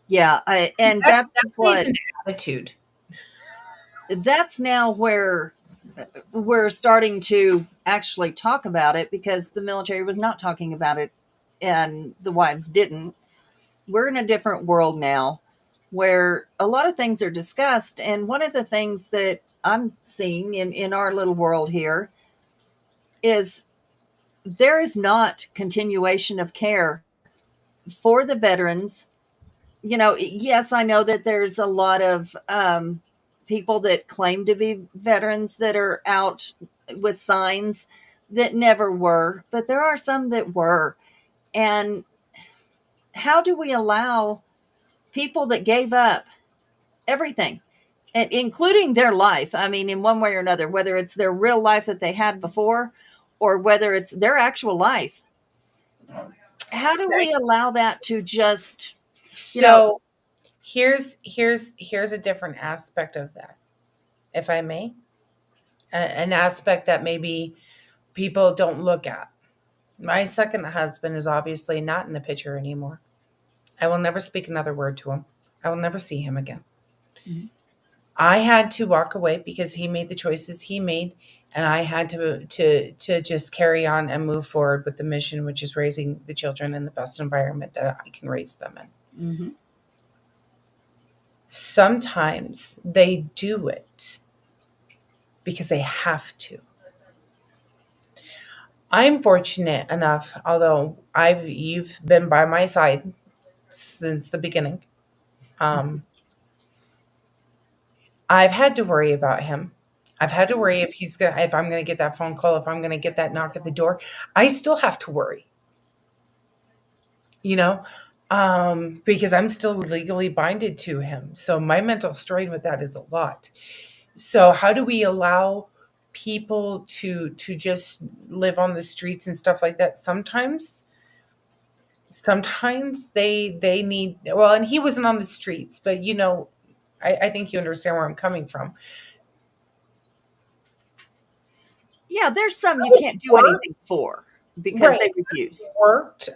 That's that's what an attitude. That's now where we're starting to actually talk about it, because the military was not talking about it and the wives didn't. We're in a different world now where a lot of things are discussed. And one of the things that I'm seeing in our little world here is there is not continuation of care for the veterans. Yes, I know that there's a lot of people that claim to be veterans that are out with signs that never were, but there are some that were. And how do we allow people that gave up everything, and including their life, I mean, in one way or another, whether it's their real life that they had before or whether it's their actual life, how do we allow that to just, So here's a different aspect of that, if I may. An aspect that maybe people don't look at. My second husband is obviously not in the picture anymore. I will never speak another word to him. I will never see him again. Mhm. I had to walk away because he made the choices he made, and I had to just carry on and move forward with the mission, which is raising the children in the best environment that I can raise them in. Mm-hmm. Sometimes they do it because they have to. I'm fortunate enough, although you've been by my side since the beginning. I've had to worry about him. I've had to worry if I'm gonna get that phone call, if I'm gonna get that knock at the door. I still have to worry. Because I'm still legally binded to him. So my mental strain with that is a lot. So how do we allow people to just live on the streets and stuff like that? Sometimes they need, well, and he wasn't on the streets, but I think you understand where I'm coming from. Yeah, there's some you can't do anything for because they refuse.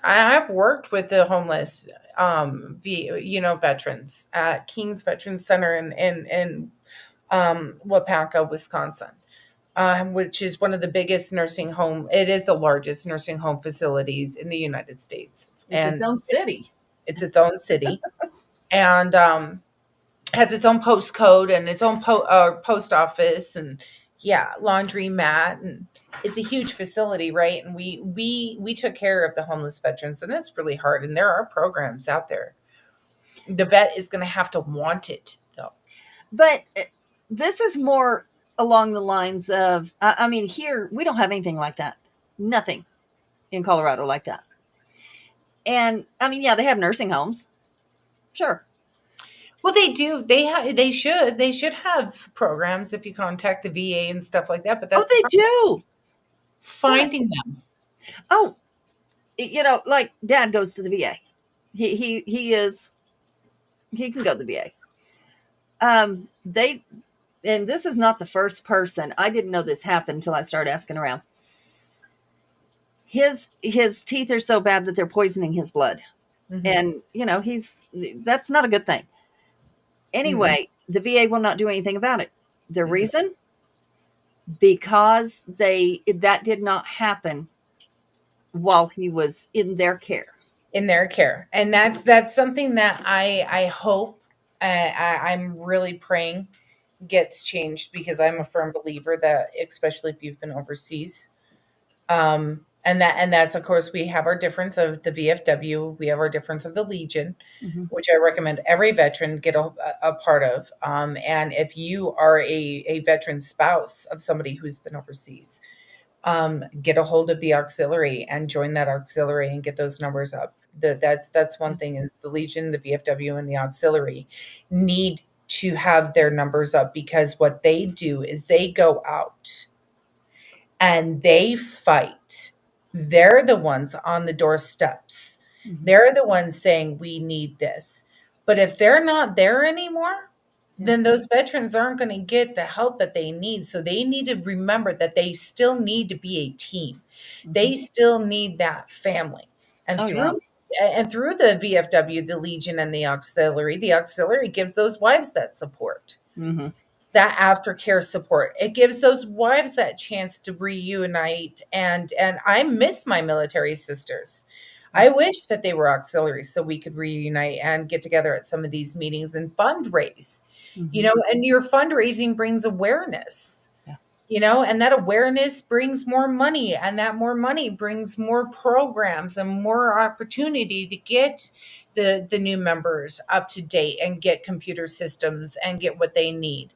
I've worked with the homeless, veterans at King's Veterans Center in Wapaka, Wisconsin, which is one of the biggest nursing home. It is the largest nursing home facilities in the United States. It's its own city. It's its own city, and has its own postcode and its own post office, and laundry mat, and it's a huge facility, right? And we took care of the homeless veterans, and it's really hard. And there are programs out there. The vet is going to have to want it, though. But this is more along the lines of, I mean, here we don't have anything like that. Nothing in Colorado like that. And I mean, yeah, they have nursing homes. Sure. Well, they do. They should. They should have programs if you contact the VA and stuff like that. But Oh, that's the they problem. do. Finding them. Oh, you know, like Dad goes to the VA. He can go to the VA. They, and this is not the first person. I didn't know this happened until I started asking around. His teeth are so bad that they're poisoning his blood. Mhm. And you know, that's not a good thing. Anyway, the VA will not do anything about it. The reason? Because that did not happen while he was in their care. In their care, and that's something that I hope, I'm really praying gets changed, because I'm a firm believer that, especially if you've been overseas, and that's, of course, we have our difference of the VFW, we have our difference of the Legion, which I recommend every veteran get a part of. And if you are a veteran spouse of somebody who's been overseas, get a hold of the auxiliary and join that auxiliary and get those numbers up. That's one thing, is the Legion, the VFW, and the auxiliary need to have their numbers up, because what they do is they go out and they fight. They're the ones on the doorsteps. They're the ones saying, we need this. But if they're not there anymore, then those veterans aren't going to get the help that they need. So they need to remember that they still need to be a team. They still need that family. And Oh, yeah. through the VFW, the Legion, and the auxiliary gives those wives that support. That aftercare support. It gives those wives that chance to reunite. And I miss my military sisters. I wish that they were auxiliaries so we could reunite and get together at some of these meetings and fundraise. You know, and your fundraising brings awareness. You know, and that awareness brings more money, and that more money brings more programs and more opportunity to get the new members up to date and get computer systems and get what they need.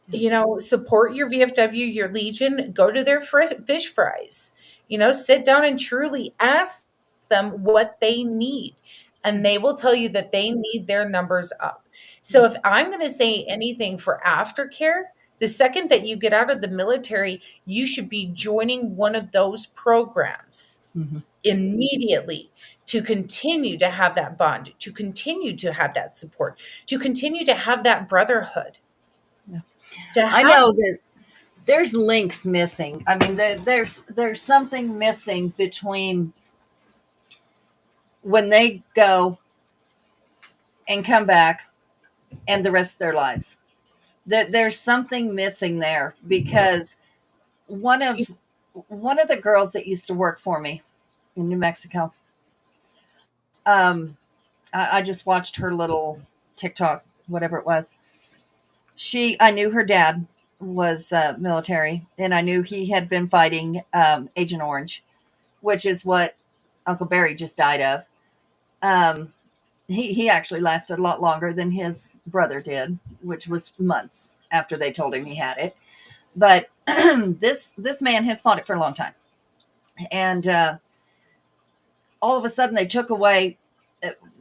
You know, support your VFW, your Legion, go to their fish fries, you know, sit down and truly ask them what they need. And they will tell you that they need their numbers up. So if I'm going to say anything for aftercare, the second that you get out of the military, you should be joining one of those programs immediately, to continue to have that bond, to continue to have that support, to continue to have that brotherhood. I know that there's links missing. I mean, there's something missing between when they go and come back and the rest of their lives. That there's something missing there, because one of the girls that used to work for me in New Mexico, I just watched her little TikTok, whatever it was. I knew her dad was military, and I knew he had been fighting Agent Orange, which is what Uncle Barry just died of. He actually lasted a lot longer than his brother did, which was months after they told him he had it. But this man has fought it for a long time, and all of a sudden they took away.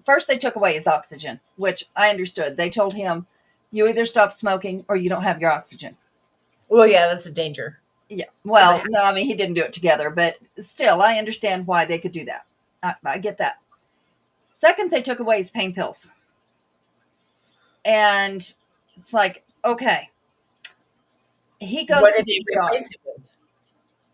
First, they took away his oxygen, which I understood. They told him, you either stop smoking or you don't have your oxygen. Well, yeah, that's a danger. Yeah. Well, no, I mean, he didn't do it together, but still, I understand why they could do that. I get that. Second, they took away his pain pills. And it's like, okay. He goes What to did they the ER. replace it with?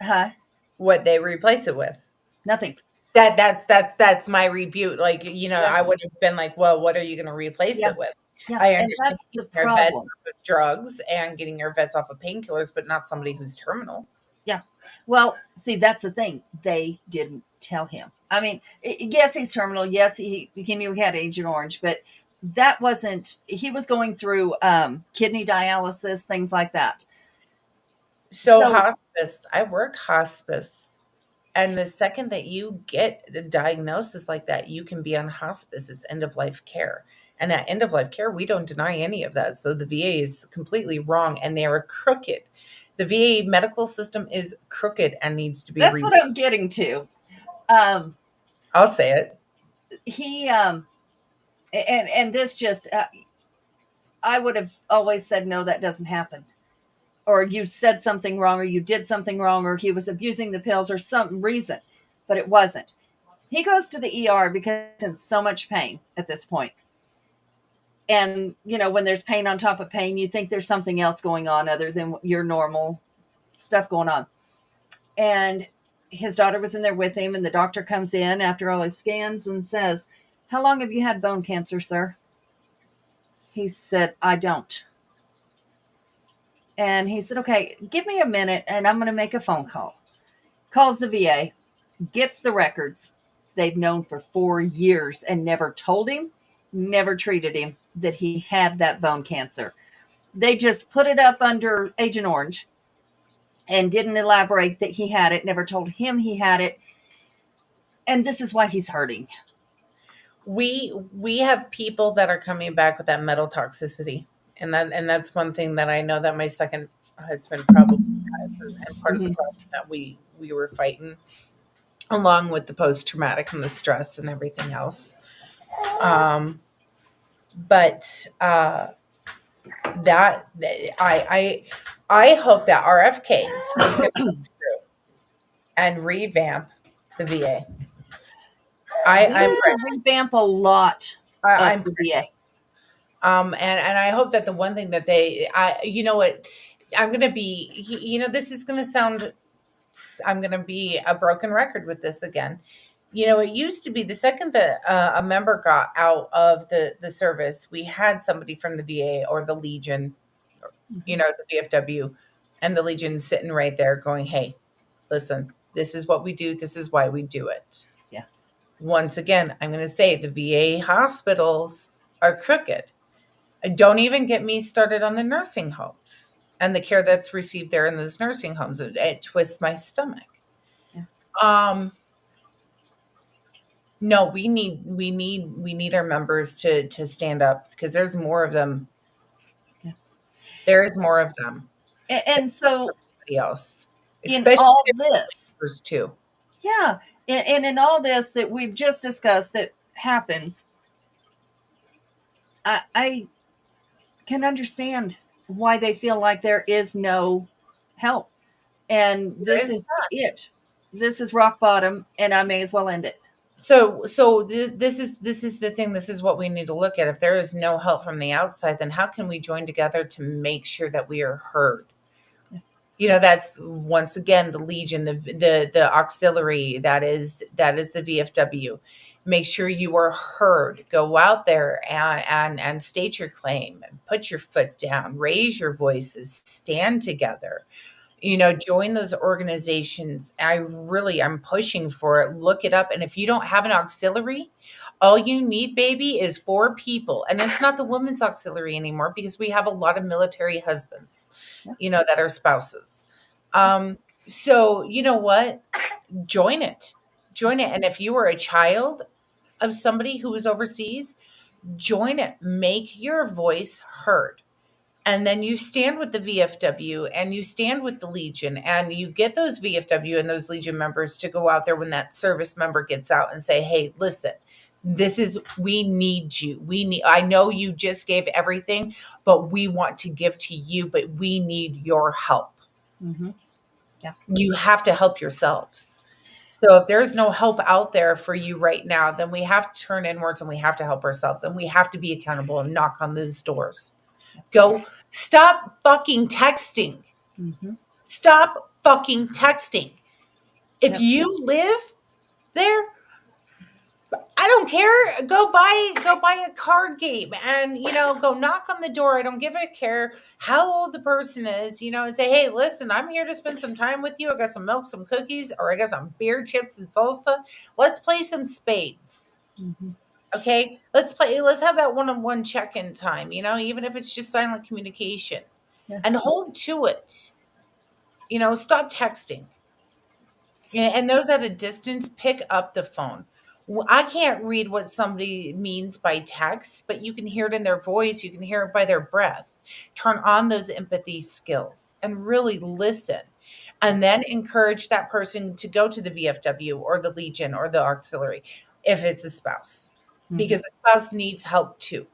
Huh? What they replace it with? Nothing. That's my rebuke. Like, you know, I would have been like, well, what are you going to replace it with? Yeah. I And understand that's the getting your vets problem. off of drugs and getting your vets off of painkillers, but not somebody who's terminal. Yeah. Well, see, that's the thing. They didn't tell him. I mean, yes, he's terminal. Yes, he knew he had Agent Orange, but that wasn't, he was going through kidney dialysis, things like that. So hospice, I worked hospice. And the second that you get a diagnosis like that, you can be on hospice. It's end of life care. And at end of life care, we don't deny any of that. So the VA is completely wrong, and they are crooked. The VA medical system is crooked and needs to be That's what I'm getting to. I'll say it. He and this just I would have always said no, that doesn't happen. Or you said something wrong, or you did something wrong, or he was abusing the pills, or some reason, but it wasn't. He goes to the ER because he's in so much pain at this point. And, when there's pain on top of pain, you think there's something else going on other than your normal stuff going on. And his daughter was in there with him, and the doctor comes in after all his scans and says, "How long have you had bone cancer, sir?" He said, "I don't." And he said, "Okay, give me a minute and I'm going to make a phone call." Calls the VA, gets the records. They've known for 4 years and never told him, never treated him that he had that bone cancer. They just put it up under Agent Orange and didn't elaborate that he had it, never told him he had it. And this is why he's hurting. We have people that are coming back with that metal toxicity. And that's one thing that I know that my second husband probably has, and part of the problem that we were fighting, along with the post-traumatic and the stress and everything else. But that I hope that RFK is going to come through and revamp the VA. I'm revamp a lot of the VA. And I hope that the one thing that I'm going to be, this is going to sound, I'm going to be a broken record with this again. It used to be the second that a member got out of the service, we had somebody from the VA or the Legion, the VFW and the Legion sitting right there going, "Hey, listen, this is what we do. This is why we do it." Yeah. Once again, I'm going to say the VA hospitals are crooked. Don't even get me started on the nursing homes and the care that's received there in those nursing homes. It twists my stomach. Yeah. No, we need our members to stand up, because there's more of them. Yeah. There is more of them. And so else, in all this too. Yeah. And in all this that we've just discussed that happens, I can understand why they feel like there is no help. And this is it. This is rock bottom, and I may as well end it. So this is the thing. This is what we need to look at. If there is no help from the outside, then how can we join together to make sure that we are heard? That's once again the Legion, the auxiliary, that is the VFW. Make sure you are heard. Go out there and state your claim, and put your foot down, raise your voices, stand together. Join those organizations. I'm pushing for it. Look it up. And if you don't have an auxiliary, all you need, baby, is 4 people. And it's not the women's auxiliary anymore, because we have a lot of military husbands, that are spouses. So you know what? Join it. And if you are a child of somebody who is overseas, join it. Make your voice heard. And then you stand with the VFW and you stand with the Legion, and you get those VFW and those Legion members to go out there when that service member gets out and say, "Hey, listen, we need you. I know you just gave everything, but we want to give to you, but we need your help." Mm-hmm. Yeah. You have to help yourselves. So if there's no help out there for you right now, then we have to turn inwards, and we have to help ourselves, and we have to be accountable and knock on those doors. Go, stop fucking texting. Mm-hmm. Stop fucking texting. If you live there, I don't care. Go buy a card game and, go knock on the door. I don't give a care how old the person is, and say, "Hey, listen, I'm here to spend some time with you. I got some milk, some cookies, or I got some beer, chips, and salsa. Let's play some spades." Mm-hmm. Okay, let's have that one-on-one check-in time, even if it's just silent communication, and hold to it. Stop texting. And those at a distance, pick up the phone. I can't read what somebody means by text, but you can hear it in their voice, you can hear it by their breath. Turn on those empathy skills and really listen. And then encourage that person to go to the VFW or the Legion or the auxiliary if it's a spouse, because the spouse needs help too.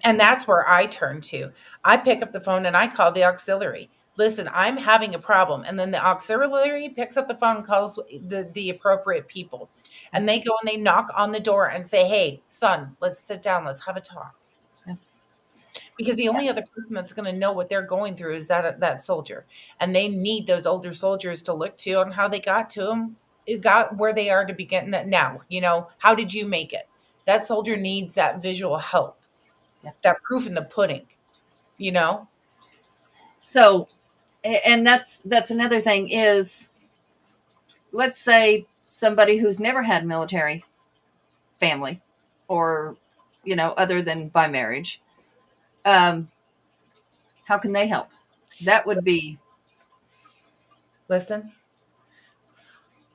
And that's where I turn to. I pick up the phone and I call the auxiliary. Listen, I'm having a problem. And then the auxiliary picks up the phone and calls the appropriate people. And they go and they knock on the door and say, hey, son, let's sit down. Let's have a talk. Yeah. Because the only other person that's going to know what they're going through is that soldier. And they need those older soldiers to look to on how they got to them. It got where they are to begin now. How did you make it? That soldier needs that visual help. Yeah. That proof in the pudding, So, and that's another thing is, let's say somebody who's never had military family or, other than by marriage, how can they help? That would be. Listen,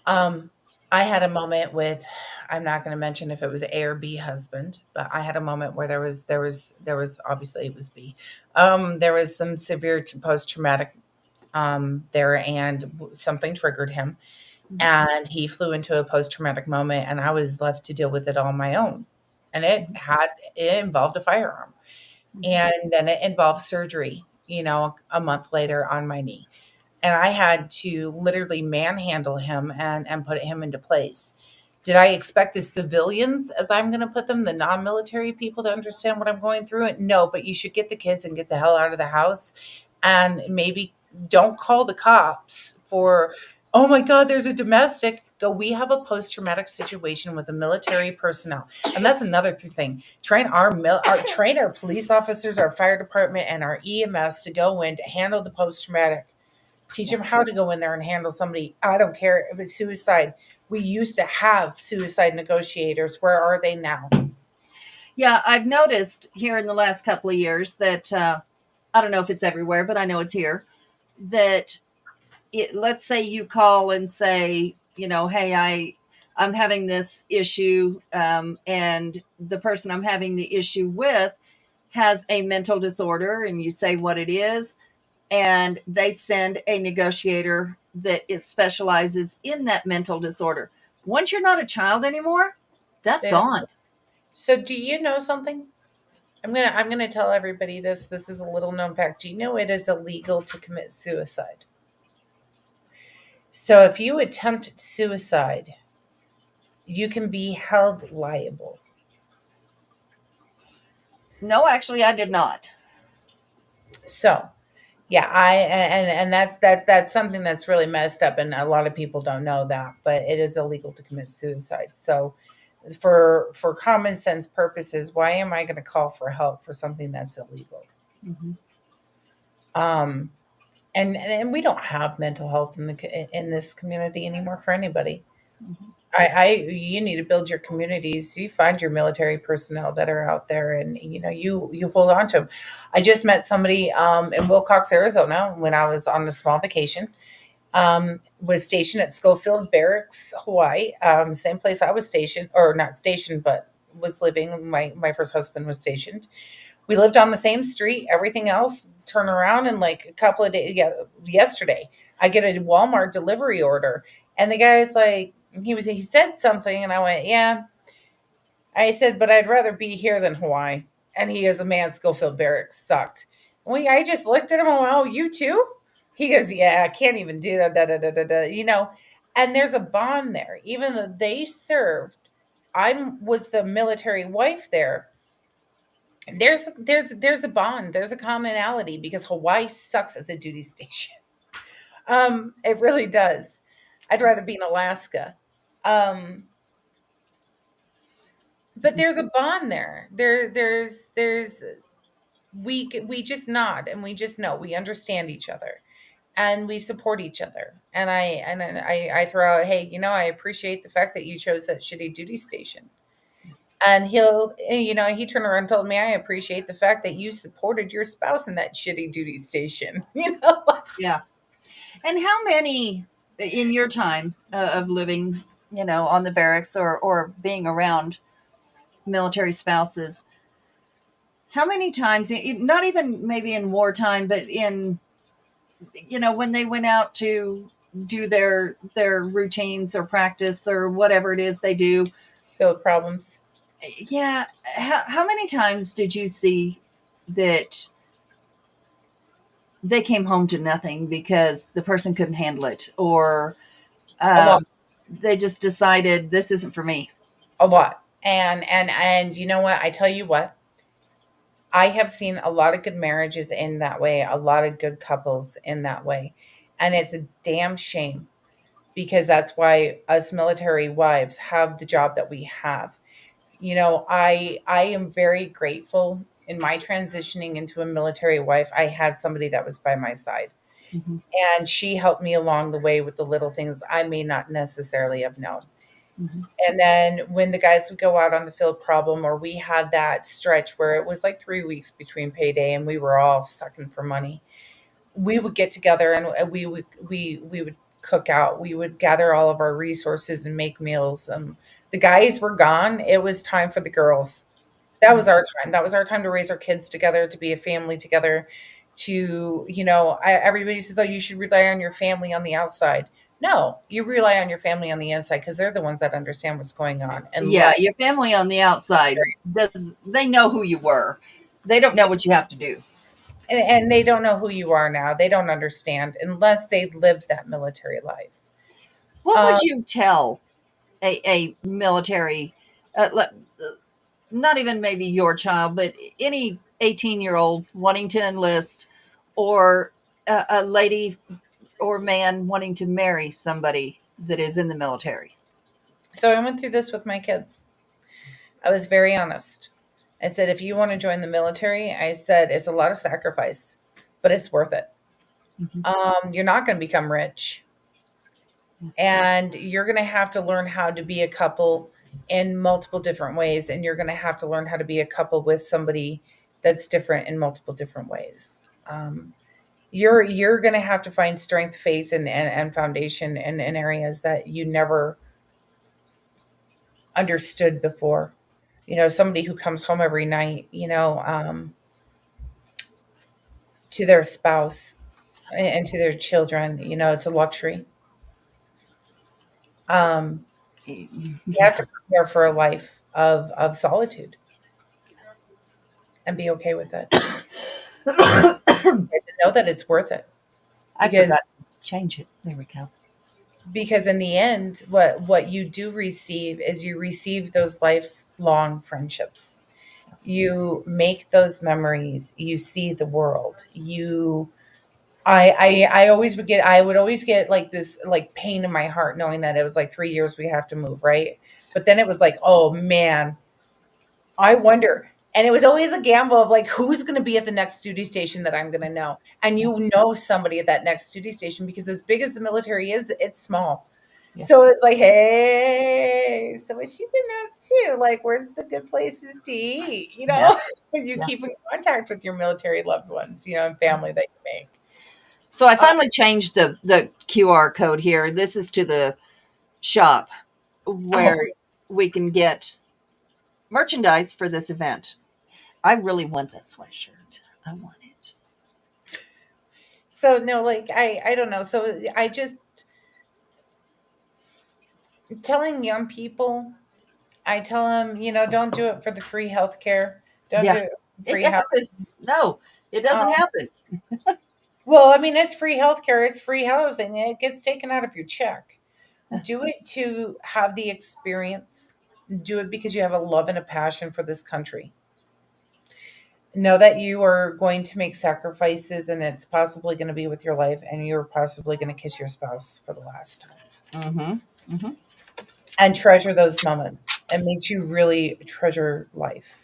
I had a moment with, I'm not going to mention if it was A or B husband, but I had a moment where there was obviously it was B. There was some severe post-traumatic there, and something triggered him, and he flew into a post-traumatic moment, and I was left to deal with it on my own. And it involved a firearm, and then it involved surgery, a month later on my knee. And I had to literally manhandle him and put him into place. Did I expect the civilians, as I'm going to put them, the non-military people, to understand what I'm going through? No, but you should get the kids and get the hell out of the house, and maybe don't call the cops for, oh my God, there's a domestic. Go, we have a post-traumatic situation with the military personnel. And that's another thing. Train our police officers, our fire department, and our EMS to go in to handle the post-traumatic. Teach them how to go in there and handle somebody. I don't care if it's suicide. We used to have suicide negotiators. Where are they now? Yeah, I've noticed here in the last couple of years that, I don't know if it's everywhere, but I know it's here, that let's say you call and say, hey, I'm having this issue, and the person I'm having the issue with has a mental disorder, and you say what it is, and they send a negotiator that specializes in that mental disorder. Once you're not a child anymore, that's gone. So do you know something? I'm gonna tell everybody this. This is a little known fact. Do you know it is illegal to commit suicide? So if you attempt suicide, you can be held liable. No, actually, I did not. So, yeah, and that's something that's really messed up, and a lot of people don't know that, but it is illegal to commit suicide. So, for common sense purposes, why am I going to call for help for something that's illegal? Mm-hmm. And we don't have mental health in this community anymore for anybody. Mm-hmm. You need to build your communities. You find your military personnel that are out there, and you hold on to them. I just met somebody in Wilcox, Arizona, when I was on a small vacation. Was stationed at Schofield Barracks, Hawaii, same place I was stationed, or not stationed, but was living. My first husband was stationed. We lived on the same street. Everything else, turn around, and like a couple of days, yesterday, I get a Walmart delivery order, and the guy's like, he said something, and I went, yeah. I said, but I'd rather be here than Hawaii. And he goes, man, Schofield Barracks sucked. I just looked at him and went, oh, you too? He goes, yeah, I can't even do that, and there's a bond there. Even though they served, I was the military wife there. There's a bond, there's a commonality, because Hawaii sucks as a duty station. It really does. I'd rather be in Alaska. But there's a bond there. We just nod, and we just know we understand each other, and we support each other. And I throw out, hey, I appreciate the fact that you chose that shitty duty station. And he turned around and told me, I appreciate the fact that you supported your spouse in that shitty duty station. Yeah. And how many in your time of living on the barracks or being around military spouses, how many times, not even maybe in wartime, but in, when they went out to do their routines or practice or whatever it is they do, Field problems. yeah, how many times did you see that they came home to nothing because the person couldn't handle it, or A lot. they just decided this isn't for me? A lot. And you know what? I tell you what, I have seen a lot of good marriages in that way, a lot of good couples in that way. And it's a damn shame because that's why us military wives have the job that we have. I am very grateful in my transitioning into a military wife. I had somebody that was by my side, Mm-hmm. and she helped me along the way with the little things I may not necessarily have known. Mm-hmm. And then when the guys would go out on the field problem, or we had that stretch where it was like 3 weeks between payday and we were all sucking for money, we would get together and we would cook out. We would gather all of our resources and make meals. The guys were gone. It was time for the girls. That was our time. That was our time to raise our kids together, to be a family together. Everybody says, "Oh, you should rely on your family on the outside." No, you rely on your family on the inside because they're the ones that understand what's going on and Yeah, your family on the outside, they know who you were. They don't know what you have to do. and they don't know who you are now. They don't understand unless they lived that military life. What would Um, you tell a military, not even maybe your child, but any 18-year-old wanting to enlist, or a lady or man wanting to marry somebody that is in the military? so I went through this with my kids. I was very honest. I said, if you want to join the military, I said, it's a lot of sacrifice, but it's worth it. Mm-hmm. You're not going to become rich, and you're going to have to learn how to be a couple in multiple different ways. And you're going to have to learn how to be a couple with somebody that's different in multiple different ways. You're going to have to find strength, faith, and foundation in areas that you never understood before. Somebody who comes home every night, to their spouse and to their children, it's a luxury. Um, you have Yeah. to prepare for a life of solitude and be okay with it. Know that it's worth it I because forgot to change it. There we go. in the end, what you do receive is you receive those lifelong friendships. You make those memories. You see the world. I would always get like this like pain in my heart knowing that it was like 3 years we have to move, right? But then it was like, oh man, I wonder. And it was always a gamble of like, who's going to be at the next duty station that I'm going to know? And you know somebody at that next duty station because as big as the military is, it's small. Yeah. So it's like, hey, so what's she been up to? Like, where's the good places to eat? Yeah. You Yeah. keep in contact with your military loved ones, and family that you make. So I finally changed the QR code here. This is to the shop where Oh, we can get merchandise for this event. I really want that sweatshirt. I want it. so no, like I don't know. So I just telling young people, I tell them, don't do it for the free healthcare. Don't do Yeah. it for free Yeah, housing. no, it doesn't Um, happen. well, I mean, it's free healthcare, it's free housing. It gets taken out of your check. Do it to have the experience. Do it because you have a love and a passion for this country. Know that you are going to make sacrifices, and it's possibly going to be with your life, and you're possibly going to kiss your spouse for the last time. Mm-hmm. Mm-hmm. And treasure those moments. It makes you really treasure life.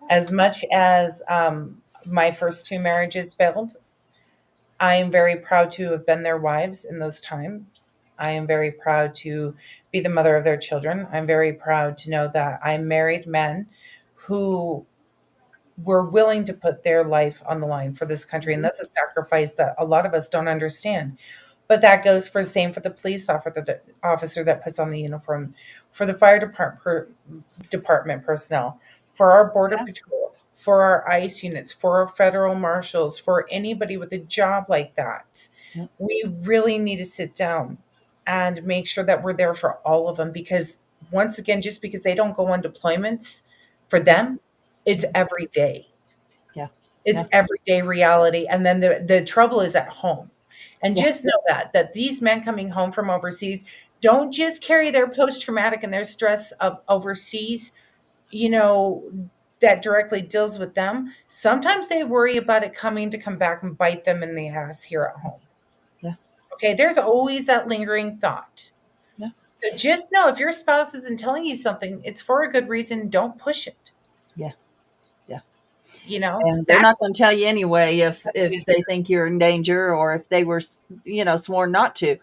As much as my first two marriages failed, I am very proud to have been their wives in those times. I am very proud to be the mother of their children. I'm very proud to know that I married men who were willing to put their life on the line for this country. And that's a sacrifice that a lot of us don't understand. But that goes for the same for the police officer that puts on the uniform, for the fire department personnel, for our border Yeah. patrol, for our ICE units, for our federal marshals, for anybody with a job like that. Yeah. We really need to sit down and make sure that we're there for all of them, because once again, just because they don't go on deployments, for them, it's every day. Yeah. It's Yeah. everyday reality. And then the trouble is at home. And Yeah. just know that these men coming home from overseas don't just carry their post traumatic and their stress of overseas, you know, that directly deals with them. Sometimes they worry about it coming to come back and bite them in the ass here at home. Yeah. Okay, there's always that lingering thought. Yeah. So just know, if your spouse isn't telling you something, it's for a good reason. Don't push it. Yeah. Yeah. You know, And they're not going to tell you anyway if is they think you're in danger, or if they were, sworn not to.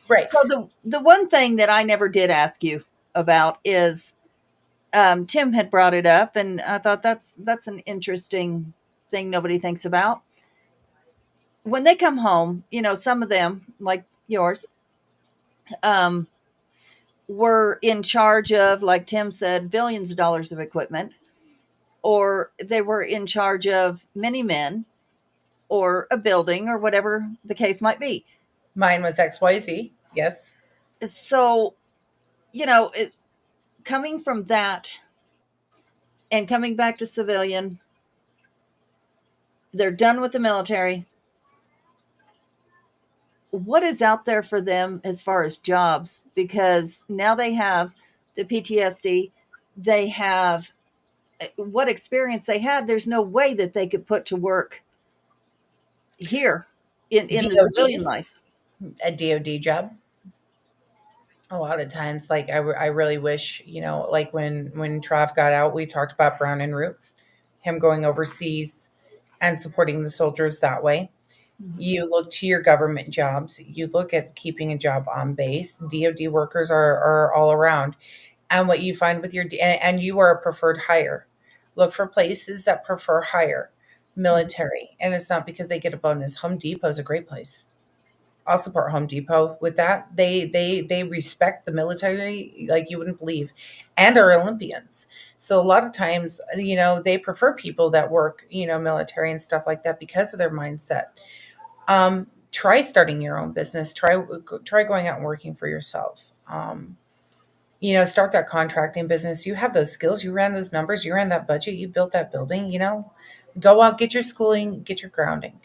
right. So the one thing that I never did ask you about is, Tim had brought it up, and I thought that's an interesting thing nobody thinks about. When they come home, some of them, like yours, um, were in charge of, like Tim said, billions of dollars of equipment, or they were in charge of many men, or a building, or whatever the case might be. Mine was XYZ. Yes. So, coming from that and coming back to civilian, they're done with the military. What is out there for them as far as jobs? Because now they have the PTSD, they have what experience they had. There's no way that they could put to work here in the civilian DOD, life. a DOD job. A lot of times, like I really wish, like when Trav got out, we talked about Brown and Root, him going overseas and supporting the soldiers that way. You look to your government jobs. You look at keeping a job on base. DoD workers are all around. And what you find with and you are a preferred hire. Look for places that prefer hire military. And it's not because they get a bonus. Home Depot is a great place. I'll support Home Depot with that. They respect the military like you wouldn't believe, and our Olympians. So a lot of times, they prefer people that work, military and stuff like that because of their mindset. Try starting your own business. Try going out and working for yourself. Start that contracting business. You have those skills. You ran those numbers. You ran that budget. You built that building. Go out, get your schooling, get your grounding.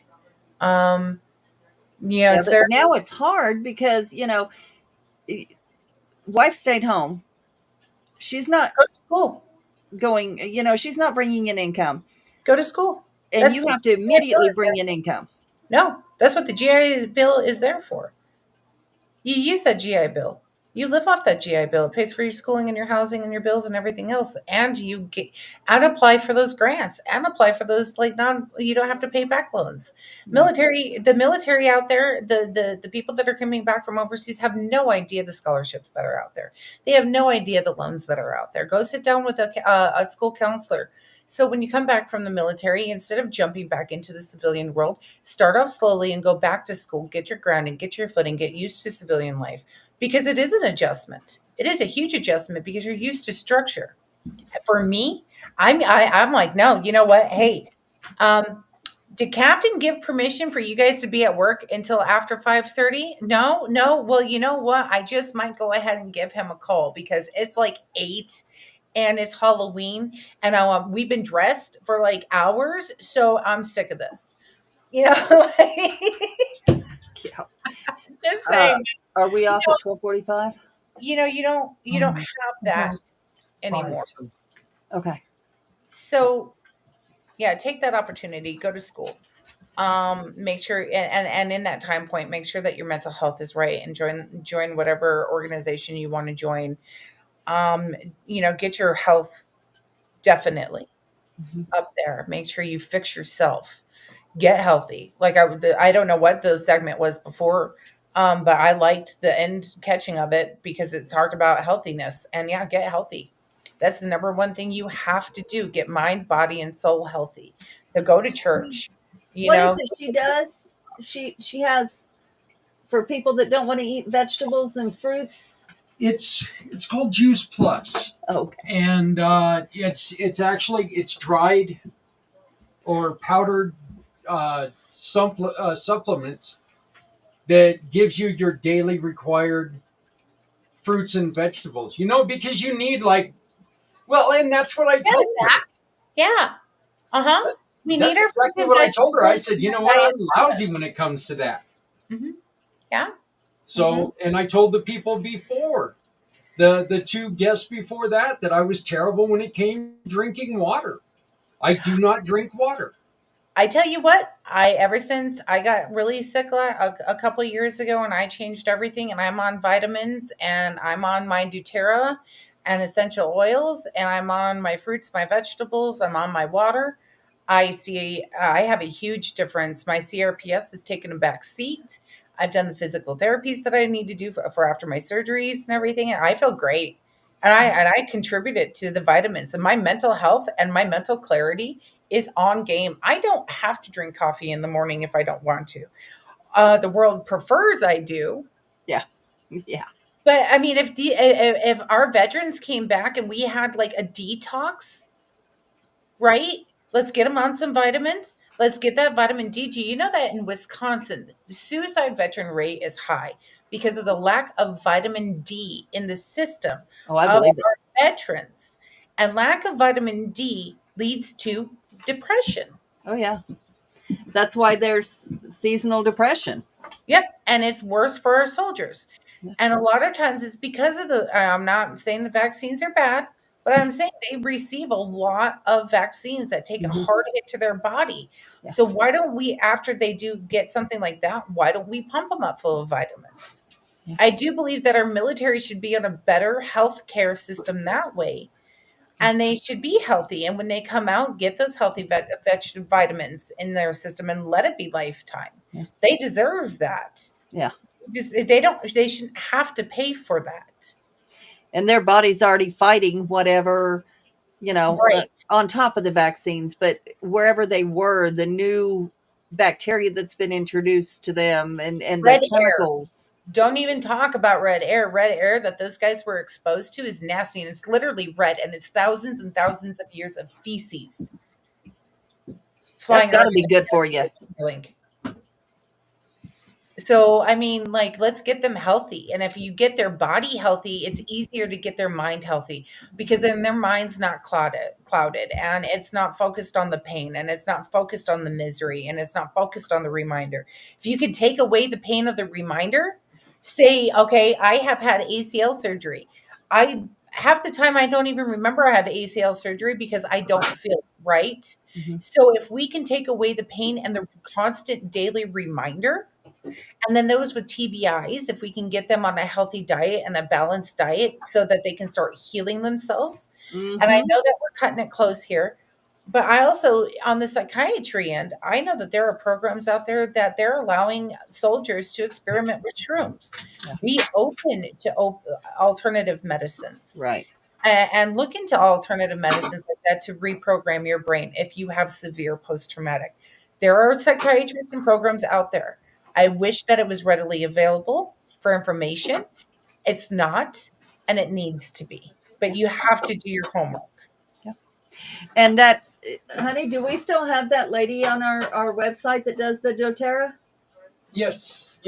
Yeah, but Sarah, now it's hard because wife stayed home. She's not go to school. going. She's not bringing in income, Go to school. and That's you what have to the GI Bill immediately is bring there. in income. No, that's what the GI Bill is there for. You use that GI Bill. You live off that GI Bill. It pays for your schooling and your housing and your bills and everything else. And you get and apply for those grants and apply for those you don't have to pay back loans. The military out there, the people that are coming back from overseas have no idea the scholarships that are out there. They have no idea the loans that are out there. Go sit down with a school counselor. So when you come back from the military, instead of jumping back into the civilian world, start off slowly and go back to school, get your grounding, get your footing, get used to civilian life, because it is an adjustment. It is a huge adjustment because you're used to structure. For me, I'm like, no, you know what? Hey, did Captain give permission for you guys to be at work until after 5:30? No. Well, you know what? I just might go ahead and give him a call because it's like 8 and it's Halloween, and we've been dressed for like hours, so I'm sick of this. Yeah. Just saying. Are we off at 12:45? You don't have that anymore. Okay. So yeah, take that opportunity, go to school. Make sure and in that time point, make sure that your mental health is right, and join whatever organization you want to join. Get your health definitely up there. Make sure you fix yourself. Get healthy. Like I don't know what the segment was before, but I liked the end catching of it because it talked about healthiness. And yeah, get healthy. That's the number one thing you have to do. Get mind, body, and soul healthy. So go to church. What is it she does? She has for people that don't want to eat vegetables and fruits? It's called Juice Plus, Okay. and it's dried or powdered supplements that gives you your daily required fruits and vegetables. Because you need and that's what I told her. Yeah. Uh-huh. We need That's our fruits exactly and what I told her. I vegetables. said, you know what? I'm lousy when it comes to that. Mm-hmm. Yeah. So, and I told the people before, the two guests before that I was terrible when it came to drinking water. I do not drink water. I tell you what, ever since I got really sick a couple of years ago, and I changed everything, and I'm on vitamins, and I'm on my doTERRA and essential oils, and I'm on my fruits, my vegetables, I'm on my water. I have a huge difference. My CRPS has taken a back seat. I've done the physical therapies that I need to do for after my surgeries and everything, and I feel great. And I contributed to the vitamins, and my mental health and my mental clarity is on game. I don't have to drink coffee in the morning if I don't want to. The world prefers I do. Yeah. Yeah. But I mean, if our veterans came back and we had like a detox, right? Let's get them on some vitamins. Let's get that vitamin D. Do you know that in Wisconsin, the suicide veteran rate is high because of the lack of vitamin D in the system Oh, I of believe it. our veterans? And lack of vitamin D leads to depression. Oh, yeah. That's why there's seasonal depression. Yep. And it's worse for our soldiers. And a lot of times it's because of I'm not saying the vaccines are bad, but I'm saying they receive a lot of vaccines that take a hard hit to their body. Yeah. So why don't we, after they do get something like that, why don't we pump them up full of vitamins? Yeah. I do believe that our military should be on a better health care system that way. And they should be healthy. And when they come out, get those healthy vegetable vitamins in their system and let it be lifetime. Yeah. They deserve that. Yeah. They shouldn't have to pay for that. And their body's already fighting whatever, Right. on top of the vaccines. But wherever they were, the new bacteria that's been introduced to them and Red the chemicals. Don't even talk about red air. Red air that those guys were exposed to is nasty, and it's literally red, and it's thousands and thousands of years of feces. That's got to be good for you. So, I mean, let's get them healthy. And if you get their body healthy, it's easier to get their mind healthy because then their mind's not clouded and it's not focused on the pain and it's not focused on the misery and it's not focused on the reminder. If you could take away the pain of the reminder, say, okay, I have had ACL surgery. Half the time I don't even remember I have ACL surgery because I don't feel right. Mm-hmm. So if we can take away the pain and the constant daily reminder, and then those with TBIs, if we can get them on a healthy diet and a balanced diet so that they can start healing themselves. Mm-hmm. And I know that we're cutting it close here, but I also, on the psychiatry end, I know that there are programs out there that they're allowing soldiers to experiment with shrooms. Yeah. Be open to alternative medicines. Right. And look into alternative medicines like that to reprogram your brain if you have severe post-traumatic. There are psychiatrists and programs out there. I wish that it was readily available for information. It's not, and it needs to be. But you have to do your homework. Yeah. And that, honey, do we still have that lady on our website that does the doTERRA? Yes.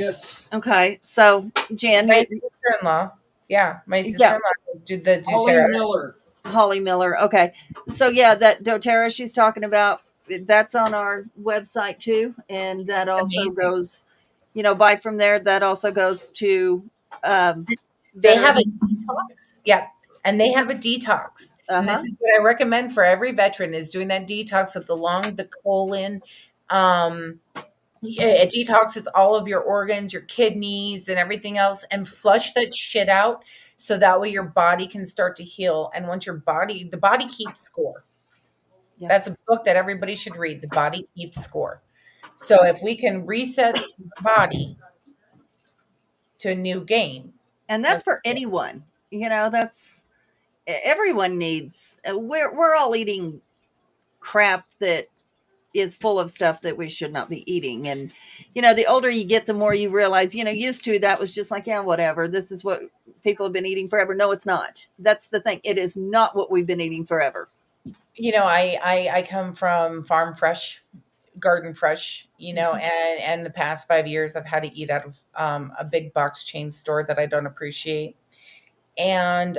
Okay. So, Jen. My sister-in-law. Yeah, my sister-in-law did the doTERRA. Holly Miller. Okay. So, yeah, that doTERRA she's talking about, that's on our website too. And that also goes... buy from there. That also goes to. They have a detox. Yeah. And they have a detox. And this is what I recommend for every veteran is doing that detox of the lung, the colon. It detoxes all of your organs, your kidneys and everything else and flush that shit out. So that way your body can start to heal. And once the body keeps score. Yeah. That's a book that everybody should read. The Body Keeps Score. So if we can reset the body to a new game. And that's for anyone, that's everyone needs, we're all eating crap that is full of stuff that we should not be eating. And, you know, the older you get, the more you realize, you know, used to that was just like, yeah, whatever. This is what people have been eating forever. No, it's not. That's the thing. It is not what we've been eating forever. You know, I come from farm fresh, garden fresh, you know, and the past 5 years I've had to eat out of a big box chain store that I don't appreciate. And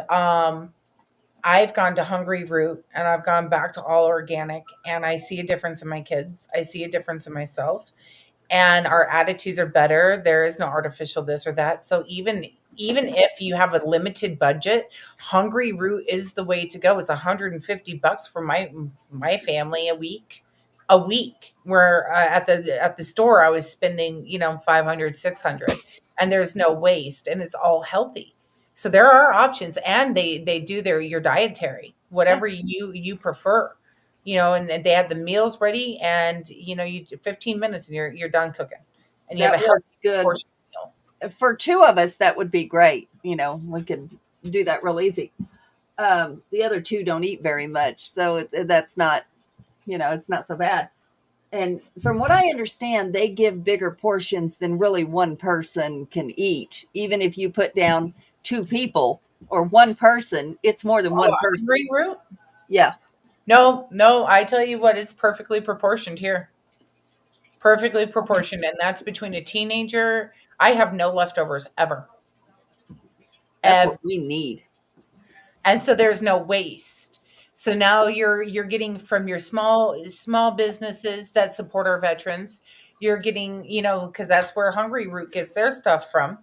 I've gone to Hungry Root and I've gone back to all organic, and I see a difference in my kids. I see a difference in myself, and our attitudes are better. There is no artificial this or that. So even if you have a limited budget, Hungry Root is the way to go. It's $150 for my family a week. A week, where at the store I was spending, you know, 500, 600, and there's no waste, and it's all healthy. So there are options, and they do your dietary, whatever you prefer, you know, and they have the meals ready, and you know, you 15 minutes and you're done cooking, and you That have a works healthy good. portion meal. For two of us, that would be great. You know, we could do that real easy. The other two don't eat very much, so that's not, you know, it's not so bad. And from what I understand, they give bigger portions than really one person can eat. Even if you put down two people or one person, it's more than one person. Hungry Root? Yeah. No, I tell you what, it's perfectly proportioned here. Perfectly proportioned, and that's between a teenager. I have no leftovers ever. That's Ever. what we need. And so there's no waste. So now you're getting from your small businesses that support our veterans. You're getting, you know, because that's where Hungry Root gets their stuff from,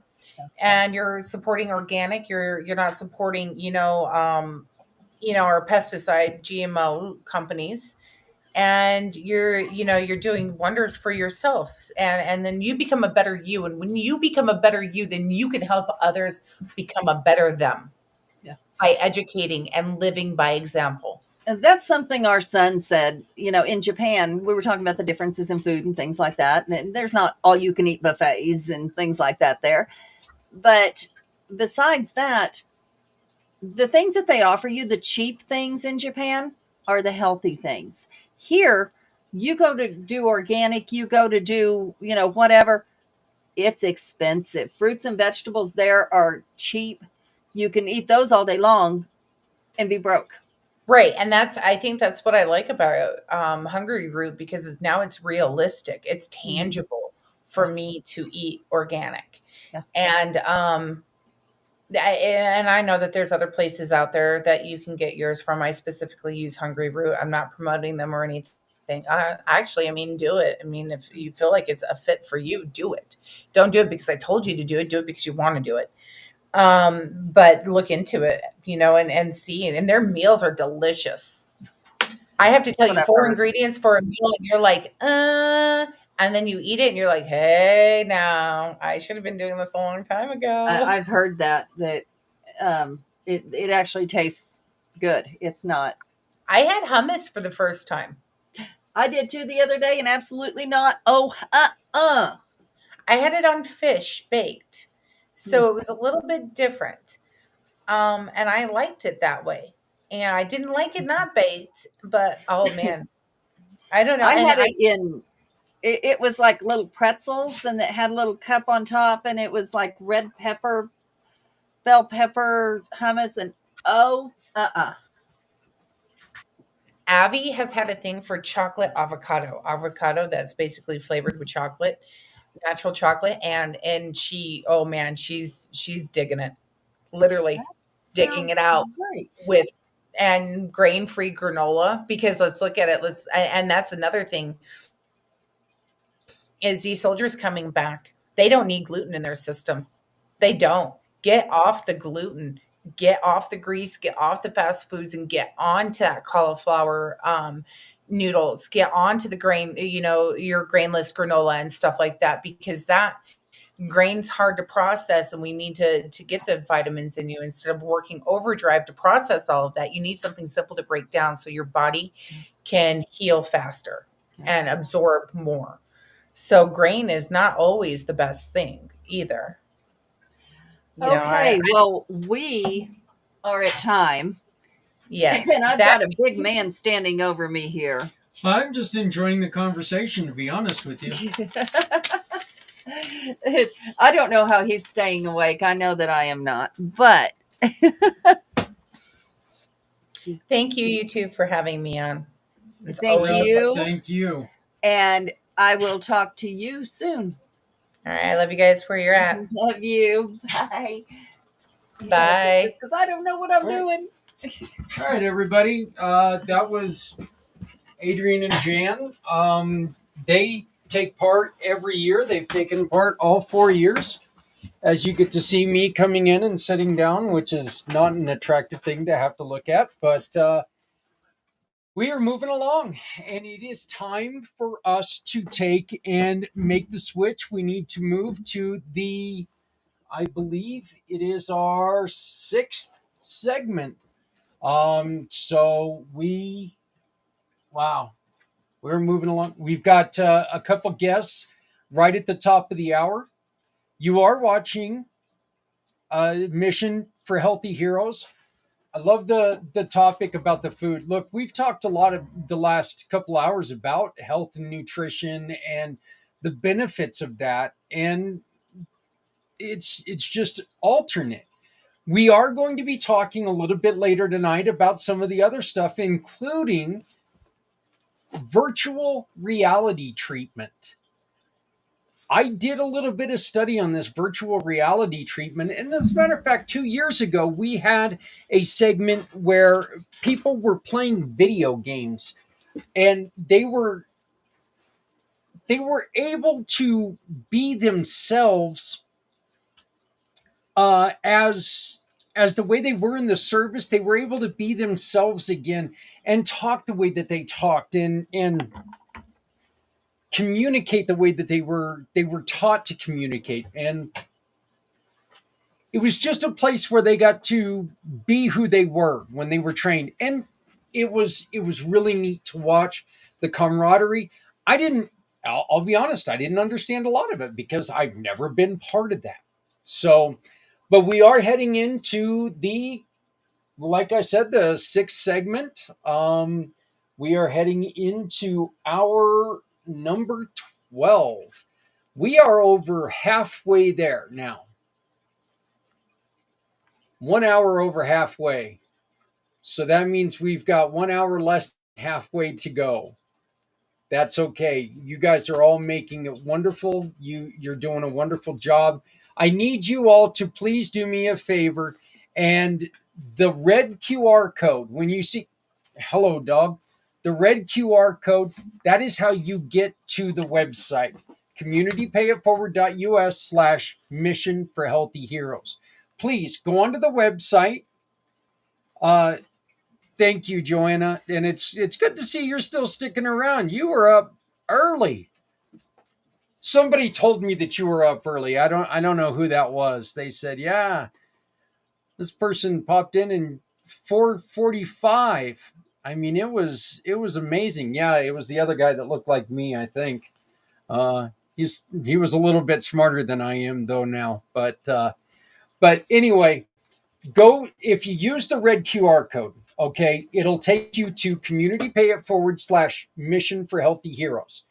and you're supporting organic. You're not supporting, you know, our pesticide GMO companies, and you're doing wonders for yourself, and then you become a better you. And when you become a better you, then you can help others become a better them. Yeah. By educating and living by example. And that's something our son said, you know, in Japan, we were talking about the differences in food and things like that. And there's not all you can eat buffets and things like that there. But besides that, the things that they offer you, the cheap things in Japan, are the healthy things. Here, you go to do organic, you go to do, you know, whatever, it's expensive. Fruits and vegetables there are cheap. You can eat those all day long and be broke. Right. And I think that's what I like about Hungry Root, because now it's realistic. It's tangible for me to eat organic. Yeah. And I know that there's other places out there that you can get yours from. I specifically use Hungry Root. I'm not promoting them or anything. Actually, I mean, do it. I mean, if you feel like it's a fit for you, do it. Don't do it because I told you to do it. Do it because you want to do it. But look into it, you know, and see. And their meals are delicious. I have to tell you, 4 ingredients for a meal, and you're like, and then you eat it, and you're like, hey, now I should have been doing this a long time ago. I've heard that it actually tastes good. It's not. I had hummus for the first time. I did too the other day, and absolutely not. Oh, I had it on fish baked, so it was a little bit different, and I liked it that way. And I didn't like it not baked, but oh man, I don't know. I had it in. It was like little pretzels, and it had a little cup on top, and it was like red pepper, bell pepper hummus, and Abby has had a thing for chocolate avocado that's basically flavored with chocolate, natural chocolate, and she, oh man, she's digging it, literally digging it out great. with and grain-free granola, because let's look at it. And that's another thing, is these soldiers coming back, they don't need gluten in their system. They don't. Get off the gluten, get off the grease, get off the fast foods, and get onto that cauliflower noodles, get onto the grain, you know, your grainless granola and stuff like that, because that grain's hard to process, and we need to get the vitamins in you. Instead of working overdrive to process all of that, you need something simple to break down so your body can heal faster and absorb more. So grain is not always the best thing either. Okay, well, we are at time. Yes. And I've got a big man standing over me here. I'm just enjoying the conversation, to be honest with you. I don't know how he's staying awake. I know that I am not, but Thank you, YouTube, for having me on. It's thank always a you. Thank you. And I will talk to you soon. All right. I love you guys where you're at. Love you. Bye. Bye. Because I don't know what I'm doing. All right, everybody. That was Adrienne and Jan. They take part every year. They've taken part all 4 years. As you get to see me coming in and sitting down, which is not an attractive thing to have to look at, but we are moving along, and it is time for us to take and make the switch. We need to move to I believe it is our 6th segment. So wow, we're moving along. We've got a couple guests right at the top of the hour. You are watching Mission for Healthy Heroes. I love the topic about the food. Look, we've talked a lot of the last couple hours about health and nutrition and the benefits of that, and it's just alternate. We are going to be talking a little bit later tonight about some of the other stuff, including virtual reality treatment. I did a little bit of study on this virtual reality treatment. And as a matter of fact, 2 years ago, we had a segment where people were playing video games and they were able to be themselves as the way they were in the service. They were able to be themselves again and talk the way that they talked and communicate the way that they were taught to communicate. And it was just a place where they got to be who they were when they were trained, and it was really neat to watch the camaraderie. I'll be honest, I didn't understand a lot of it because I've never been part of that. So, but we are heading into like I said, the 6th segment. We are heading into our number 12. We are over halfway there now. 1 hour over halfway. So that means we've got 1 hour less than halfway to go. That's okay. You guys are all making it wonderful. You're doing a wonderful job. I need you all to please do me a favor, and the red QR code, when you see hello dog, the red QR code, that is how you get to the website, communitypayitforward.us/mission for healthy heroes. Please go onto the website. Thank you, Joanna, and it's good to see you're still sticking around. You were up early. Somebody told me that you were up early. I don't know who that was. They said, "Yeah, this person popped in 4:45." I mean, it was amazing. Yeah, it was the other guy that looked like me, I think. He was a little bit smarter than I am though now, but anyway, go if you use the red QR code. Okay, it'll take you to communitypayitforward/mission for healthy heroes.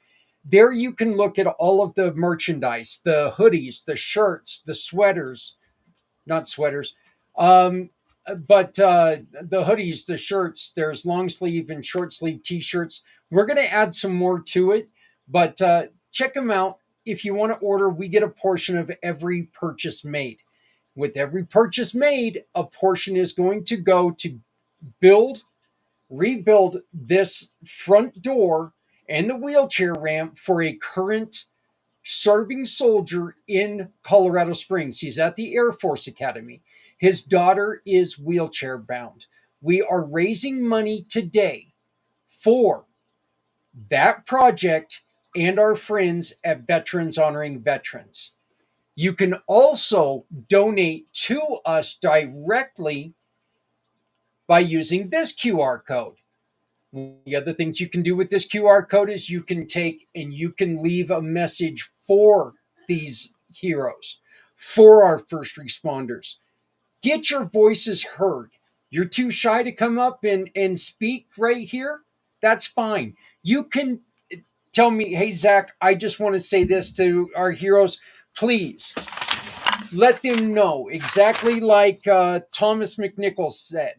There you can look at all of the merchandise, the hoodies, the shirts, the sweaters, not sweaters, but the hoodies, the shirts. There's long sleeve and short sleeve t-shirts. We're going to add some more to it, but check them out. If you want to order, we get a portion of every purchase made. With every purchase made, a portion is going to go to rebuild this front door and the wheelchair ramp for a current serving soldier in Colorado Springs. He's at the Air Force Academy. His daughter is wheelchair bound. We are raising money today for that project and our friends at Veterans Honoring Veterans. You can also donate to us directly by using this QR code. The other things you can do with this QR code is you can take and you can leave a message for these heroes, for our first responders. Get your voices heard. You're too shy to come up and speak right here? That's fine. You can tell me, hey, Zach, I just want to say this to our heroes. Please let them know exactly like Thomas McNichol said.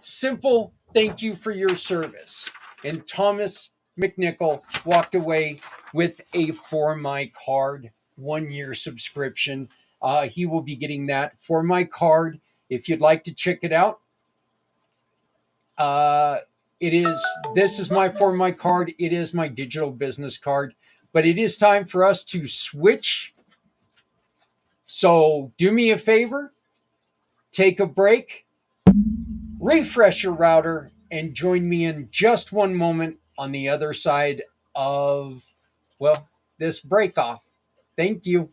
Simple thank you for your service. And Thomas McNichol walked away with a For My Card 1 year subscription. He will be getting that For My Card. If you'd like to check it out, this is my For My Card. It is my digital business card. But it is time for us to switch. So do me a favor, take a break, refresh your router, and join me in just one moment on the other side of, well, this break off. Thank you.